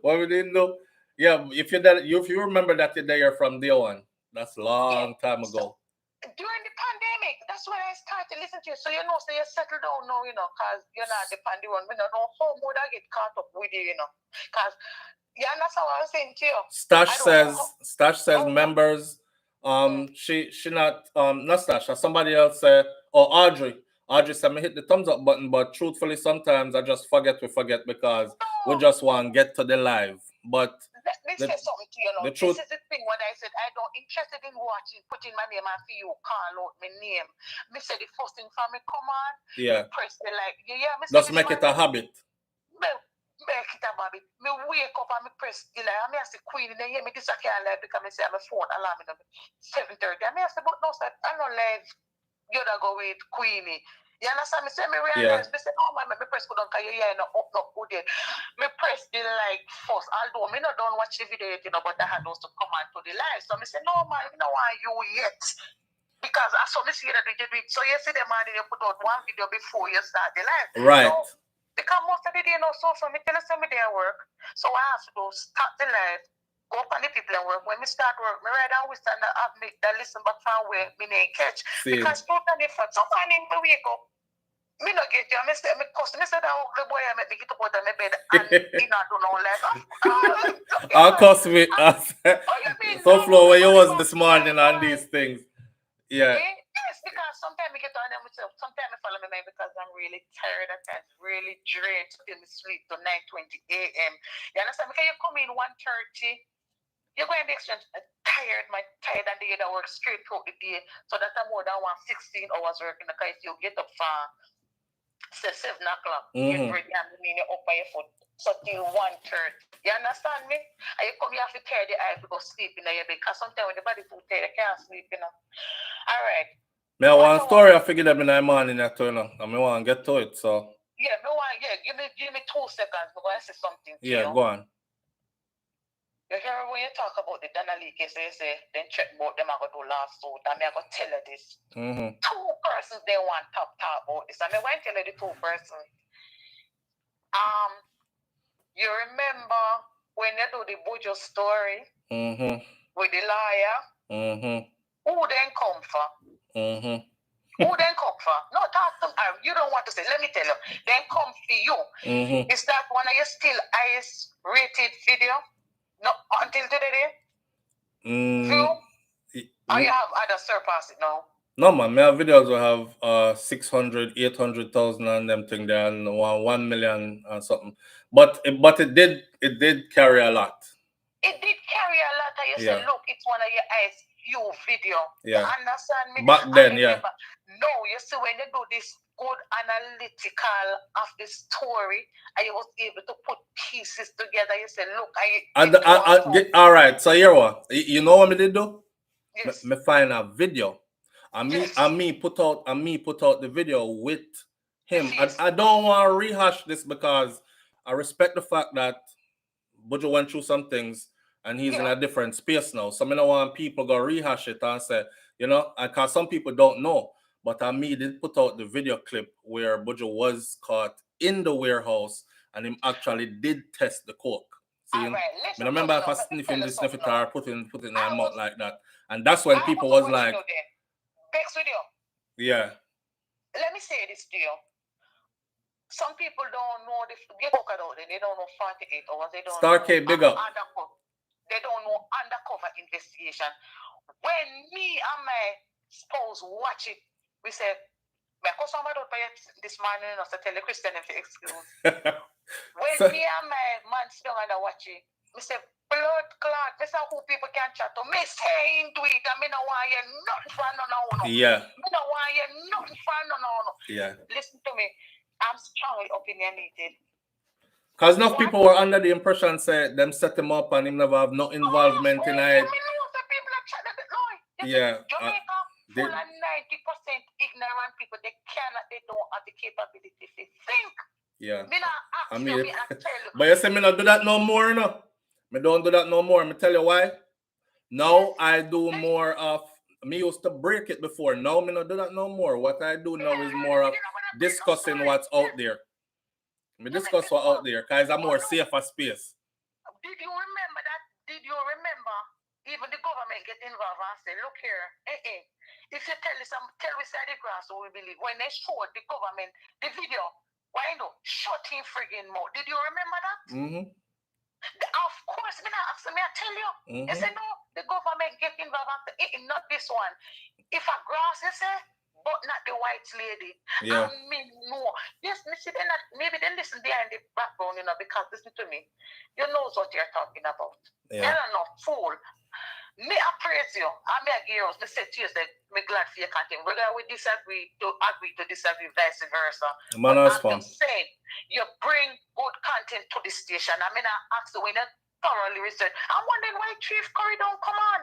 What we didn't know? Yeah, if you remember that you're from day one, that's a long time ago. So, during the pandemic, that's when I started to listen to you. So you settle down now, because you're not the pandemic. We don't know how would I get caught up with you, because you understand what I'm saying to you. Stash says members. She not Stash. Somebody else said, Audrey said me hit the thumbs up button, but truthfully sometimes I just forget because we just want to get to the live. But let me say something to you now. This is the thing what I said. I don't interested in watching, putting my name and you call out my name. Me say the first thing for me come on. Press the like. Just make it a habit. Make it a habit. Me wake up and me press the like. I may say Queen, and then hear me this I can't live because I say I'm a phone alarm in 7:30. I may say, but no, sir, I don't live. You don't go with Queenie. You understand me? Say me realize, me say, oh man, me press go down because you hear no up, no good. Me press the like first, although me not don't watch the video yet, but I had those to come on to the live. So me say, no man, I don't want you yet. Because I saw me see that they did it. So you see the man, you put out one video before you start the live. Right. So, because most of the day, so me tell us me there work. So I have to go start the live, go up on the people and work. When me start work, me right down with stand up, me that listen back from where me name catch. See. Because totally for some morning me wake up, me not get you. Me say me custom. Me say that the boy I make me get up out of my bed and me not do no like. I'll cost me. SouFlo, where you was this morning on these things. Yeah. Yes, because sometimes I get on them myself. Sometimes I follow my mind because I'm really tired at times, really drained till me sleep to 9:20 a.m. You understand? Because you come in 1:30, you're going to be extra tired, and the other work straight throughout the day. So that's more than 16 hours working because you get up for say 7 o'clock, get ready and mean you're up by your foot. So till 1:30. You understand me? And you come, you have to carry the eye to go sleep in your bed because sometimes when the body too tired, you can't sleep, you know. All right. Me one story I figured them in the morning at you know. And me want to get to it, so. Yeah, give me 2 seconds because I say something to you. Yeah, go on. You hear when you talk about the Donnelly case, you say, then check about them, I go do lawsuit, and I go tell you this. 2 persons they want talk about this. And I want to tell you the 2 persons. You remember when you do the Bujo story with the lawyer? Who then come for? Who then come for? No, talk to you don't want to say. Let me tell you. Then come for you. Is that one of your still highest rated video? No, until today? Or you have other surpass it now? No, man. My videos will have 600, 800,000 on them thing there and 1 million and something. But it did carry a lot. It did carry a lot. And you say, look, it's one of your highest view video. Yeah. You understand me? Back then, yeah. No, you see when you do this good analytical of the story and you was able to put pieces together, you say, look, all right, so here what? You know what me did do? Yes. Me find a video. And me put out the video with him. I don't want to rehash this because I respect the fact that Bujo went through some things and he's in a different space now. So I don't want people go rehash it and say, you know, because some people don't know. But me did put out the video clip where Bujo was caught in the warehouse and him actually did test the coke. See, I remember if I sniff it or put it in my mouth like that. And that's when people was like, yeah. Let me say this to you. Some people don't know the coke out there. They don't know 48 hours. They don't Star K, big up. They don't know undercover investigation. When me and my spouse watch it, we say, my customer don't pay this morning, I tell the Christian if you excuse. When me and my man sit down and watch it, we say, blood clot, this is who people can chat to. Me saying to it, and me no want you nothing for no. Yeah. Me no want you nothing for no. Yeah. Listen to me, I'm strongly opinionated. Because enough people were under the impression say them set him up and him never have no involvement in it. Yeah. Jamaica full of 90% ignorant people. They don't have the capability to think. Yeah. Me not ask you, me not tell you. But you say me not do that no more, no? Me don't do that no more. Me tell you why. Now I do more of, me used to break it before. Now me not do that no more. What I do now is more of discussing what's out there. Me discuss what's out there because I'm more safer space. Did you remember that? Did you remember even the government get involved and say, look here, if you tell we say the grass, so we believe. When they showed the government the video, why no? Shut him friggin' mouth. Did you remember that? Of course, me not ask me, I tell you. They say no, the government get involved and say, not this one. If a grass, you say, but not the white lady. Yeah. I mean, no. Yes, maybe they listen behind the background, you know, because listen to me. You know what you're talking about. Yeah. You're not fool. Me appraise you. I'm a girl. Me say to you, me glad for your content. Whether we agree to disagree, vice versa. Man, that's fun. I'm saying you bring good content to the station. I mean, I ask you when you thoroughly research. I'm wondering why Chief Curry don't come on.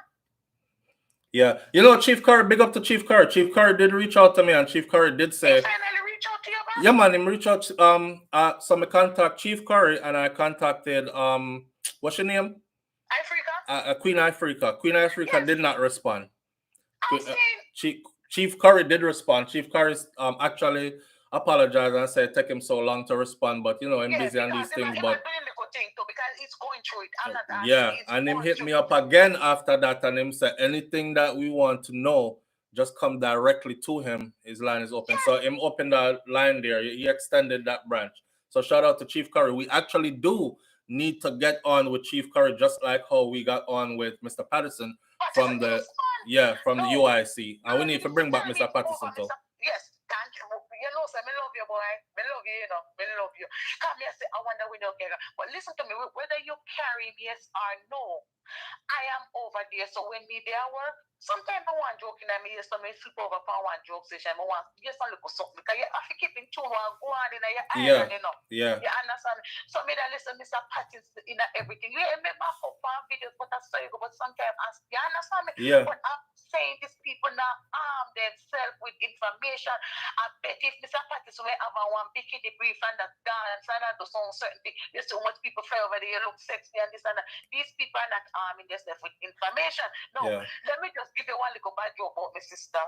Yeah, you know, Chief Curry, big up to Chief Curry. Chief Curry did reach out to me, and Chief Curry did say, he finally reach out to you, man? Yeah, man, him reach out. So I contact Chief Curry, and I contacted what's your name? Africa. Queen Africa. Queen Africa did not respond. I'm saying Chief Curry did respond. Chief Curry actually apologized and said it took him so long to respond, but you know, I'm busy on these things. But because it's going through it. I'm not asking. Yeah, He's and him going hit through me it. up again after that, and him said anything that we want to know, just come directly to him. His line is open. So him opened the line there. He extended that branch. So shout out to Chief Curry. We actually do need to get on with Chief Curry, just like how we got on with Mr. Patterson from the from the UIC. And we need to bring back Mr. Patterson too. Yes, thank you. You know, sir, I love you, boy. I love you, you know. I love you. Come here, say, I wonder we don't get it. But listen to me, whether you carry me, yes or no, I am over there. So when me there work, sometimes I want joking at me, yes, so me sleep over for one joke session. I want just a little something because you have to keep in tune while go on in your island, you know. Yeah. You understand? So me that listen, Mr. Pattinson in everything. You may back up on videos, but I say but sometimes you understand me? Yeah. But I'm saying these people now arm themselves with information. I bet if Mr. Pattinson will have one bikini brief and that dance and that do some certain thing, there's so much people fly over there, look sexy and this and that. These people are not arming themselves with information. No, let me just give you one little bad joke about my sister.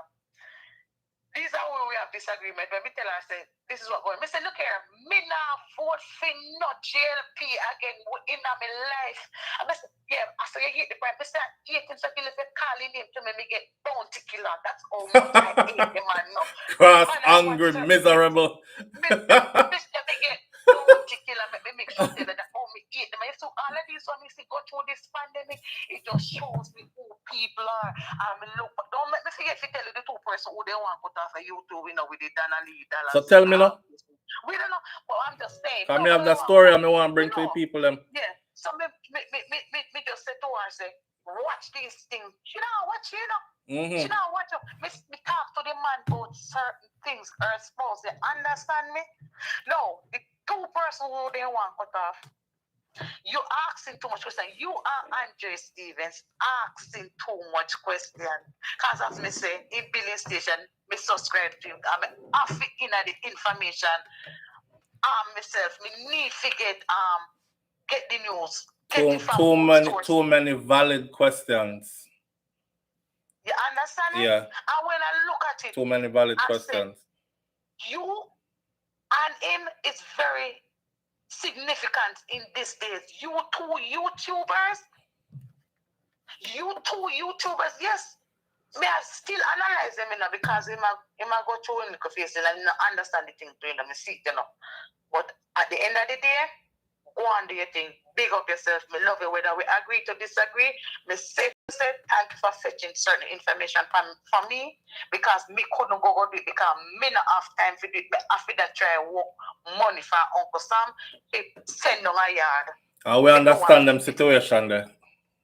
These are where we have disagreement. When me tell her, I say, this is what going. I say, look here, me now vote for no JLP again in my life. I say, yeah, I say, you hate the point. I say, 18 seconds if you calling him to me get bounty killer. That's how much I hate the man. No. Cross, angry, miserable. Me get bounty killer. Me make sure that how me hate them. So all of these when me see go through this pandemic, it just shows me who people are. Look, don't make me forget to tell you the two person who they want to put off a YouTube, you know, with the Dana Lee Dallas. So tell me now. We don't know, but I'm just saying. I have that story I want to bring to the people. Them. Yeah. So me just say to her, say, watch these things. She don't watch, you know. She don't watch. Me talk to the man about certain things. Her spouse, they understand me. No, the two person who they want cut off. You asking too much question. You are Andre Stevens asking too much question. Cause as me say, in billing station, me subscribe to him. I'm off in the information. Myself, me need to get the news. Too many valid questions. You understand it? Yeah. And when I look at it, too many valid questions. You and him is very significant in these days. You two YouTubers, yes. Me I still analyze them, you know, because he might go through in the face and I understand the thing to him, I see, you know. But at the end of the day, go on do your thing. Big up yourself. Me love you whether we agree to disagree. Me say thank you for fetching certain information from me because me couldn't go do it because me not have time for it. Me after that try work money for Uncle Sam. He send on my yard. And we understand them situation there.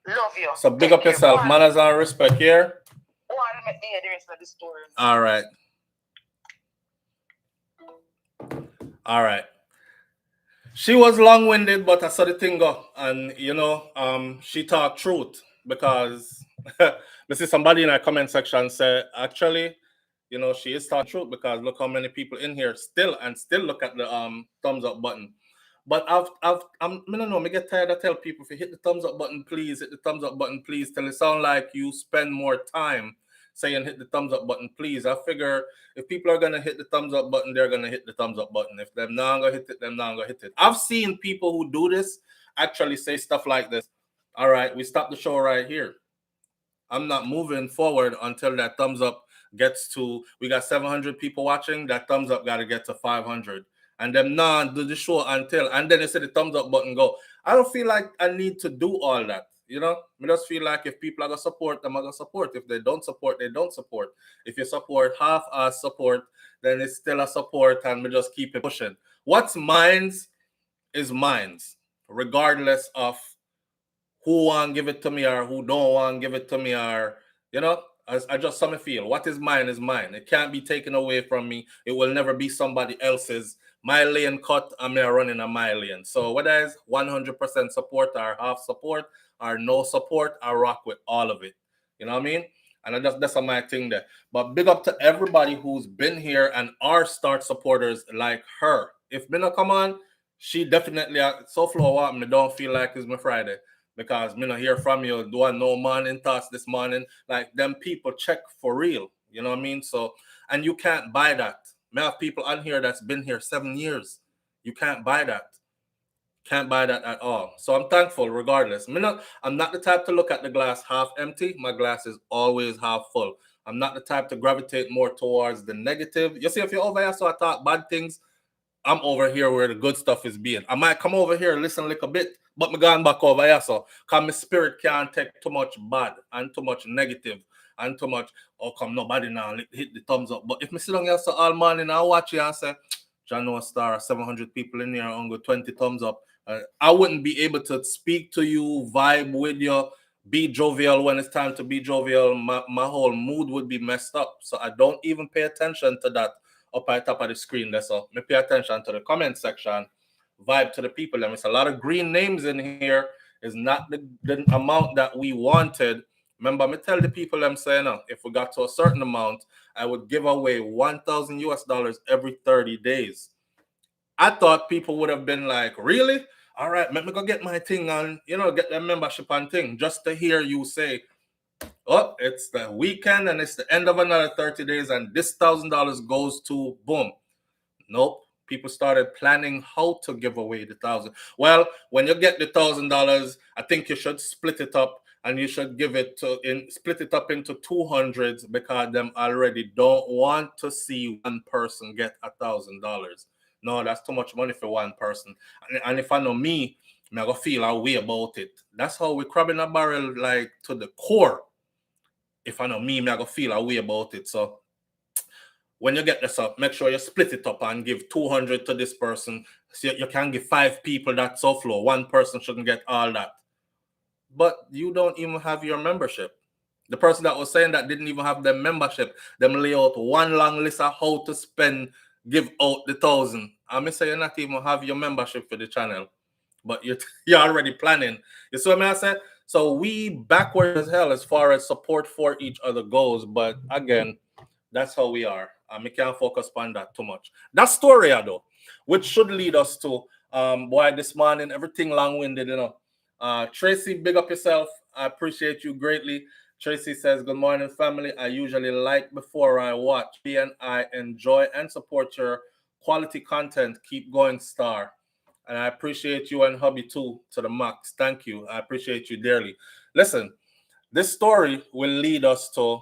Love you. So big up yourself. Manners and respect here. Go on, let me hear the rest of the story. All right. She was long-winded, but I saw the thing go. And, you know, she talked truth because I see somebody in our comment section say, actually, you know, she is talking truth because look how many people in here still look at the thumbs up button. But I don't know, I get tired of tell people if you hit the thumbs up button, please, hit the thumbs up button, please, till it sound like you spend more time saying hit the thumbs up button, please. I figure if people are gonna hit the thumbs up button, they're gonna hit the thumbs up button. If they're not gonna hit it, they're not gonna hit it. I've seen people who do this actually say stuff like this. All right, we stop the show right here. I'm not moving forward until that thumbs up gets to, we got 700 people watching, that thumbs up gotta get to 500. And them do the show until, and then they say the thumbs up button go. I don't feel like I need to do all that. You know, I just feel like if people are gonna support, them are gonna support. If they don't support, they don't support. If you support half-ass support, then it's still a support, and we just keep it pushing. What's mine's is mine's, regardless of who want give it to me or who don't want give it to me, or you know, I just something feel. What is mine is mine. It can't be taken away from me. It will never be somebody else's. My lane cut and me running a my lane. So whether it's 100% support or half support or no support, I rock with all of it. You know what I mean? And that's my thing there. But big up to everybody who's been here and are start supporters like her. If me not come on, she definitely SouFLo me don't feel like it's my Friday. Because me not hear from you, do I know morning thoughts this morning? Like them people check for real. You know what I mean? So, and you can't buy that. I have people on here that's been here 7 years. You can't buy that. Can't buy that at all. So I'm thankful regardless. I'm not the type to look at the glass half empty. My glass is always half full. I'm not the type to gravitate more towards the negative. You see, if you're over here, so I talk bad things, I'm over here where the good stuff is being. I might come over here and listen a little bit, but me gone back over here, so because my spirit can't take too much bad and too much negative and too much, oh, come nobody now, hit the thumbs up. But if me sit down here so all morning, I watch you and say, John Noah Star, 700 people in here, I'm going 20 thumbs up. I wouldn't be able to speak to you, vibe with you, be jovial when it's time to be jovial. My whole mood would be messed up. So I don't even pay attention to that up at the top of the screen. That's all. Me pay attention to the comment section, vibe to the people. There's a lot of green names in here. Is not the amount that we wanted. Remember, me tell the people I'm saying, if we got to a certain amount, I would give away 1,000 US dollars every 30 days. I thought people would have been like, really? All right, let me go get my thing on, get the membership and thing, just to hear you say, oh, it's the weekend and it's the end of another 30 days and this $1,000 goes to boom. Nope. People started planning how to give away the 1,000. Well, when you get the $1,000, I think you should split it up and you should split it up into 200s because them already don't want to see one person get $1,000. No, that's too much money for one person. And if I know me, I'm gonna feel a way about it. That's how we crab in a barrel, like to the core. If I know me, I'm gonna feel a way about it. So when you get this up, make sure you split it up and give 200 to this person. So you can give 5 people that SouFlo. One person shouldn't get all that. But you don't even have your membership. The person that was saying that didn't even have their membership. Them lay out one long list of how to give out the 1,000. I say you not even have your membership for the channel. But you're already planning. You see what I said? So we backwards as hell as far as support for each other goes. But again, that's how we are. We can't focus on that too much. That story, though, which should lead us to why this morning everything long-winded, Tracy, big up yourself. I appreciate you greatly. Tracy says, good morning, family. I usually like before I watch. And I enjoy and support your quality content. Keep going, star. And I appreciate you and hubby too to the max. Thank you. I appreciate you dearly. Listen, this story will lead us to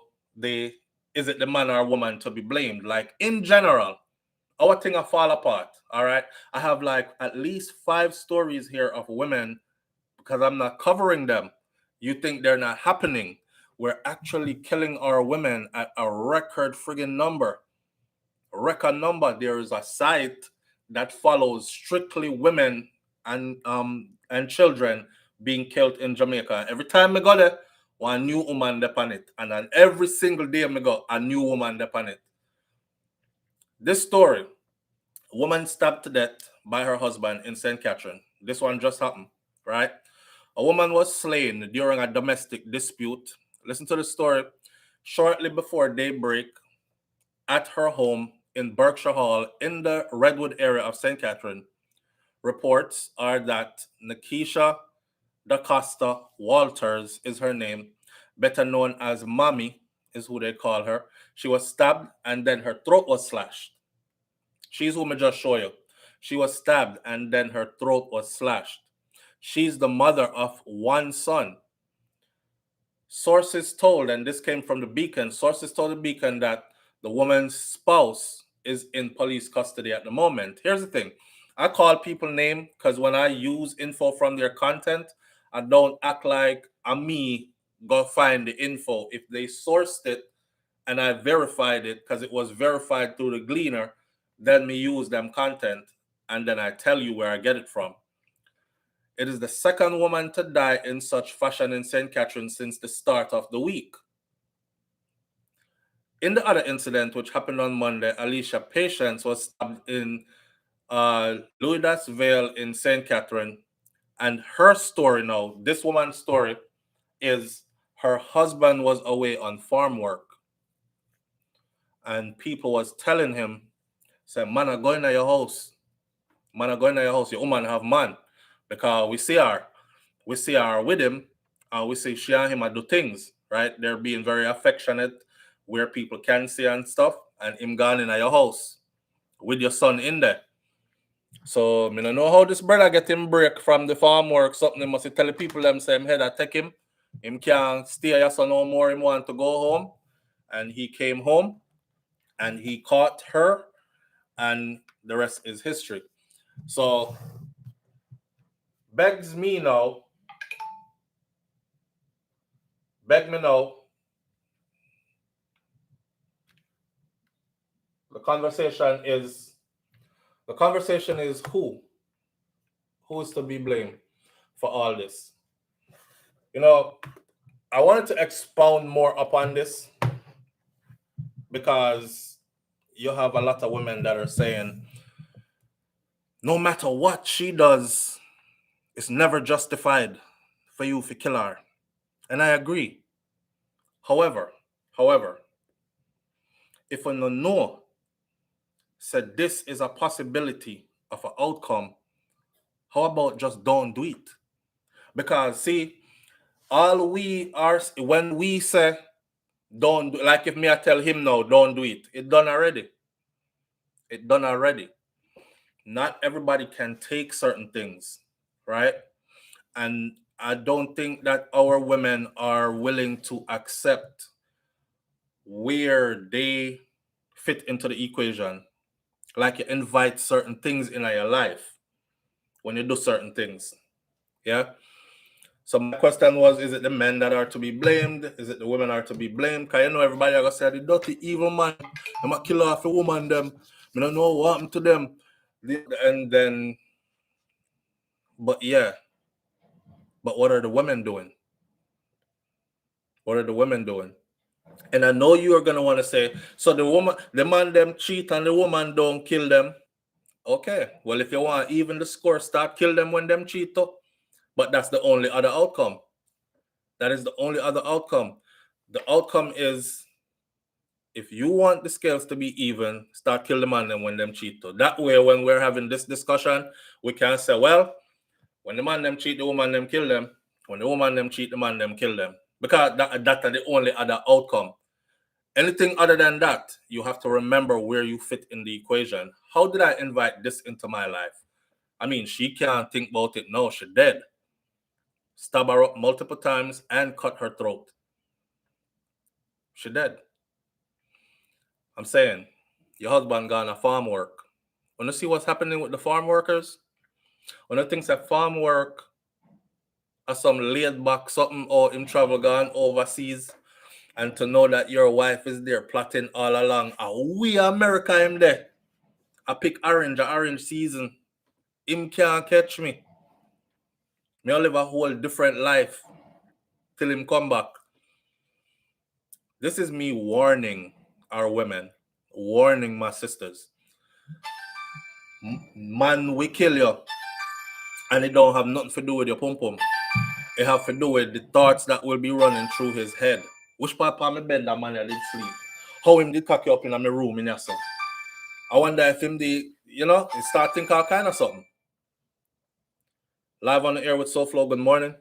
is it the man or woman to be blamed? Like in general, our thing will fall apart. All right. I have like at least 5 stories here of women because I'm not covering them. You think they're not happening. We're actually killing our women at a record friggin' number. There is a site that follows strictly women and children being killed in Jamaica. Every time I go there, one new woman upon it. And then every single day I go, a new woman upon it. This story, a woman stabbed to death by her husband in St. Catherine. This one just happened, right? A woman was slain during a domestic dispute. Listen to the story. Shortly before daybreak at her home in Berkshire Hall in the Redwood area of St. Catherine, reports are that Nikisha DaCosta Walters is her name, better known as Mommy is who they call her. She was stabbed and then her throat was slashed. She's who I just show you. She was stabbed and then her throat was slashed. She's the mother of one son. Sources told, and this came from the Beacon, sources told the Beacon that the woman's spouse is in police custody at the moment. Here's the thing. I call people name because when I use info from their content, I don't act like I'm me go find the info. If they sourced it and I verified it because it was verified through the Gleaner, then me use them content and then I tell you where I get it from. It is the second woman to die in such fashion in St. Catherine since the start of the week. In the other incident, which happened on Monday, Alicia Patience was stabbed in Louis Vale in St. Catherine. And her story now, this woman's story, is her husband was away on farm work. And people was telling him, say, man, I'm going to your house. Man, I'm going to your house. Your woman have man. Because we see her with him, and we see she and him do things, right? They're being very affectionate where people can see and stuff, and him gone in your house with your son in there. So I don't know how this brother get him break from the farm work. Something he must tell the people them say him head take him. Him can't stay here so no more. Him want to go home. And he came home and he caught her, and the rest is history. So beg me now. The conversation is who? Who is to be blamed for all this? I wanted to expound more upon this because you have a lot of women that are saying, no matter what she does, it's never justified for you to kill her. And I agree. However, if we don't know said this is a possibility of an outcome, how about just don't do it? Because see, all we are, when we say don't do, like if me I tell him no, don't do it, it done already. Not everybody can take certain things, right? And I don't think that our women are willing to accept where they fit into the equation. Like you invite certain things in your life when you do certain things. Yeah. So my question was, is it the men that are to be blamed? Is it the women are to be blamed? Because everybody are going to say, the dirty evil man, I'm going to kill off a woman, them. I don't know what happened to them. And then, but what are the women doing? And I know you are going to want to say, so the man them cheat and the woman don't kill them. Okay, well, if you want even the score, start kill them when them cheat up. But that's the only other outcome. That is the only other outcome. The outcome is, if you want the scales to be even, start kill the man them when them cheat up. That way, when we're having this discussion, we can say, well, when the man them cheat, the woman them kill them. When the woman them cheat, the man them kill them. Because that's the only other outcome. Anything other than that, you have to remember where you fit in the equation. How did I invite this into my life? I mean, she can't think about it. No, she's dead. Stab her up multiple times and cut her throat. She dead. I'm saying, your husband gone a farm work. When you see what's happening with the farm workers, when you think that farm work are some laid back something, or him travel gone overseas, and to know that your wife is there plotting all along, we America him there. I pick orange season. Him can't catch me. Me live a whole different life till him come back. This is me warning our women, warning my sisters. Man, we kill you, and it don't have nothing to do with your pum-pum. It have to do with the thoughts that will be running through his head. Which part of my bed that man did sleep? How him did cock you up in my room in your son? I wonder if him he start thinking all kind of something. Live on the air with SouFLo, good morning.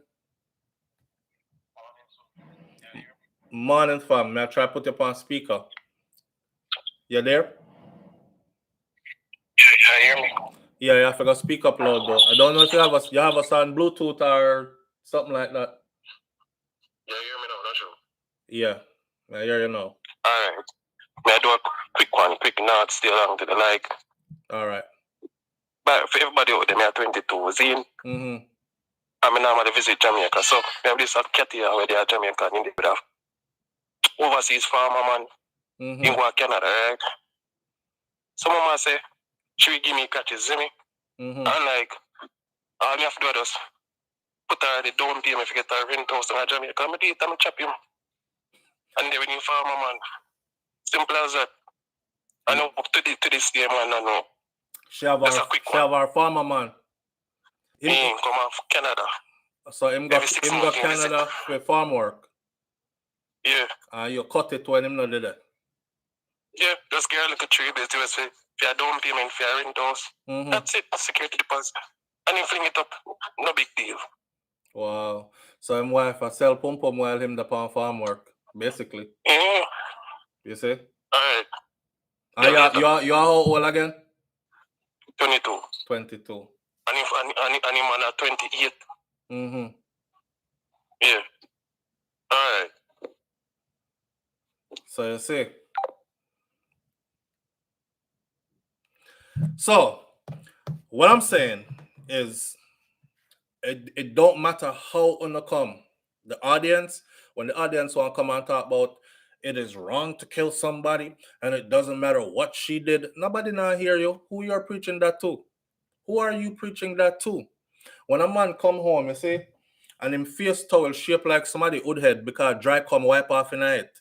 Morning, fam. May I try to put you up on speaker? You there? You hear me? Yeah, you have to go speak up loud though. I don't know if you have us on Bluetooth or something like that. You hear me now, that's true. Yeah, I hear you now. Alright. May I do a quick not stay along to the like. Alright. But for everybody out there, me at 22 Zine. Mm-hmm. I mean, normally visit Jamaica. So, we have this cat here where they are Jamaican in the bit of overseas farmer, man. Mm-hmm. In what Canada, right? Some mama say, she will give me catches, see me? Mm-hmm. And like, all me have to do is put her the down payment if you get her rent house in Jamaica. I'm do it and chop him. And they will need farmer, man. Simple as that. I know up to this day, man, I know. She have our farmer, man. Him come off Canada. So him got Canada for farm work. Yeah. And you cut it when him not did that. Yeah, just get a little 3 days to say, if you down payment, for your rent house. Mm-hmm. That's it, security deposit. And you fling it up, no big deal. Wow. So him wife I sell pum-pum while him the farm work, basically. Yeah. You see? Alright. And you are how old again? 22. 22. And if and him man at 28. Mm-hmm. Yeah. All right. So you see. So what I'm saying is it don't matter how on come. The audience, when the audience want to come and talk about it is wrong to kill somebody and it doesn't matter what she did, nobody now hear you. Who you're preaching that to? Who are you preaching that to? When a man come home, you see, and him face towel shaped like somebody hood head because dry come wipe off in it.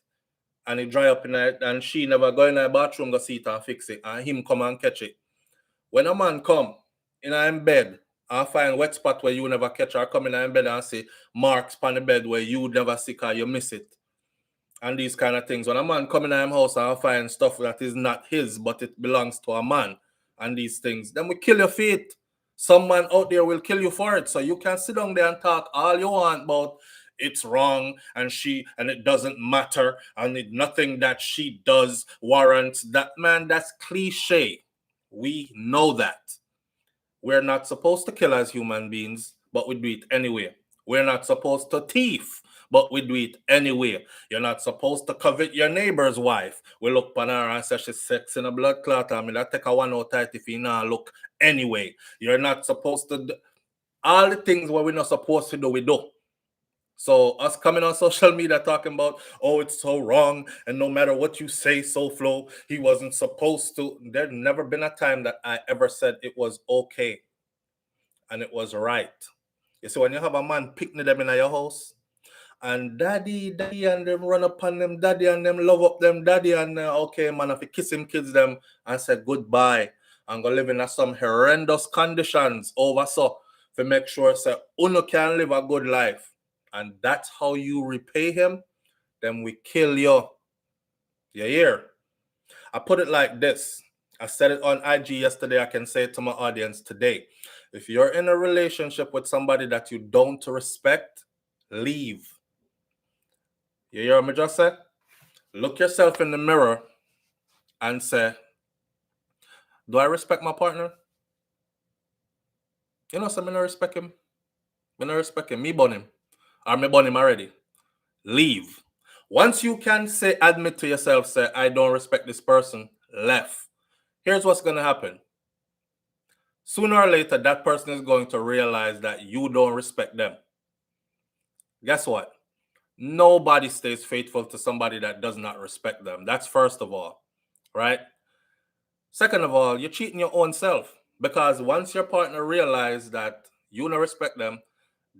And it dry up in it, and she never go in the bathroom, go see it and fix it, and him come and catch it. When a man come in him bed and find wet spot where you never catch, or come in him bed and see marks on the bed where you never see or you miss it, and these kind of things. When a man come in him house and find stuff that is not his, but it belongs to a man, and these things, then we kill your feet. Some man out there will kill you for it. So you can sit down there and talk all you want about it's wrong and it doesn't matter and nothing that she does warrants that. Man, that's cliche. We know that. We're not supposed to kill as human beings, but we do it anyway. We're not supposed to thief, but we do it anyway. You're not supposed to covet your neighbor's wife. We look upon her and say she's sex in a blood clot. I mean, that take a one out tight if you not look anyway. You're not supposed to do all the things what we're not supposed to do, we do. So us coming on social media talking about, oh, it's so wrong, and no matter what you say, SouFlo, he wasn't supposed to. There's never been a time that I ever said it was okay and it was right. You see, when you have a man picnic them in your house, and daddy, and them run up on them, daddy, and them love up them, daddy, and okay, man, if you kiss him, kids them, and say goodbye, and go live in some horrendous conditions over so, to make sure say, Uno can live a good life. And that's how you repay him, then we kill you. You hear? I put it like this. I said it on IG yesterday. I can say it to my audience today. If you're in a relationship with somebody that you don't respect, leave. You hear me just say? Look yourself in the mirror and say, do I respect my partner? You know, so I don't respect him. I don't respect him. Me burn him. Or me burn him already. Leave. Once you can say, admit to yourself, say, I don't respect this person, left. Here's what's going to happen. Sooner or later, that person is going to realize that you don't respect them. Guess what? Nobody stays faithful to somebody that does not respect them. That's first of all, right? Second of all, you're cheating your own self, because once your partner realizes that you don't respect them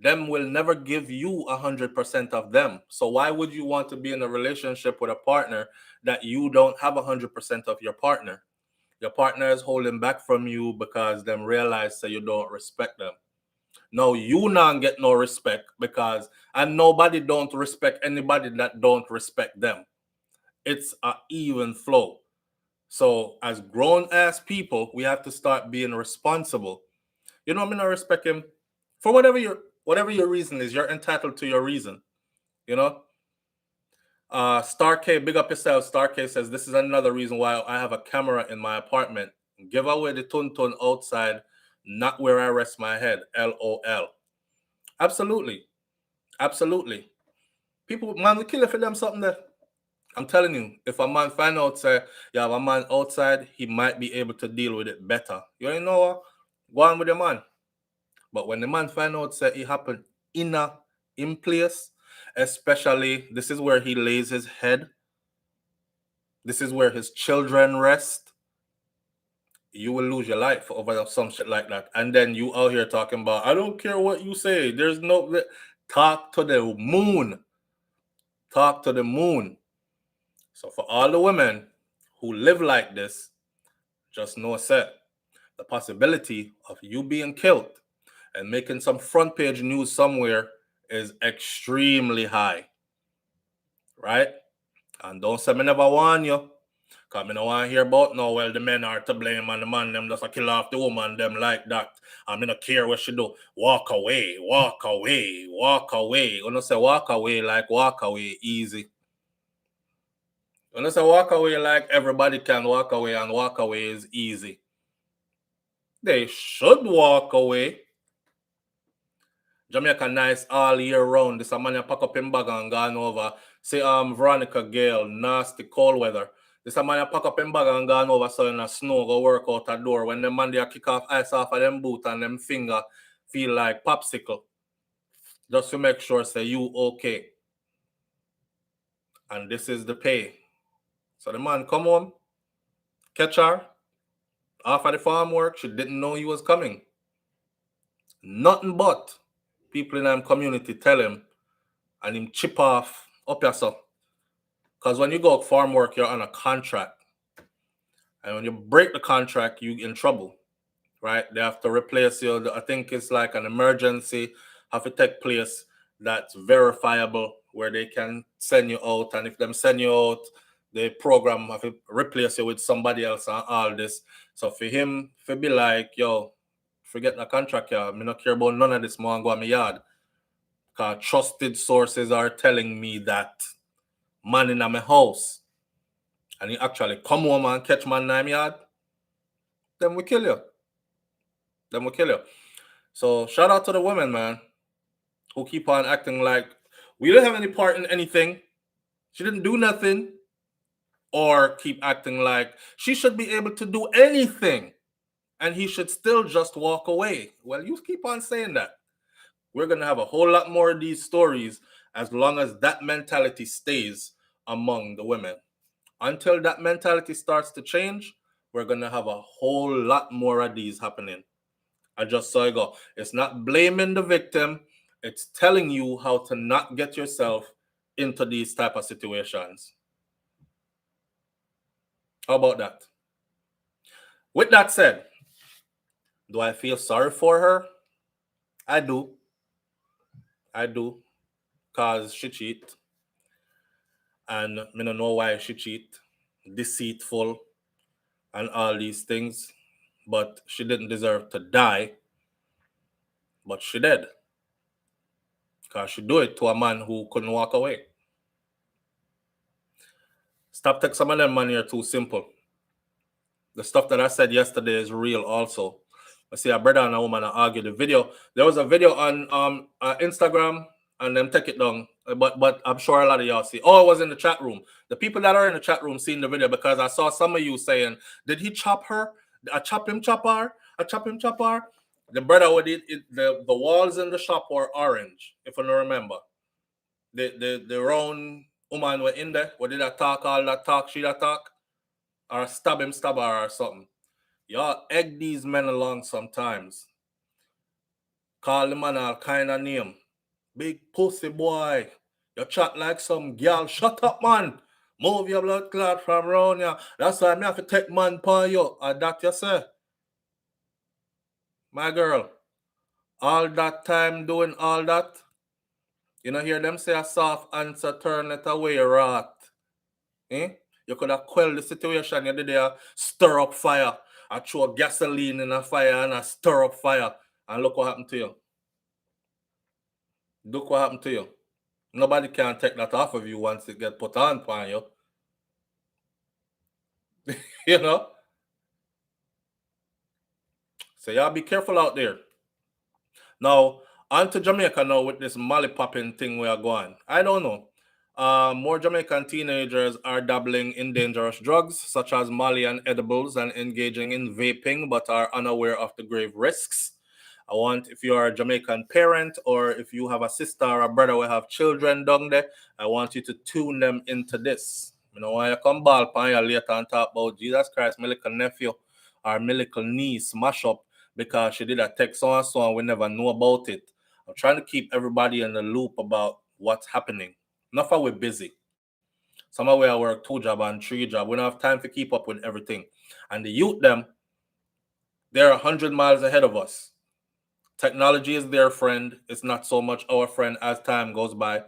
will never give you 100% of them. So why would you want to be in a relationship with a partner that you don't have 100% of your partner? Your partner is holding back from you because them realize that you don't respect them. No, you not get no respect because, and nobody don't respect anybody that don't respect them. It's an even flow. So as grown ass people, we have to start being responsible. You know, I mean, I respect him for whatever your reason is. You're entitled to your reason. You know. Star K, big up yourself. Star K says this is another reason why I have a camera in my apartment. Give away the tun outside, not where I rest my head. LOL. Absolutely. Absolutely. People, man, we kill it for them something there. I'm telling you, if a man find out, say, you have a man outside, he might be able to deal with it better. You ain't know what? Go on with the man. But when the man find out, say, it happened in place, especially, this is where he lays his head. This is where his children rest. You will lose your life over some shit like that. And then you out here talking about, I don't care what you say. There's no... Talk to the moon. Talk to the moon. So for all the women who live like this, just know that the possibility of you being killed and making some front page news somewhere is extremely high. Right? And don't say me never warn you. Because I don't want to hear about no, well, the men are to blame and the man them just a kill off the woman them like that. I don't care what she do. Walk away, walk away, walk away. You know say walk away like walk away easy. You know say walk away like everybody can walk away and walk away is easy. They should walk away. Jamaica nice all year round. This a man you pack up him bag and gone over. Say Veronica Gale, nasty cold weather. This a man you pack up him bag and gone over so in a snow go work out a door. When the man they kick off ice off of them boot and them finger feel like popsicle. Just to make sure say you okay. And this is the pay. So the man come home, catch her, off of the farm work, she didn't know he was coming. Nothing but people in our community tell him and him chip off up yourself. Because when you go farm work, you're on a contract. And when you break the contract, you in trouble. Right? They have to replace you. I think it's like an emergency have to take place that's verifiable where they can send you out. And if them send you out, the program have to replace you with somebody else and all this. So for him, for be like, yo, forget the contract, yeah. I not care about none of this more and go on my yard. Because trusted sources are telling me that man in my house and he actually come home and catch man in my yard, then we kill you. Then we kill you. So shout out to the women, man, who keep on acting like we didn't have any part in anything. She didn't do nothing. Or keep acting like she should be able to do anything and he should still just walk away. Well, you keep on saying that. We're going to have a whole lot more of these stories as long as that mentality stays among the women. Until that mentality starts to change, we're going to have a whole lot more of these happening. I just saw it go. It's not blaming the victim. It's telling you how to not get yourself into these type of situations. How about that? With that said, do I feel sorry for her? I do. Because she cheat. And I don't know why she cheat. Deceitful and all these things. But she didn't deserve to die. But she did. Because she do it to a man who couldn't walk away. Stop taking some of them money are too simple. The stuff that I said yesterday is real also. I see a brother and a woman argue the video. There was a video on Instagram and them take it down. But I'm sure a lot of y'all see. Oh, it was in the chat room. The people that are in the chat room seen the video because I saw some of you saying, did he chop her? I chop him, chop her? I chop him, chop her? The brother with the walls in the shop were orange, if I don't remember. The round woman were in there. What did I talk? All that talk, she that talk? Or stab him, stab her or something. Y'all egg these men along sometimes. Call the man all kind of name. Big pussy boy. You chat like some girl. Shut up, man. Move your blood clot from around here. That's why I have to take man upon you. That you say. My girl. All that time doing all that. You know, hear them say a soft answer, turn it away, rat. Eh? You could have quelled the situation. You did there, stir up fire. I throw gasoline in a fire and I stir up fire. And look what happened to you. Look what happened to you. Nobody can take that off of you once it get put on you. You know? So y'all be careful out there. Now, on to Jamaica now with this Molly popping thing we are going. I don't know. More Jamaican teenagers are dabbling in dangerous drugs such as Molly and edibles and engaging in vaping but are unaware of the grave risks. I want, if you are a Jamaican parent or if you have a sister or a brother who have children down there, I want you to tune them into this. You know, when you come ball upon you later and talk about Jesus Christ, my little nephew or my little niece mash up because she did a text so and we never know about it. I'm trying to keep everybody in the loop about what's happening. Enough of we're busy. Some of we are work 2 jobs and 3 jobs. We don't have time to keep up with everything. And the youth, them, they're 100 miles ahead of us. Technology is their friend. It's not so much our friend as time goes by,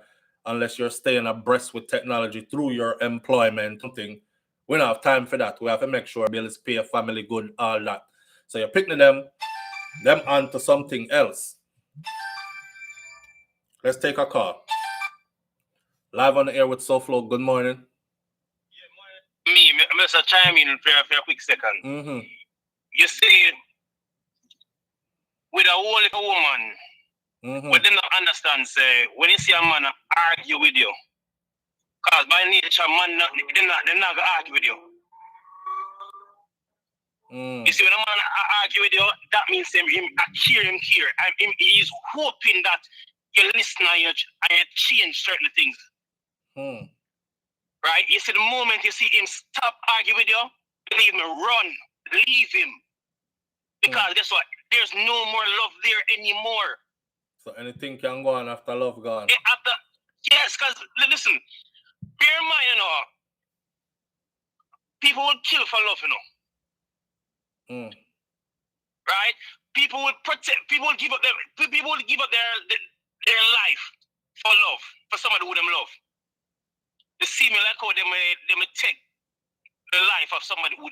unless you're staying abreast with technology through your employment. Something. We don't have time for that. We have to make sure bills pay a family good, all that. So you're picking them onto something else. Let's take a call. Live on the air with SouFLo. Good morning. Me, Mr. Chime in for a quick second. Mm-hmm. You see, with a whole woman. What they not understand, say, when you see a man argue with you, because by nature, man, they're not going to argue with you. You see, when a man argue with you, that means him care. And he's hoping that you listen and you change certain things. Right? You see, the moment you see him stop arguing with you, believe me, run, leave him. Because guess what? There's no more love there anymore. So anything can go on after love gone. Yes, because listen, bear in mind, you know, people would kill for love, you know. Right? People would protect. People would give up their life for love, for somebody who them love. They see me like how they may take the life of somebody who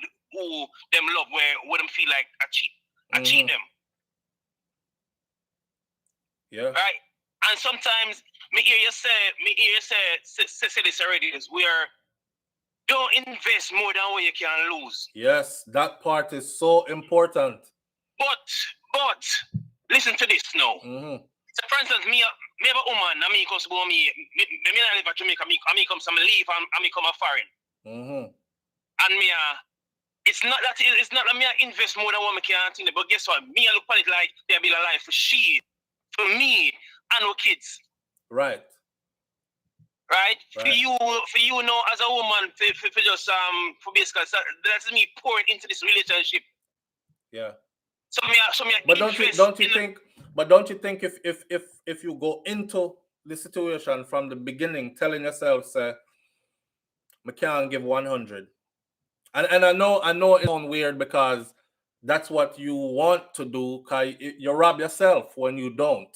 them love, where them feel like I cheat them. Yeah. Right? And sometimes me hear you say this already is where don't invest more than what you can lose. Yes, that part is so important. But listen to this now. So for instance, me have a woman, and me comes to me not live at Jamaica, me come some leave and me come a foreign. And me it's not that me invest more than what me can think, but guess what? Me I look at it like there be a life for she, for me and our kids. Right. For you know, as a woman, for just for basically that's me pouring into this relationship. Yeah. So me but don't you think if you go into the situation from the beginning telling yourself, say, I can't give 100. And I know it sounds weird because that's what you want to do, because you rob yourself when you don't.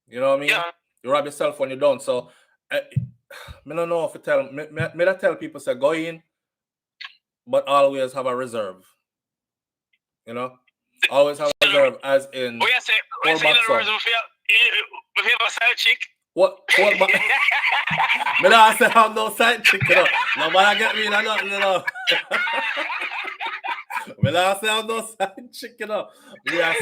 You know what I mean? Yeah. You rob yourself when you don't. So I don't know if you tell me I tell people, say, go in, but always have a reserve. You know? Always have a reserve, as in we say in other words, if you have a side chick. What me not say have no side chick, you know. Nobody get me nothing, you know. Me not say have no side chick, you know. Me I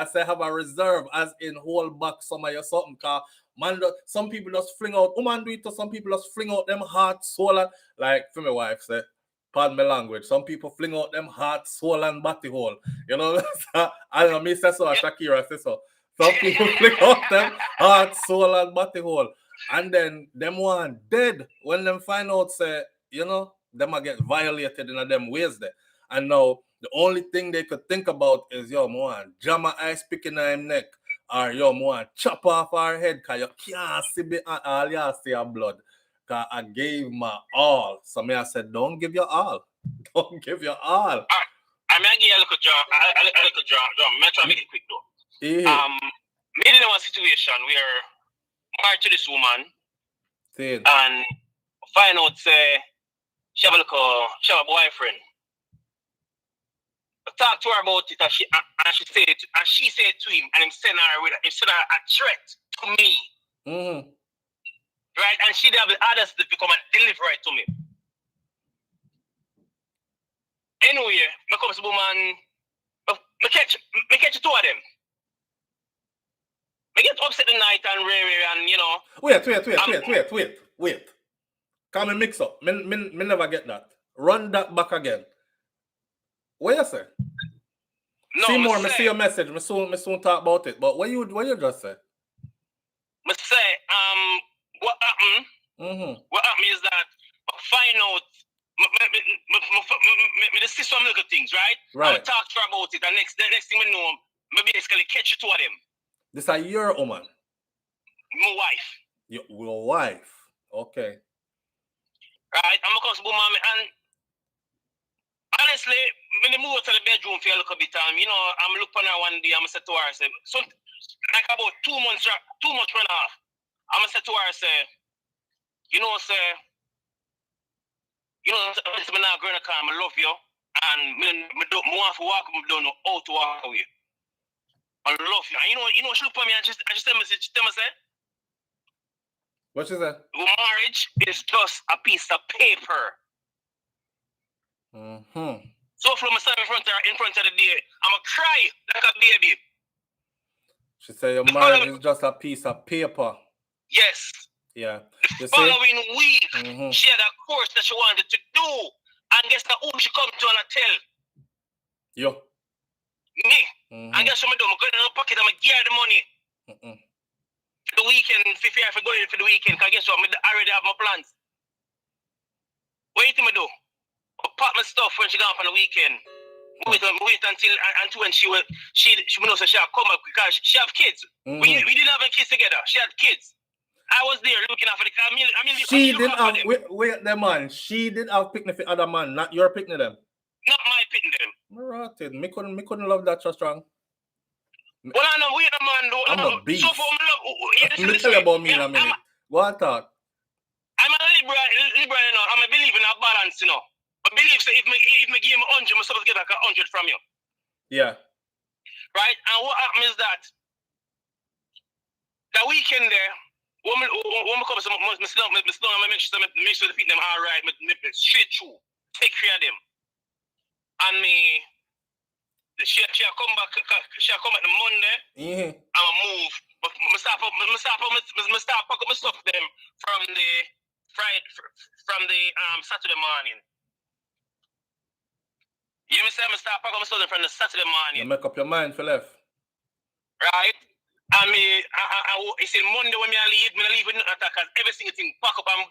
say have a reserve, as in hold back some of your something, cause man, some people just fling out, woman do it to some people just fling out them heart, soul, and, like for my wife say, pardon my language, some people fling out them heart, soul, and body hole. You know, I don't know, me say so, Shakira say so. Some people fling out them heart, soul, and body hole. And then them one dead when them find out, say, you know, them a get violated in them ways there. And now the only thing they could think about is, yo, man, jam my ice pick in him neck. Or yo, man, chop off our head, cause you can't see all you see our blood. Cause I gave my all. So me I said, don't give your all. Don't give your all. I mean, I give you a little draw. I'm trying to make it quick though. Made in a situation where married to this woman and find out say she have a boyfriend. I talk to her about it and she said to him, and him send her a threat to me. Right? And she have the others to come and deliver it to me. Anyway, I come to the woman, I catch two of them. I get upset the night and you know. Wait. Can me mix up? Me never get that. Run that back again. What you say? No, see more, me see your message. Me soon talk about it. But what you just say? Me say, what happened? What happened is that I find out me see some little things, right? Right. I talk to her about it, and next thing we know, maybe basically catch you two of them. This are your woman? My wife. Your wife. Okay. Right? I'm going to come to and honestly, when I move to the bedroom for a little bit, you know, I'm looking at her one day, I'm going to say to her, say, so, like about 2 months run off, I'm going to say to her, say, you know, I'm not going to come, I love you, and I don't want to walk, I don't know how to walk away. I love you. And you know, she look at me and just tell me, say, what she said? Marriage is just a piece of paper. So from my son in front of the day, I'ma cry like a baby. She said your marriage is just a piece of paper. Yes. Yeah. The following week, she had a course that she wanted to do. And guess who she come to and I tell? Yo. Me. And guess what I do? I'm going in the pocket, I'm going to gear the money. For the weekend, for going for the weekend, because guess what? I already have my plans. What do you think I do? I pack my stuff when she gone for the weekend. Wait until when she knows that she have come back because she have kids. We didn't have any kids together. She had kids. I was there looking after the kids. She didn't have wait the man. She didn't have picnic for other man, not your picnic them. Not my picnic them. Right. Me couldn't love that so strong. Well, I know wait a man though. I'm a beast. So for me, me tell you about me in a minute. Go on talk. I'm a liberal, you know. I'm a believer in a balance, you know. I believe so if me give me 100, I'm supposed to get like 100 from you. Yeah. Right? And what happens is that the weekend there, when I come to me make sure the feet them all right, straight through, take care of them. And she come back the Monday, and I move. But I start pack up my stuff them from the Saturday morning. You understand? I start packing my stuff from the Saturday morning. You make up your mind for left. Right? And it's in Monday when I leave with nothing because every single thing pack up and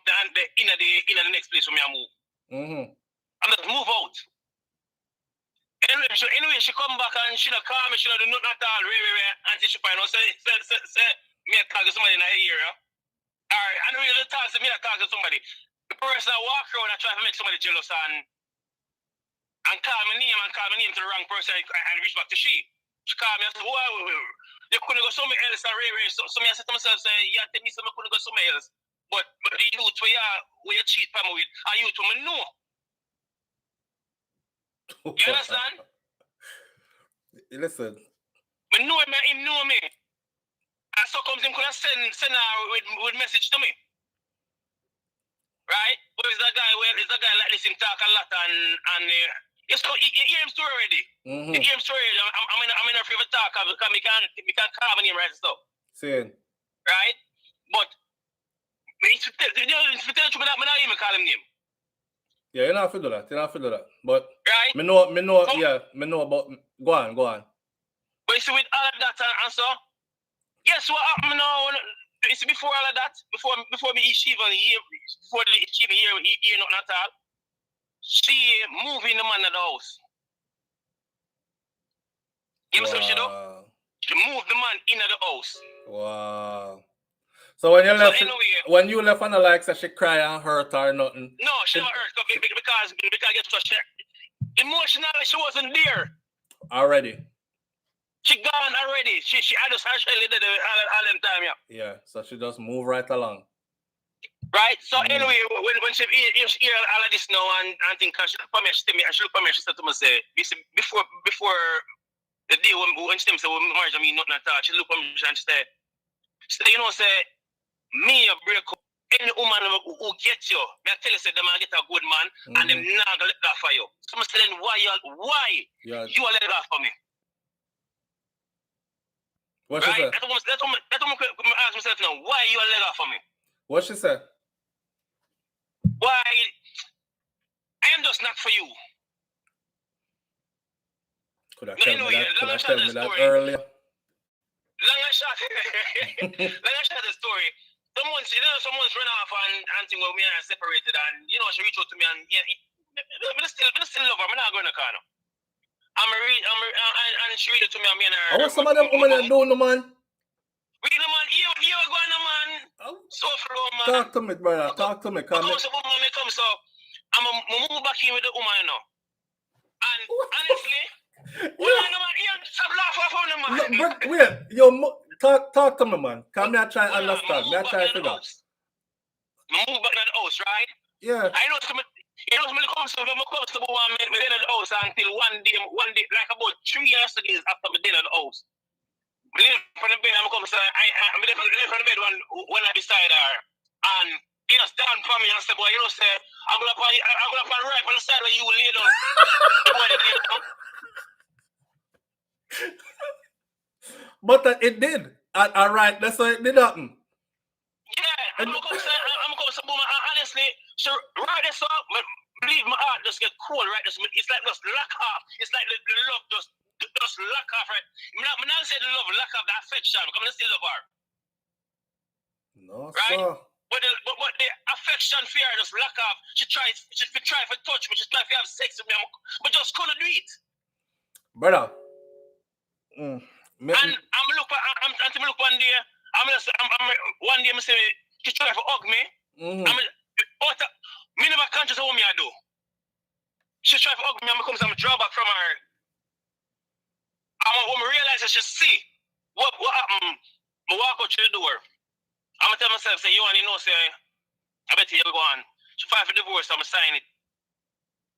in the next place when I move. I'm just move out. Anyway, she come back and she don't call me, she don't do nothing at all, until she find out say me talk to somebody in the area. Alright, I know you don't talk to me, I talk to somebody. The person I walk around and try to make somebody jealous and call my name to the wrong person and reach back to she. She called me and said, well, you couldn't go somewhere else and so me I said to myself, say, yeah, tell me something, I couldn't go somewhere else. But the youth where you cheat for me with, are you to me know. You understand? Listen. But him know me. And so comes him could have send her with message to me. Right? But is that guy like this him talk a lot and you hear him story already. You hear him story already. I'm in a favorite talk because we can call my name right and stuff. Saying. Right? But if you tell the truth, I'm not even call him name. Yeah, you're not to do that. But right? Me know about go on. But you see with all of that and so, guess what happened now? You see before all of that, before me achieve a year, before they achieve a year nothing at all, she moving the man in the house. You know what she do? She moved the man in the house. Wow. So when you left on the likes that she cry and hurt or nothing. No, she not hurt because guess what? Emotionally she wasn't there. Already. She gone already. She just actually did all them time, yeah. Yeah, so she just move right along. Right? So anyway, when she hear all of this now and think she look for me, she said to me, say, before the day when she said we married me nothing at all, she look for me and she said, you know, say, me a break up any woman who gets you, I tell you say them I get a good man and them not gonna let that for you. So I say then why you let that for me? What she said? That's what I ask myself now. Why you let that for me? What she said? Why I am just not for you. Could have told me that earlier. Long and short the story. Someone's run off and think well, me and I separated and she reached out to me and I still love her. I'm not going to call her. And she reached out to me and me and her. Oh, some of them women that don't know, man. We the man, you going to man. SouFLo, man. Talk to me, brother. Talk to me. So I'm move back in with the woman, And honestly, wait, yo, talk to me, man. Come here, try and understand. Me try to figure. Move back to the house, right? Yeah. I know some. When comes to one me dinner at the house until one day, like about 3 yesterdays after me dinner at the house. I live from the bed. I'm there from the bed when I beside her, and He just down for me and say, boy, you know, say, I'm gonna right on the side where you will lay down. Boy, they lay down. But it did. All right, that's why it did happen. Yeah, I'm gonna come say, boom, honestly, so right this up, believe my heart just get cold, right? It's like just lock off. It's like the love just lock off, right? I'm not say the love lock off, the affection, because I'm still love her. No, right? sir. But the affection for her just lock off. She try to touch me, she try to have sex with me, but just couldn't do it. Brother. And I'm look one day, one day, I say, she try to hug me. Me never conscious of what me I do. She try to hug me, and I'm draw back from her. And when I realize that she see what happened, I walk out to the door. I'm gonna tell myself, say, you want to know, say, I bet you go on. She file for divorce, I'm gonna sign it,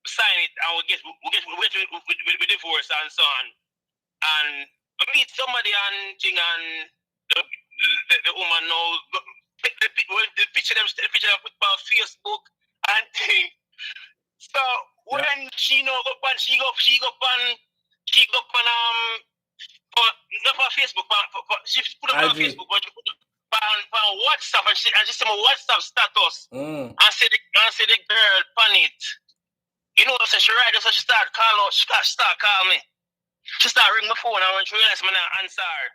and we get divorce and so on. And I meet somebody and thing, and the woman know the picture put on Facebook and thing. So when she know go on not on Facebook, but she put it on Facebook, but she put it on WhatsApp, and she said my WhatsApp status and say the girl on it. You know, so she write, so she start call me. She start ring my phone, and when she realized me not answer her,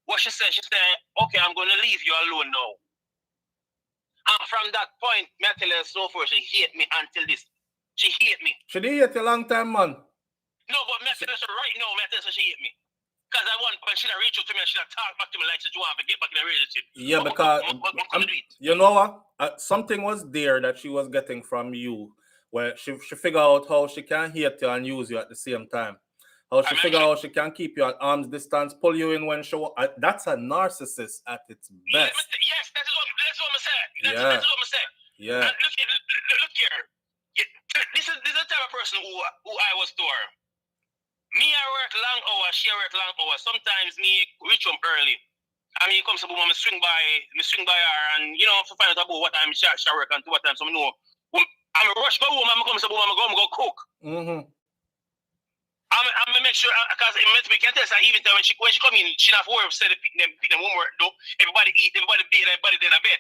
what she said, okay, I'm gonna leave you alone now. And from that point, me tell her so far, she hate me until this. She hate me. She did hate you a long time, man. No, but me tell her right now, me tell her she hate me. Because at one point, she reach out to me and she talk back to me like she want to get back in the relationship. Yeah, because you know what? Something was there that she was getting from you, where she figure out how she can hate you and use you at the same time. How she figure out she can keep you at arm's distance, pull you in when she that's a narcissist at its best. Yes, that's what I'm saying. That's what I'm saying. Yeah. And look here. This is the type of person who I was to her. Me, I work long hours, she work long hours. Sometimes me reach home early. I mean, comes to boom, I swing by her, and you know, to find out about what time she work and to what time. So I know, I'm rush go home, I'm come to boom, I'm go cook. I'm make sure, because me can tell her even when she come in, she not worry, say pick them homework though. Everybody eat, everybody bathe, everybody in a bed.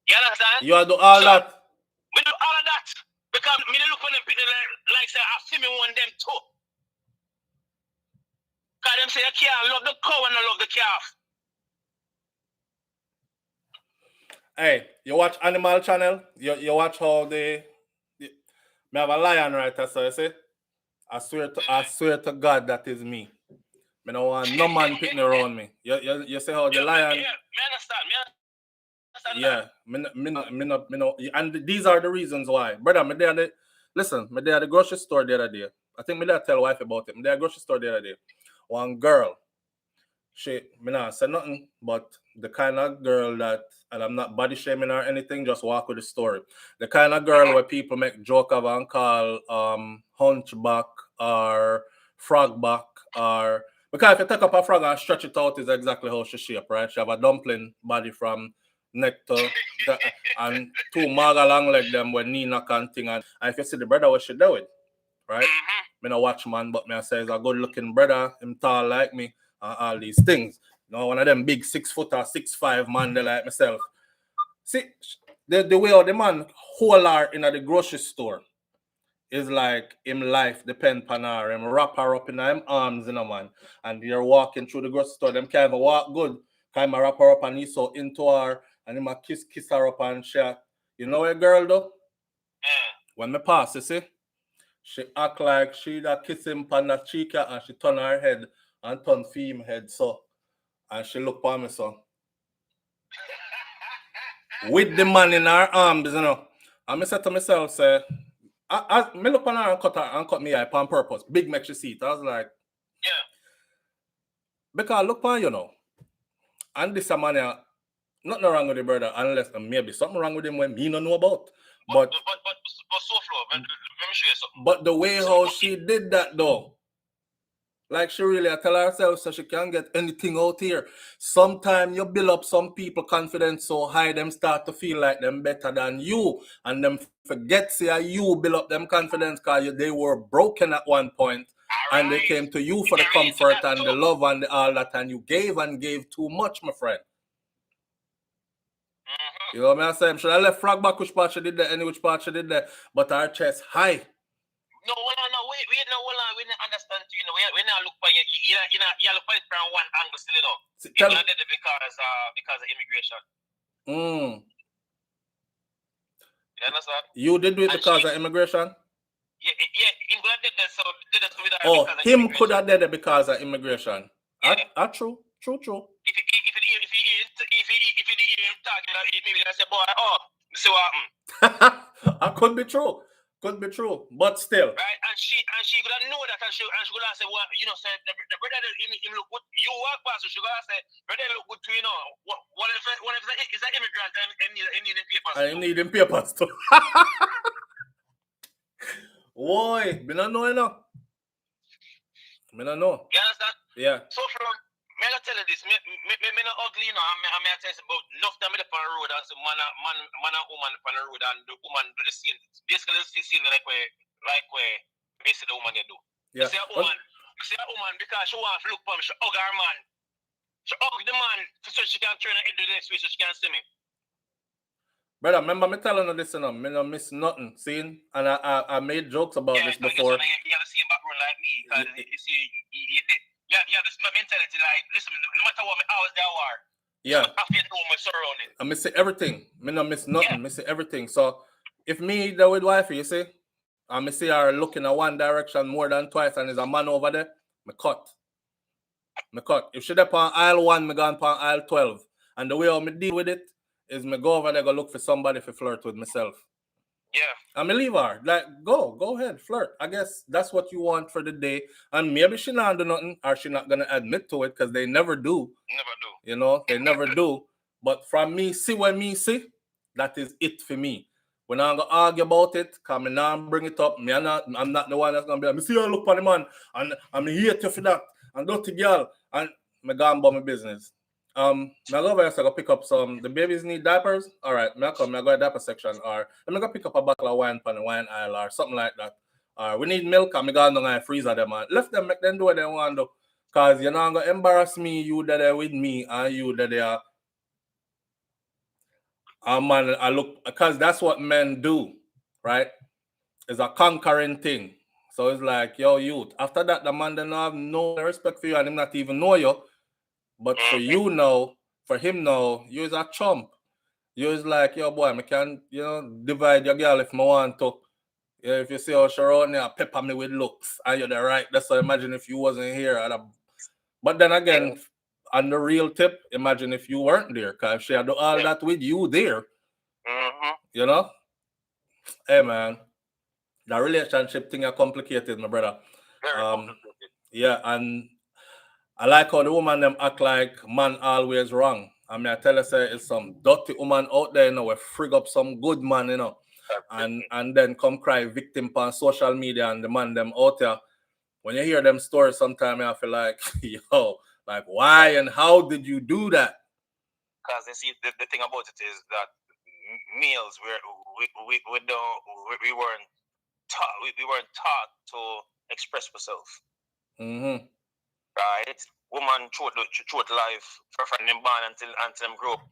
You understand? You do all that. We do all of that. Because me look when them people like say I feel me one them too. Because them say you can't love the cow and not love the calf. Hey, you watch Animal Channel? You watch how me have a lion right there, so you see? I swear to God that is me. Me don't want no man picking around me. You see how the lion. Yeah, me understand. Yeah, me no, and these are the reasons why. Brother, me there at the grocery store the other day. I think me there tell wife about it. Me there at the grocery store the other day. One girl, me not say nothing, but the kind of girl that, and I'm not body shaming or anything, just walk with the story. The kind of girl where people make joke of and call hunchback or frogback, or because if you take up a frog and stretch it out is exactly how she shape, right? She have a dumpling body from neck to and two maga long leg them when knee knock and thing, and if you see the brother what she do it, right? Me no watch man, but me I say he's a good looking brother, him tall like me, and all these things. You know, one of them big 6 foot or 6'5" man they like myself. See the way how the man hold her in the grocery store is like him life depend on her. Him wrap her up in him arms, you know, man. And you're walking through the grocery store, them can't even walk good. Kind of wrap her up and he's so into her, and him a kiss her up and shit. You know a girl though? When me pass, you see, she act like she that kiss him on the cheek and she turn her head and turn female head so. And she look for me so. With the man in her arms, you know. And I said to myself, say, I look on her and cut me eye on purpose. Big make she see it. I was like, yeah. Because look on you know. And this man, nothing wrong with the brother unless maybe something wrong with him when me don't know about. But SouFLo, let me show you something. But the way how she did that though, Like she really I tell herself so she can't get anything out here. Sometimes you build up some people confidence so high them start to feel like them better than you. And them forget say you build up them confidence because they were broken at one point. And they came to you for the comfort and the love and all that, and you gave and gave too much, my friend. You know what I'm saying? Should I left frog back which part she did there, any which part she did there, but her chest high. No, we don't understand. You know, we not look for you. You look for it from one angle still, you know. People are dead because of immigration. You understand? You did do it because of immigration? Yeah, him could have did that, so did it with her Oh, because of him immigration. could have did it because of immigration. Yeah. True. If he him talking, maybe I say, boy, see what happened. That could be true. Could be true, but still. Right, and she could have know that, and she could have said, well, you know, say the brother him look good. You walk past, so she could have said, brother look good too, you know. What if it's an immigrant and need papers? I need them papers too. Boy, me not know enough. Me not know. You understand? Yeah. So from me I tell you this, me not ugly, you know. I tell you about enough time on the road and so man and woman on the road and the woman do the same. Basically the same like where basically the woman they do. Yeah. See a woman because she want to look for me, she hug her man. She hug the man so she can turn her head to the next way so she can see me. Brother, remember me telling you this, you know, me not miss nothing. See, and I made jokes about this before. You have the same background like me, because you see, you have this mentality like, listen, no matter what hours they are, yeah, I feel know my surrounding. I miss everything. Me not miss nothing. Yeah. Miss everything. So if me there with wifey, you see, I me see her looking at one direction more than twice, and there's a man over there, me cut. If she there on aisle 1, me gone on aisle 12, and the way I me deal with it is me go over there, go look for somebody to flirt with myself. Yeah. And me leave her. Like, go ahead, flirt. I guess that's what you want for the day. And maybe she not do nothing, or she not gonna admit to it, because they never do. Never do. You know, they never do. But from me, see what me see, that is it for me. We're not gonna argue about it, because I'm not bring it up. I'm not the one that's gonna be like, me see you look for the man, and I'm hate you for that, and dirty girl, and me go about my business. I go over here so I go pick up some. The babies need diapers. All right, I go to the diaper section, or let me go pick up a bottle of wine from the wine aisle, or something like that. Or we need milk, and I go down and freezer them, and left them make them do what they want to. Cause you're not gonna embarrass me, you that are with me, and you that are. Man, I look, because that's what men do, right? It's a conquering thing. So it's like, yo, youth. After that, the man don't have no respect for you, and him not even know you. But for you now, for him now, you is a chump. You is like, yo, boy, I can, divide your girl if I want to. Yeah, if you see how Sharon here, pepper me with looks, and you're the right. That's so imagine if you wasn't here. But then again, on the real tip, imagine if you weren't there, because she had do all that with you there. You know? Hey, man. The relationship thing is complicated, my brother. Very complicated. Yeah, and I like how the woman them act like man always wrong. I mean, I tell her, say, it's some dirty woman out there, we frig up some good man, and then come cry victim on social media and the man them out there. When you hear them stories, sometimes I feel like, yo, like, why and how did you do that? Because you see, the thing about it is that males, we weren't taught to express ourselves. Mm-hmm. Right? Woman throughout life, from them born until them grow up.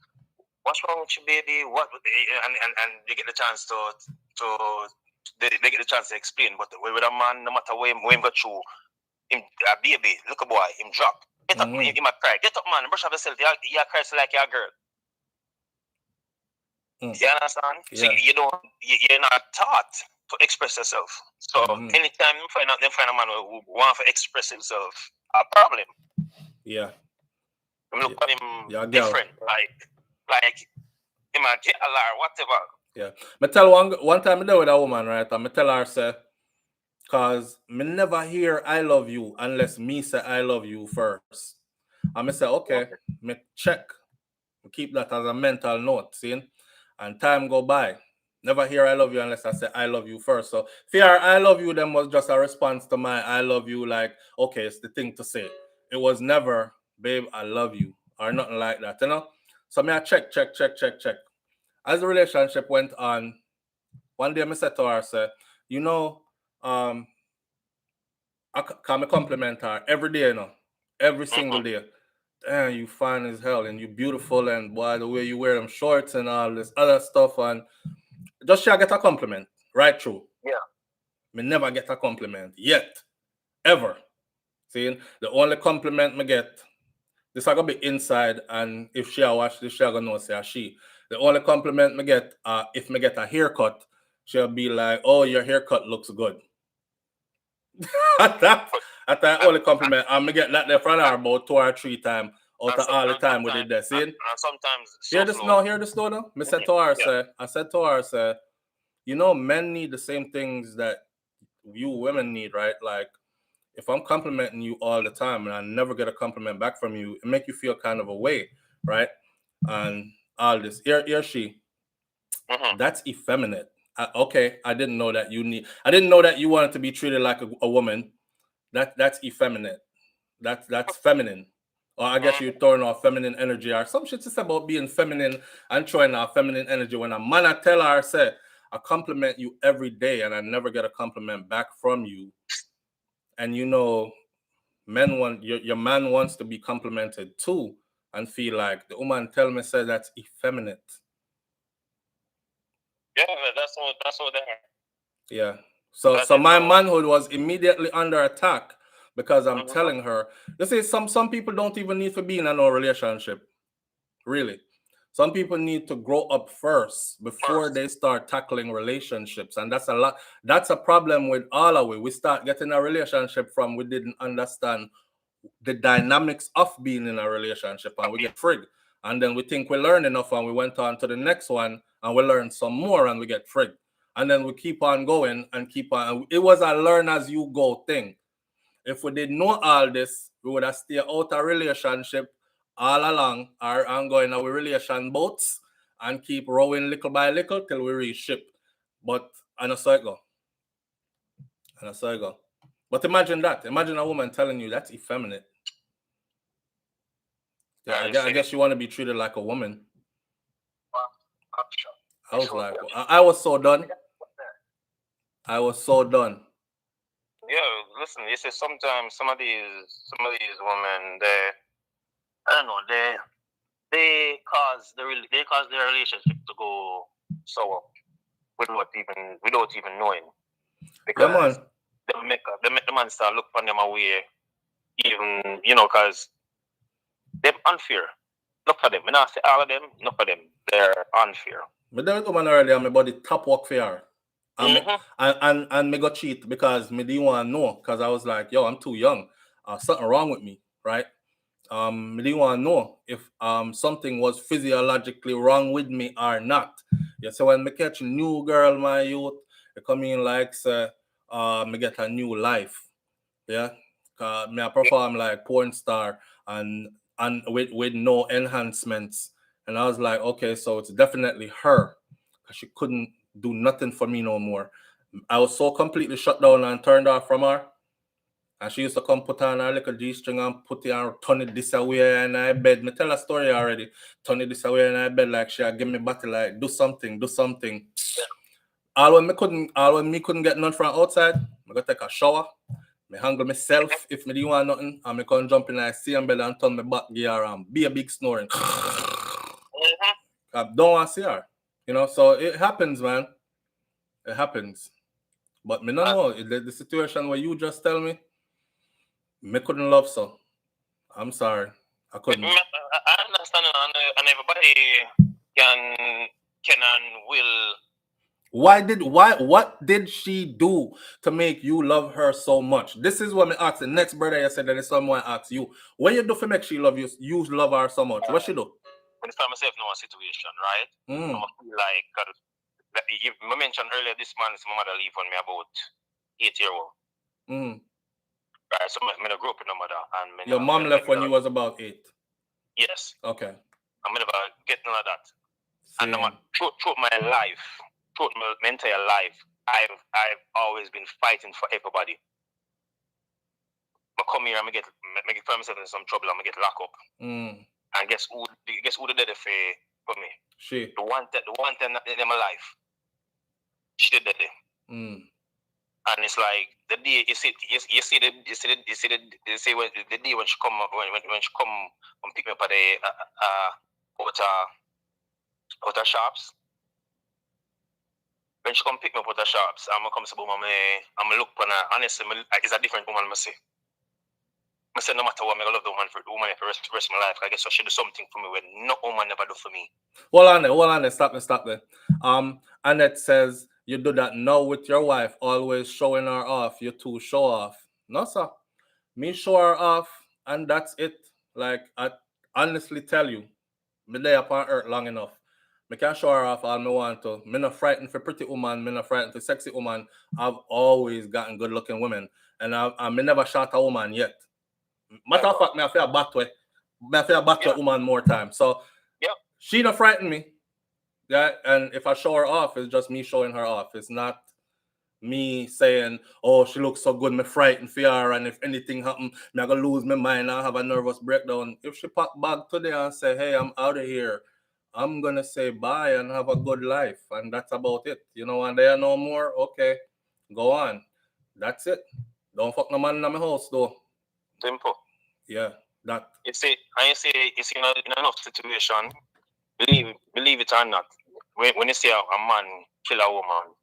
What's wrong with you, baby? And you get the chance they get the chance to explain. But with a man, no matter where him go through, him a baby, look a boy, him drop. Get up, he might cry. Get up, man, brush up yourself. You cry like you're a girl. You understand? Yeah. So you're not taught to express yourself. So anytime you find a man who wants to express himself, a problem. Yeah. You look at him different, like him a jail or whatever. Yeah. I tell one time I deal with a woman, right? And I tell her, say, cause me never hear I love you unless me say I love you first. And I say, okay, me check. Keep that as a mental note, see? And time go by. Never hear I love you unless I say I love you first. So fear I love you then was just a response to my I love you, like, okay, it's the thing to say. It was never, babe, I love you, or nothing like that, you know? So me I check. As the relationship went on, one day I said to her, I said, you know, I can compliment her every day, you know, every single day. Damn, you fine as hell and you beautiful, and boy, the way you wear them shorts and all this other stuff, and just shall get a compliment right through. Yeah. Me never get a compliment yet, ever. See, the only compliment me get, this I gonna be inside, and if she watch this, she gonna know say she. The only compliment me get, if me get a haircut, she'll be like, "Oh, your haircut looks good." at that only compliment, and me get that there from her about 2 or 3 times out of all the time we did that. See, and sometimes hear this now, hear this now. Me said to her, say, you know, men need the same things that you women need, right? Like, if I'm complimenting you all the time and I never get a compliment back from you, it make you feel kind of a way, right? And all this, here she, that's effeminate. Okay, I didn't know that you wanted to be treated like a woman. That's effeminate. That's feminine. Or I guess you're throwing off feminine energy or some shit just about being feminine and throwing off feminine energy. When a man I tell her, I say, I compliment you every day and I never get a compliment back from you. And you know, men want your man wants to be complimented too and feel like the woman tell me say that's effeminate. Yeah, that's what they are. Yeah. So my manhood was immediately under attack because I'm telling her, you see, some people don't even need to be in a no relationship. Really. Some people need to grow up first before they start tackling relationships. And that's a lot. That's a problem with all of it. We start getting a relationship from we didn't understand the dynamics of being in a relationship and we get frigged. And then we think we learn enough and we went on to the next one and we learn some more and we get frigged. And then we keep on going and keep on. It was a learn as you go thing. If we didn't know all this, we would have stayed out of relationship all along or ongoing our relation boats and keep rowing little by little till we reach ship. But and so it go. And so it go. But imagine that. Imagine a woman telling you that's effeminate. Yeah, I guess you want to be treated like a woman. I was like, I was so done. I was so done. Yeah, listen, you see, sometimes some of these women, I don't know, they cause their relationship to go sour without even knowing, because they make the man start look on them away, even because they're unfair. Look for them. I not say all of them. Look for them. They're unfair. But there was a man earlier, my body top work for her. And me got cheat because me didn't want to know, because I was like, yo, I'm too young. Something wrong with me, right? Me didn't want to know if something was physiologically wrong with me or not. Yeah, so when me catch a new girl, my youth, it come in like say, me get a new life. Yeah. Me I perform like porn star and with no enhancements. And I was like, okay, so it's definitely her. Because she couldn't do nothing for me no more. I was so completely shut down and turned off from her. And she used to come put on her little G-string and put it and turn it this away in her bed. Me tell a story already. Turn it this away in her bed like she give me body like do something. All when me couldn't get none from outside, I go take a shower. Me handle myself if me didn't want nothing, and me come jump in like same bed and turn my back gear and be a big snoring. I don't want to see her. So it happens, man. It happens. But me not know the situation where you just tell me couldn't love so. I'm sorry. I couldn't. I understand, and everybody can and will. What did she do to make you love her so much? This is what me ask the next brother. I said that someone asks you, what you do for make she love you? You love her so much. What she do? When I find myself in a situation, right? I'm feel like, you mentioned earlier this month, my mother leave on me about 8-year-old. Right, so I grew up with no mother. And your mom left when you was about 8? Yes. Okay. I'm never getting like that. Same. And throughout my life, throughout my entire life, I've always been fighting for everybody. I come here, I'm get find myself in some trouble, I'm gonna get locked up. And guess who did it for me? She. The one time in my life. She did it. And it's like the day you see when she come and pick me up at the outer shops. When she come pick me up outer shops, I'm gonna come say, I'm gonna look on her. Honestly, it's a different woman. I say no matter what, I'm gonna love the woman for the rest of my life. I guess she do something for me when no woman never do for me. Hold on there. Stop there. Annette says you do that now with your wife, always showing her off. You two show off. No, sir. Me show her off, and that's it. Like, I honestly tell you, me lay upon earth long enough. Me can show her off all me want to. Me not frightened for pretty woman. Me not frightened for sexy woman. I've always gotten good looking women, and me never shot a woman yet. Matter of fact, me I feel back to a woman more time. So she don't frighten me. Yeah, and if I show her off, it's just me showing her off. It's not me saying, oh, she looks so good, me frightened for her, and if anything happen, me I gonna lose my mind, I'll have a nervous breakdown. If she pop back today and say, hey, I'm out of here, I'm gonna say bye and have a good life, and that's about it. You know, and there no more, okay, go on. That's it. Don't fuck no man in my house though. Simple. Yeah, that. You see in enough situation, believe it or not, when you see a man kill a woman,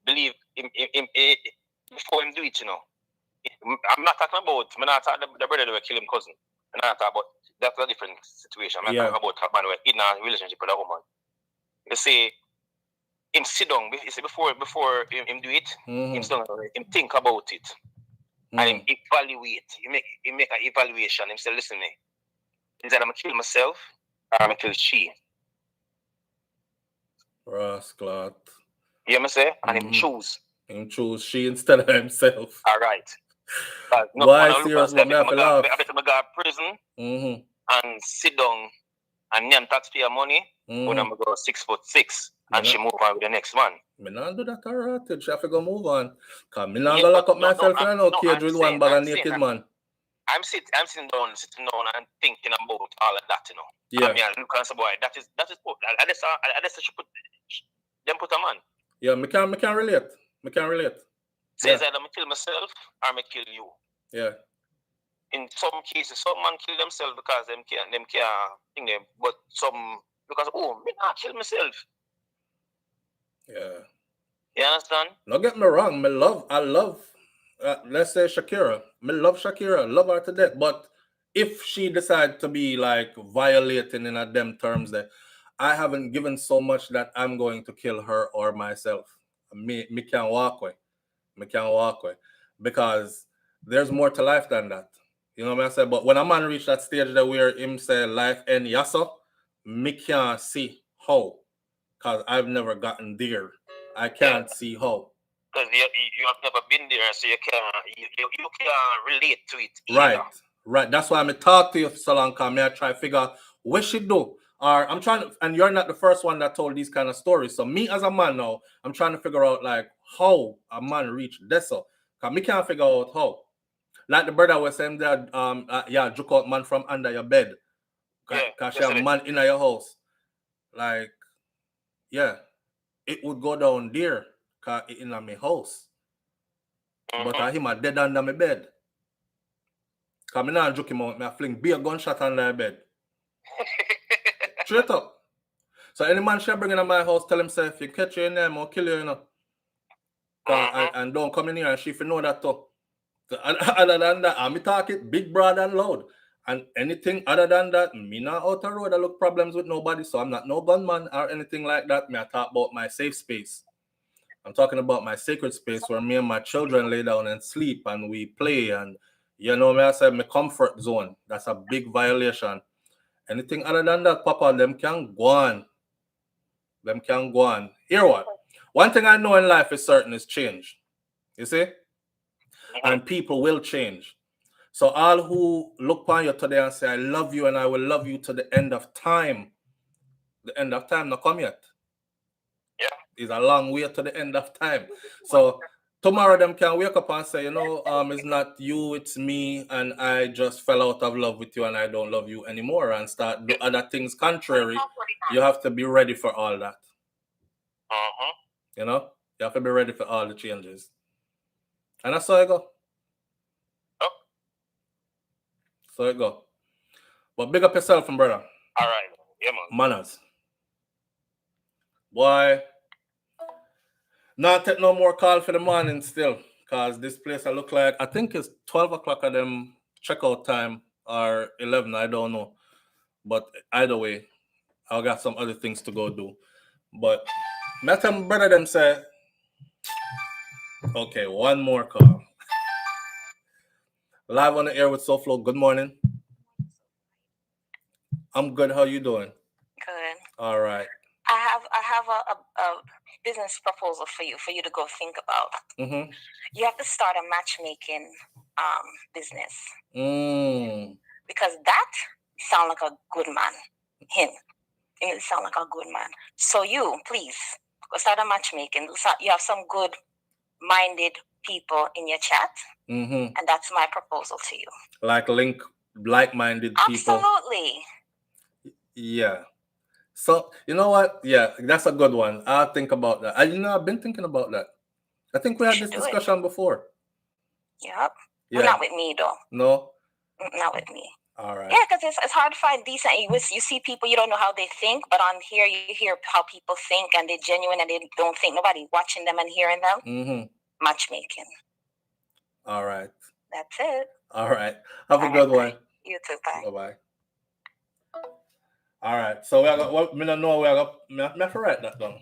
believe him before him do it, you know. I'm not talking about the brother that will kill him cousin. I'm not talking about that's a different situation. I'm not talking about a man who in a relationship with a woman. You see him sit down, you see before him do it, him think about it. And him evaluate. He make an evaluation. Him say, listen me. Instead I'm gonna kill myself or I'm gonna kill she. Rascal. You know what I'm saying? And him choose. Him choose she instead of himself. Alright. Why serious? I bet I go to prison and sit down and name taxpayer money when I'm go 6'6" and she move on with the next man. Me not do that alright. She have to go move on. Cause me not go lock up myself in no cage with one bag of naked man. I'm sitting down and thinking about all of that, you know. Yeah. I mean, look at some boy. That is I just should put a man. Yeah, me can relate. Says either me kill myself or me kill you. Yeah. In some cases, some man kill themselves because them can't think them, but some because me not kill myself. Yeah. You understand? Don't get me wrong, I love let's say Shakira. Me love Shakira, love her to death. But if she decide to be like violating in a them terms that I haven't given so much that I'm going to kill her or myself. Me can't walk away. Because there's more to life than that. You know what I say? But when a man reach that stage that where him say life end yasso, me can't see how. Because I've never gotten there. I can't see how. Because you have never been there, so you can't relate to it either. Right. That's why I'm talk to you for so long, because I try to figure out what she do. Or I'm trying to, and you're not the first one that told these kind of stories. So me as a man now, I'm trying to figure out like how a man reached this. Because me can't figure out how. Like the brother was saying that, juke out man from under your bed. Because she have a man in your house. Like, yeah, it would go down there. Because it's in my house. But I him a dead under my bed. Because I not joke him out. I fling be a gunshot under your bed. Straight up. So any man she bring in my house, tell him, say, if you catch you in there, I'll kill you, you know. And don't come in here and she if you know that too. So, other than that, I'm talk it big, broad, and loud. And anything other than that, me not out the road, I look problems with nobody. So I'm not no gunman or anything like that. Me I talk about my safe space. I'm talking about my sacred space where me and my children lay down and sleep and we play. And you know me, I said my comfort zone. That's a big violation. Anything other than that, Papa, them can go on. Hear what? One thing I know in life is certain is change. You see? And people will change. So all who look upon you today and say, I love you and I will love you to the end of time. The end of time not come yet. is a long way to the end of time. So tomorrow them can wake up and say, it's not you, it's me, and I just fell out of love with you and I don't love you anymore and start do other things contrary. You have to be ready for all that. You have to be ready for all the changes. And that's how it go. So it go. But big up yourself, brother. All right. Yeah, man. Manners. Boy, not take no more call for the morning still. Because this place I look like, I think it's 12 o'clock at them checkout time or 11, I don't know. But either way, I got some other things to go do. But met them brother them say, okay, one more call. Live on the air with SouFLo. Good morning. I'm good. How you doing? Good. All right. I have a business proposal for you to go think about. Mm-hmm. You have to start a matchmaking business. Because that sound like a good man. Him. It sound like a good man. So you, please, go start a matchmaking. You have some good-minded people in your chat. Mm-hmm. And that's my proposal to you. Like-minded people. Absolutely. Yeah. So, you know what? Yeah, that's a good one. I'll think about that. I've been thinking about that. I think we had this discussion before. Yep. Yeah. Well, not with me, though. No? Not with me. All right. Yeah, because it's hard to find decent. You see people, you don't know how they think, but on here you hear how people think and they're genuine and they don't think. Nobody watching them and hearing them. Mm-hmm. Matchmaking. All right. That's it. All right. Have a good one. You too. Bye. Bye-bye. All right. So we got what me don't know we got me have to write that down.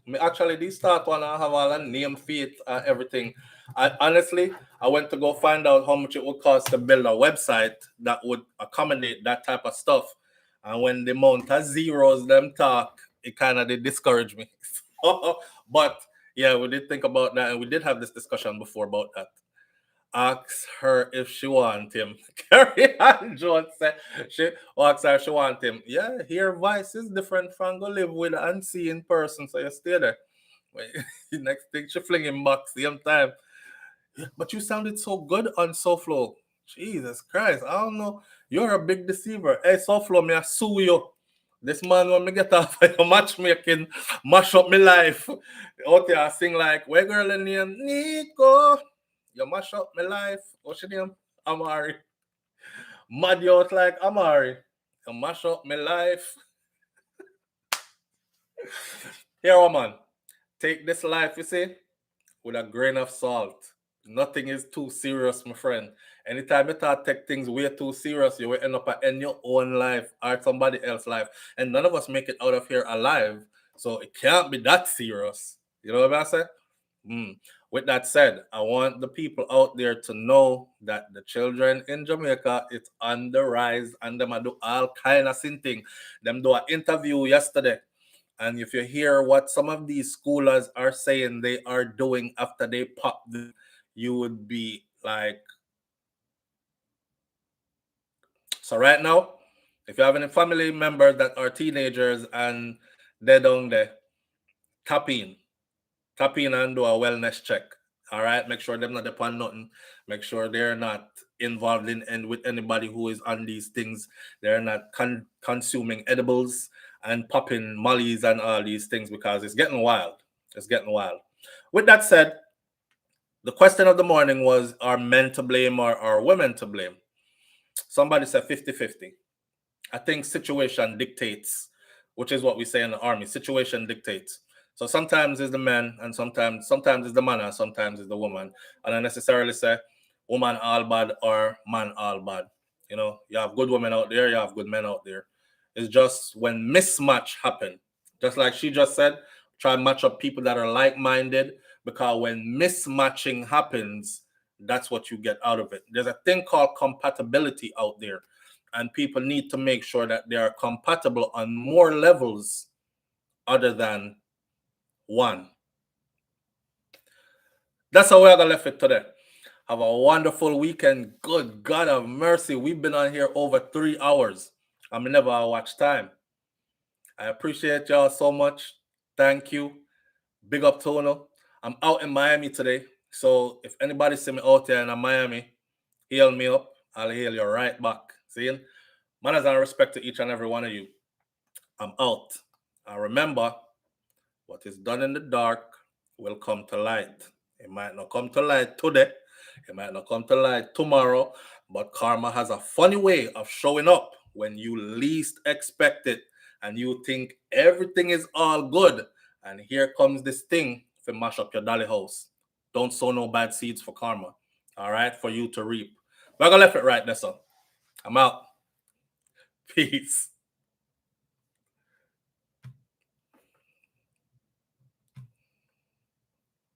Me actually this start one I have all a name feet and everything. Honestly, I went to go find out how much it would cost to build a website that would accommodate that type of stuff. And when the amount of zeros them talk, it kind of did discourage me. But yeah, we did think about that and we did have this discussion before about that. Ask her if she want him. Carrie Ann Jones said she asked her if she want him. Yeah, her voice is different from go live with an unseen person, so you stay there. Next thing she fling him back same time. But you sounded so good on SouFLo. Jesus Christ, I don't know. You're a big deceiver. Hey, SouFLo, me I sue you. This man when me get off your matchmaking, mash up my life. Out there I sing like, where girl in name? Nico. You mash up my life. What's your name? Amari. Mad you out like Amari. You mash up my life. Here, man. Take this life, you see, with a grain of salt. Nothing is too serious, my friend. Anytime you start take things way too serious, you will end up in your own life or somebody else's life. And none of us make it out of here alive. So it can't be that serious. You know what I'm saying? With that said, I want the people out there to know that the children in Jamaica, it's on the rise and them do all kind of thing. Them do an interview yesterday. And if you hear what some of these schoolers are saying they are doing after they pop them, you would be like... So right now, if you have any family members that are teenagers and they're down there, tap in and do a wellness check. All right, make sure they're not upon nothing. Make sure they're not involved in with anybody who is on these things. They're not consuming edibles and popping mollies and all these things because it's getting wild. It's getting wild. With that said, the question of the morning was, are men to blame or are women to blame? Somebody said 50-50. I think situation dictates, which is what we say in the army. Situation dictates. So sometimes it's the man, and sometimes it's the man, and sometimes it's the woman. And I necessarily say woman all bad or man all bad. You know, you have good women out there, you have good men out there. It's just when mismatch happen, just like she just said, try and match up people that are like-minded, because when mismatching happens, that's what you get out of it. There's a thing called compatibility out there, and people need to make sure that they are compatible on more levels other than one. That's how we're gonna left it today. Have a wonderful weekend. Good God of mercy. We've been on here over 3 hours. I mean, never watch time. I appreciate y'all so much. Thank you. Big up Tono. I'm out in Miami today. So if anybody see me out there in Miami, hail me up. I'll hail you right back. See? Manners and respect to each and every one of you. I'm out. And remember, what is done in the dark will come to light. It might not come to light today. It might not come to light tomorrow. But karma has a funny way of showing up when you least expect it. And you think everything is all good. And here comes this thing to mash up your dolly house. Don't sow no bad seeds for karma. All right? For you to reap. We're going to left it right there, son. I'm out. Peace.